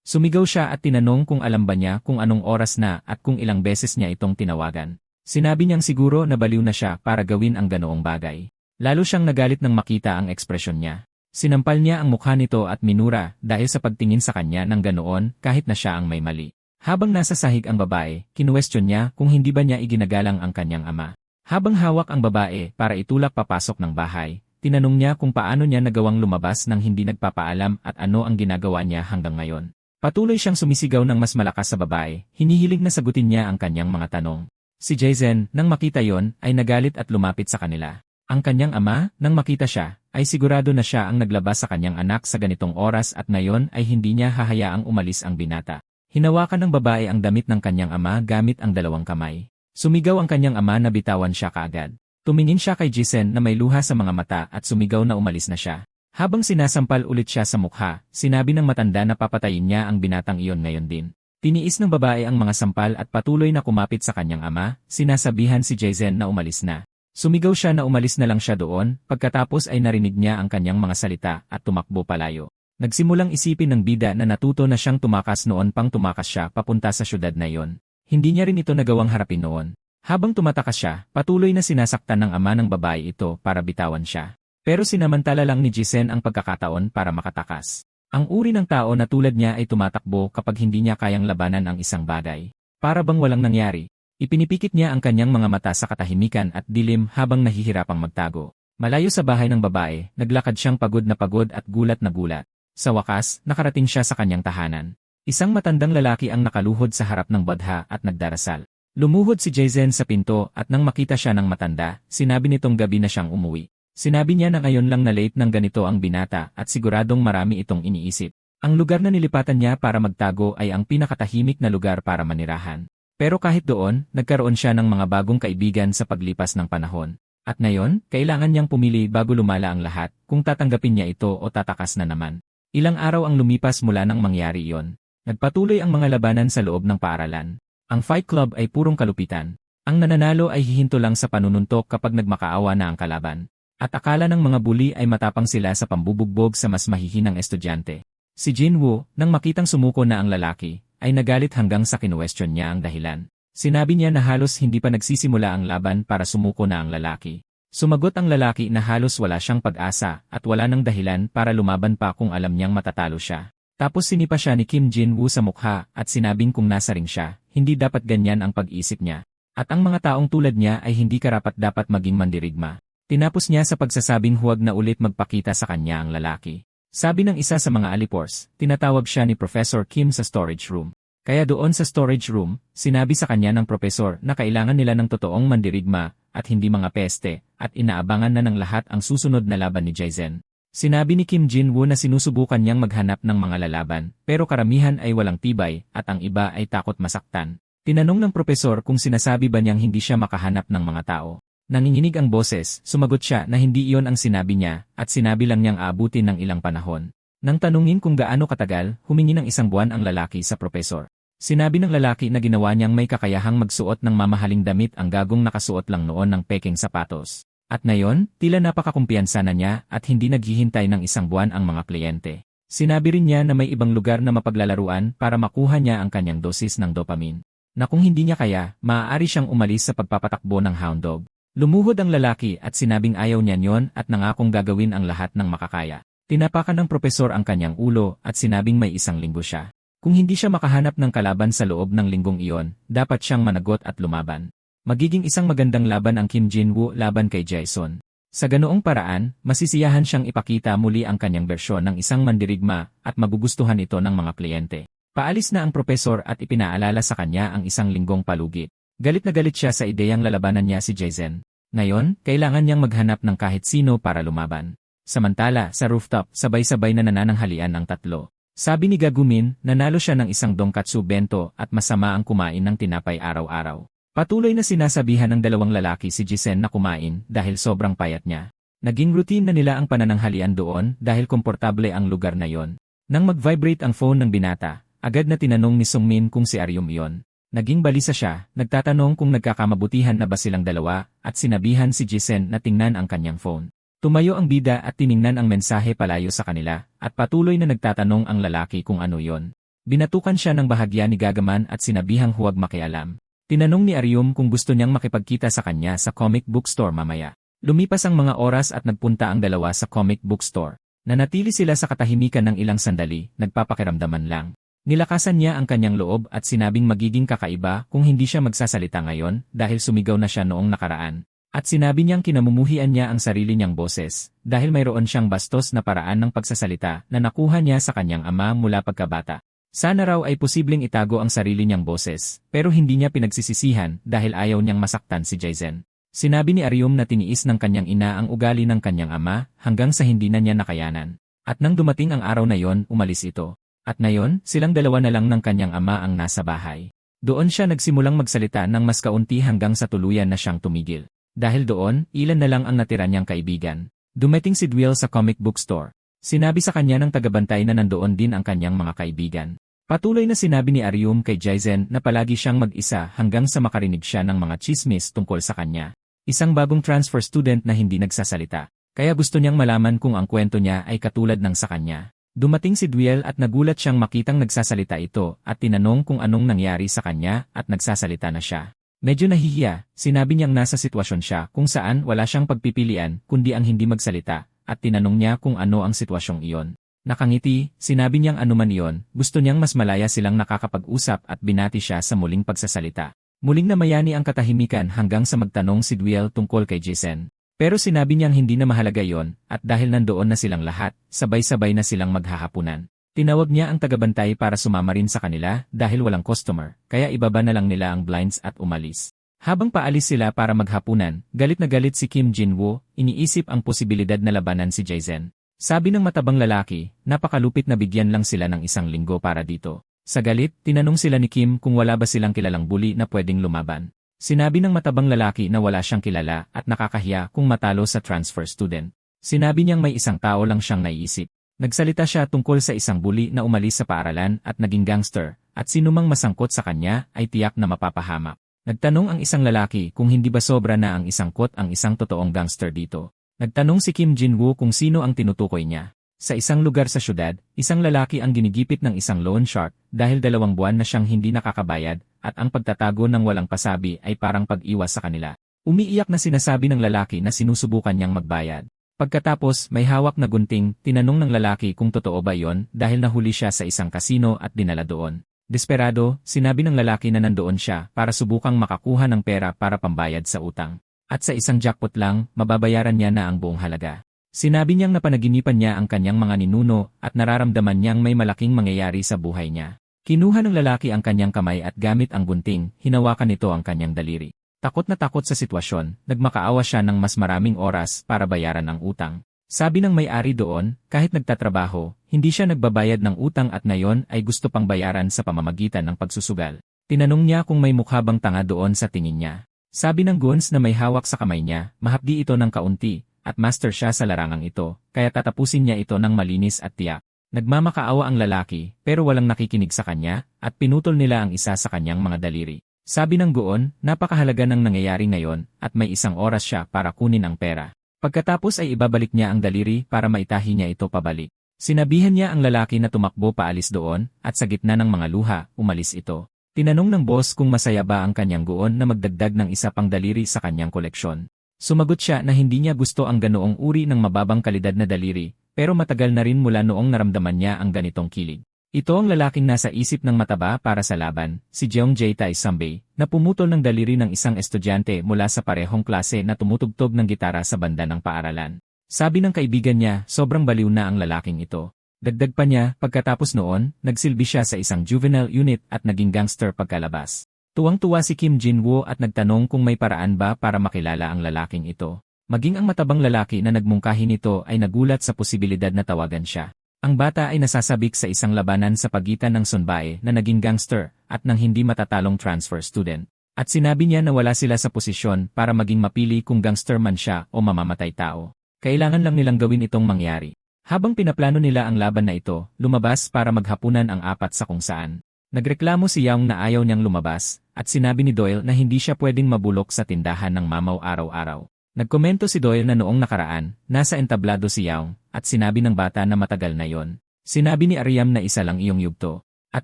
Speaker 1: Sumigaw siya at tinanong kung alam ba niya kung anong oras na at kung ilang beses niya itong tinawagan. Sinabi niyang siguro na baliw na siya para gawin ang ganoong bagay. Lalo siyang nagalit nang makita ang ekspresyon niya. Sinampal niya ang mukha nito at minura dahil sa pagtingin sa kanya ng ganoon kahit na siya ang may mali. Habang nasa sahig ang babae, kinuwestiyon niya kung hindi ba niya iginagalang ang kanyang ama. Habang hawak ang babae para itulak papasok ng bahay, tinanong niya kung paano niya nagawang lumabas nang hindi nagpapaalam at ano ang ginagawa niya hanggang ngayon. Patuloy siyang sumisigaw ng mas malakas sa babae, hinihiling na sagutin niya ang kanyang mga tanong. Si Jason, nang makita yon, ay nagalit at lumapit sa kanila. Ang kanyang ama, nang makita siya, ay sigurado na siya ang naglabas sa kanyang anak sa ganitong oras at ngayon ay hindi niya hahayaang umalis ang binata. Hinawakan ng babae ang damit ng kanyang ama gamit ang 2 kamay. Sumigaw ang kanyang ama na bitawan siya kaagad. Tumingin siya kay Jisen na may luha sa mga mata at sumigaw na umalis na siya. Habang sinasampal ulit siya sa mukha, sinabi ng matanda na papatayin niya ang binatang iyon ngayon din. Tiniis ng babae ang mga sampal at patuloy na kumapit sa kanyang ama, sinasabihan si Jisen na umalis na. Sumigaw siya na umalis na lang siya doon, pagkatapos ay narinig niya ang kanyang mga salita at tumakbo palayo. Nagsimulang isipin ng bida na natuto na siyang tumakas noon pang tumakas siya papunta sa syudad na iyon. Hindi niya rin ito nagawang harapin noon. Habang tumatakas siya, patuloy na sinasaktan ng ama ng babae ito para bitawan siya. Pero sinamantala lang ni Jisen ang pagkakataon para makatakas. Ang uri ng tao na tulad niya ay tumatakbo kapag hindi niya kayang labanan ang isang bagay. Para bang walang nangyari. Ipinipikit niya ang kanyang mga mata sa katahimikan at dilim habang nahihirapang magtago. Malayo sa bahay ng babae, naglakad siyang pagod at gulat na gulat. Sa wakas, nakarating siya sa kanyang tahanan. Isang matandang lalaki ang nakaluhod sa harap ng badha at nagdarasal. Lumuhod si Jisen sa pinto at nang makita siya ng matanda, sinabi nitong gabi na siyang umuwi. Sinabi niya na ngayon lang na late ng ganito ang binata at siguradong marami itong iniisip. Ang lugar na nilipatan niya para magtago ay ang pinakatahimik na lugar para manirahan. Pero kahit doon, nagkaroon siya ng mga bagong kaibigan sa paglipas ng panahon. At ngayon, kailangan niyang pumili bago lumala ang lahat, kung tatanggapin niya ito o tatakas na naman. Ilang araw ang lumipas mula nang mangyari iyon. Nagpatuloy ang mga labanan sa loob ng paaralan. Ang Fight Club ay purong kalupitan. Ang nananalo ay hihinto lang sa panununtok kapag nagmakaawa na ang kalaban. At akala ng mga bully ay matapang sila sa pambubugbog sa mas mahihinang estudyante. Si Jinwoo, nang makitang sumuko na ang lalaki, ay nagalit hanggang sa kinuwestiyon niya ang dahilan. Sinabi niya na halos hindi pa nagsisimula ang laban para sumuko na ang lalaki. Sumagot ang lalaki na halos wala siyang pag-asa at wala nang dahilan para lumaban pa kung alam niyang matatalo siya. Tapos sinipa siya ni Kim Jinwoo sa mukha at sinabing kung nasa ring siya, hindi dapat ganyan ang pag-isip niya. At ang mga taong tulad niya ay hindi karapat-dapat maging mandirigma. Tinapos niya sa pagsasabing huwag na ulit magpakita sa kanya ang lalaki. Sabi ng isa sa mga alipors, tinatawag siya ni Professor Kim sa storage room. Kaya doon sa storage room, sinabi sa kanya ng profesor na kailangan nila ng totoong mandirigma at hindi mga peste, at inaabangan na ng lahat ang susunod na laban ni Jisen. Sinabi ni Kim Jinwoo na sinusubukan niyang maghanap ng mga lalaban, pero karamihan ay walang tibay at ang iba ay takot masaktan. Tinanong ng propesor kung sinasabi ba niyang hindi siya makahanap ng mga tao. Nanginginig ang boses, sumagot siya na hindi iyon ang sinabi niya at sinabi lang niyang aabutin ng ilang panahon. Nang tanungin kung gaano katagal, humingi ng 1 buwan ang lalaki sa propesor. Sinabi ng lalaki na ginawa niyang may kakayahang magsuot ng mamahaling damit ang gagong nakasuot lang noon ng peking sapatos. At ngayon, tila napakakumpiyansa na niya at hindi naghihintay ng 1 buwan ang mga kliyente. Sinabi rin niya na may ibang lugar na mapaglalaruan para makuha niya ang kanyang dosis ng dopamine. Na kung hindi niya kaya, maaari siyang umalis sa pagpapatakbo ng hound dog. Lumuhod ang lalaki at sinabing ayaw niya yon at nangakong gagawin ang lahat ng makakaya. Tinapakan ng propesor ang kanyang ulo at sinabing may 1 linggo siya. Kung hindi siya makahanap ng kalaban sa loob ng linggong iyon, dapat siyang managot at lumaban. Magiging isang magandang laban ang Kim Jinwoo laban kay Jason. Sa ganoong paraan, masisiyahan siyang ipakita muli ang kanyang bersyon ng isang mandirigma at magugustuhan ito ng mga kliyente. Paalis na ang propesor at ipinaalala sa kanya ang 1 linggong palugit. Galit na galit siya sa ideyang lalabanan niya si Jason. Ngayon, kailangan niyang maghanap ng kahit sino para lumaban. Samantala, sa rooftop, sabay-sabay na nanananghalian ang tatlo. Sabi ni Gagumin, nanalo siya ng 1 donkatsu bento at masama ang kumain ng tinapay araw-araw. Patuloy na sinasabihan ng 2 lalaki si Jisen na kumain dahil sobrang payat niya. Naging routine na nila ang panananghalian doon dahil komportable ang lugar na yon. Nang mag-vibrate ang phone ng binata, agad na tinanong ni Sungmin kung si Aryum iyon. Naging balisa siya, nagtatanong kung nagkakamabutihan na ba silang dalawa at sinabihan si Jisen na tingnan ang kanyang phone. Tumayo ang bida at tiningnan ang mensahe palayo sa kanila at patuloy na nagtatanong ang lalaki kung ano yon. Binatukan siya ng bahagya ni Gagaman at sinabihang huwag makialam. Tinanong ni Aryum kung gusto niyang makipagkita sa kanya sa comic book store mamaya. Lumipas ang mga oras at nagpunta ang dalawa sa comic book store. Nanatili sila sa katahimikan ng ilang sandali, nagpapakiramdaman lang. Nilakasan niya ang kanyang loob at sinabing magiging kakaiba kung hindi siya magsasalita ngayon dahil sumigaw na siya noong nakaraan. At sinabi niyang kinamumuhian niya ang sarili niyang boses dahil mayroon siyang bastos na paraan ng pagsasalita na nakuha niya sa kanyang ama mula pagkabata. Sana raw ay posibleng itago ang sarili niyang boses, pero hindi niya pinagsisisihan dahil ayaw niyang masaktan si Jisen. Sinabi ni Aryum na tiniis ng kanyang ina ang ugali ng kanyang ama hanggang sa hindi na niya nakayanan. At nang dumating ang araw na yon, umalis ito. At ngayon, silang dalawa na lang ng kanyang ama ang nasa bahay. Doon siya nagsimulang magsalita ng mas kaunti hanggang sa tuluyan na siyang tumigil. Dahil doon, ilan na lang ang natira niyang kaibigan. Dumating si Dwell sa comic book store. Sinabi sa kanya ng tagabantay na nandoon din ang kanyang mga kaibigan. Patuloy na sinabi ni Arium kay Jaizen na palagi siyang mag-isa hanggang sa makarinig siya ng mga chismis tungkol sa kanya. Isang bagong transfer student na hindi nagsasalita. Kaya gusto niyang malaman kung ang kwento niya ay katulad ng sa kanya. Dumating si Dwell at nagulat siyang makitang nagsasalita ito at tinanong kung anong nangyari sa kanya at nagsasalita na siya. Medyo nahihiya, sinabi niyang nasa sitwasyon siya kung saan wala siyang pagpipilian kundi ang hindi magsalita. At tinanong niya kung ano ang sitwasyong iyon. Nakangiti, sinabi niyang anuman iyon, gusto niyang mas malaya silang nakakapag-usap at binati siya sa muling pagsasalita. Muling namayani ang katahimikan hanggang sa magtanong si Dwell tungkol kay Jaizen. Pero sinabi niyang hindi na mahalaga iyon at dahil nandoon na silang lahat, sabay-sabay na silang maghahapunan. Tinawag niya ang tagabantay para sumama rin sa kanila dahil walang customer, kaya ibaba na lang nila ang blinds at umalis. Habang paalis sila para maghapunan, galit na galit si Kim Jin-woo, iniisip ang posibilidad na labanan si Jaizen. Sabi ng matabang lalaki, napakalupit na bigyan lang sila ng 1 linggo para dito. Sa galit, tinanong sila ni Kim kung wala ba silang kilalang bully na pwedeng lumaban. Sinabi ng matabang lalaki na wala siyang kilala at nakakahiya kung matalo sa transfer student. Sinabi niyang may isang tao lang siyang naiisip. Nagsalita siya tungkol sa isang bully na umalis sa paaralan at naging gangster, at sinumang masangkot sa kanya ay tiyak na mapapahamak. Nagtanong ang isang lalaki kung hindi ba sobra na ang isangkot ang isang totoong gangster dito. Nagtanong si Kim Jin-woo kung sino ang tinutukoy niya. Sa isang lugar sa syudad, isang lalaki ang ginigipit ng isang loan shark dahil 2 buwan na siyang hindi nakakabayad at ang pagtatago ng walang pasabi ay parang pag-iwas sa kanila. Umiiyak na sinasabi ng lalaki na sinusubukan niyang magbayad. Pagkatapos may hawak na gunting, tinanong ng lalaki kung totoo ba yon dahil nahuli siya sa isang kasino at dinala doon. Desperado, sinabi ng lalaki na nandoon siya para subukang makakuha ng pera para pambayad sa utang. At sa isang jackpot lang, mababayaran niya na ang buong halaga. Sinabi niyang napanaginipan niya ang kanyang mga ninuno at nararamdaman niyang may malaking mangyayari sa buhay niya. Kinuha ng lalaki ang kanyang kamay at gamit ang gunting, hinawakan nito ang kanyang daliri. Takot na takot sa sitwasyon, nagmakaawa siya ng mas maraming oras para bayaran ang utang. Sabi ng may-ari doon, kahit nagtatrabaho, hindi siya nagbabayad ng utang at ngayon ay gusto pang bayaran sa pamamagitan ng pagsusugal. Tinanong niya kung may mukha bang tanga doon sa tingin niya. Sabi ng goons na may hawak sa kamay niya, mahapdi ito ng kaunti, at master siya sa larangang ito, kaya tatapusin niya ito ng malinis at tiyak. Nagmamakaawa ang lalaki, pero walang nakikinig sa kanya, at pinutol nila ang isa sa kanyang mga daliri. Sabi ng goon, napakahalaga ng nangyayari ngayon, at may 1 oras siya para kunin ang pera. Pagkatapos ay ibabalik niya ang daliri para maitahi niya ito pabalik. Sinabihan niya ang lalaki na tumakbo paalis doon, at sa gitna ng mga luha, umalis ito. Tinanong ng boss kung masaya ba ang kanyang goon na magdagdag ng 1 pang daliri sa kanyang koleksyon. Sumagot siya na hindi niya gusto ang ganoong uri ng mababang kalidad na daliri, pero matagal na rin mula noong naramdaman niya ang ganitong kilig. Ito ang lalaking nasa isip ng mataba para sa laban, si Jeong Jae-tae Sambay, na pumutol ng daliri ng isang estudyante mula sa parehong klase na tumutugtog ng gitara sa banda ng paaralan. Sabi ng kaibigan niya, sobrang baliw na ang lalaking ito. Dagdag pa niya, pagkatapos noon, nagsilbi siya sa isang juvenile unit at naging gangster pagkalabas. Tuwang-tuwa si Kim Jin-woo at nagtanong kung may paraan ba para makilala ang lalaking ito. Maging ang matabang lalaki na nagmungkahi nito ay nagulat sa posibilidad na tawagan siya. Ang bata ay nasasabik sa isang labanan sa pagitan ng Sonbae na naging gangster at ng hindi matatalong transfer student. At sinabi niya na wala sila sa posisyon para maging mapili kung gangster man siya o mamamatay tao. Kailangan lang nilang gawin itong mangyari. Habang pinaplano nila ang laban na ito, lumabas para maghapunan ang 4 sa kung saan. Nagreklamo si Young na ayaw niyang lumabas, at sinabi ni Doyle na hindi siya pwedeng mabulok sa tindahan ng mamaw araw-araw. Nagkomento si Doyle na noong nakaraan, nasa entablado si Young, at sinabi ng bata na matagal na yon. Sinabi ni Ariam na isa lang iyong yugto. At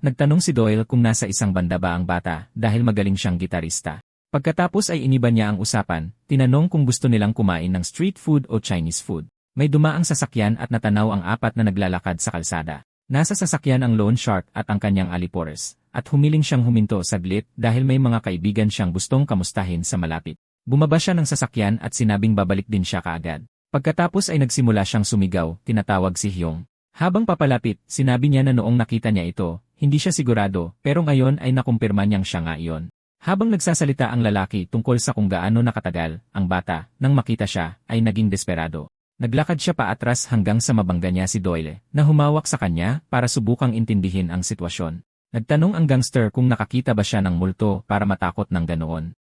Speaker 1: nagtanong si Doyle kung nasa isang banda ba ang bata dahil magaling siyang gitarista. Pagkatapos ay iniba niya ang usapan, tinanong kung gusto nilang kumain ng street food o Chinese food. May dumaang sasakyan at natanaw ang 4 na naglalakad sa kalsada. Nasa sasakyan ang loan shark at ang kanyang alipores, at humiling siyang huminto saglit dahil may mga kaibigan siyang gustong kamustahin sa malapit. Bumaba siya ng sasakyan at sinabing babalik din siya kaagad. Pagkatapos ay nagsimula siyang sumigaw, tinatawag si Hyung. Habang papalapit, sinabi niya na noong nakita niya ito, hindi siya sigurado, pero ngayon ay nakumpirma niyang siya nga iyon. Habang nagsasalita ang lalaki tungkol sa kung gaano nakatagal, ang bata, nang makita siya, ay naging desperado. Naglakad siya paatras hanggang sa mabangga niya si Doyle, na humawak sa kanya para subukang intindihin ang sitwasyon. Nagtanong ang gangster kung nakakita ba siya ng multo para matakot ng ganoon.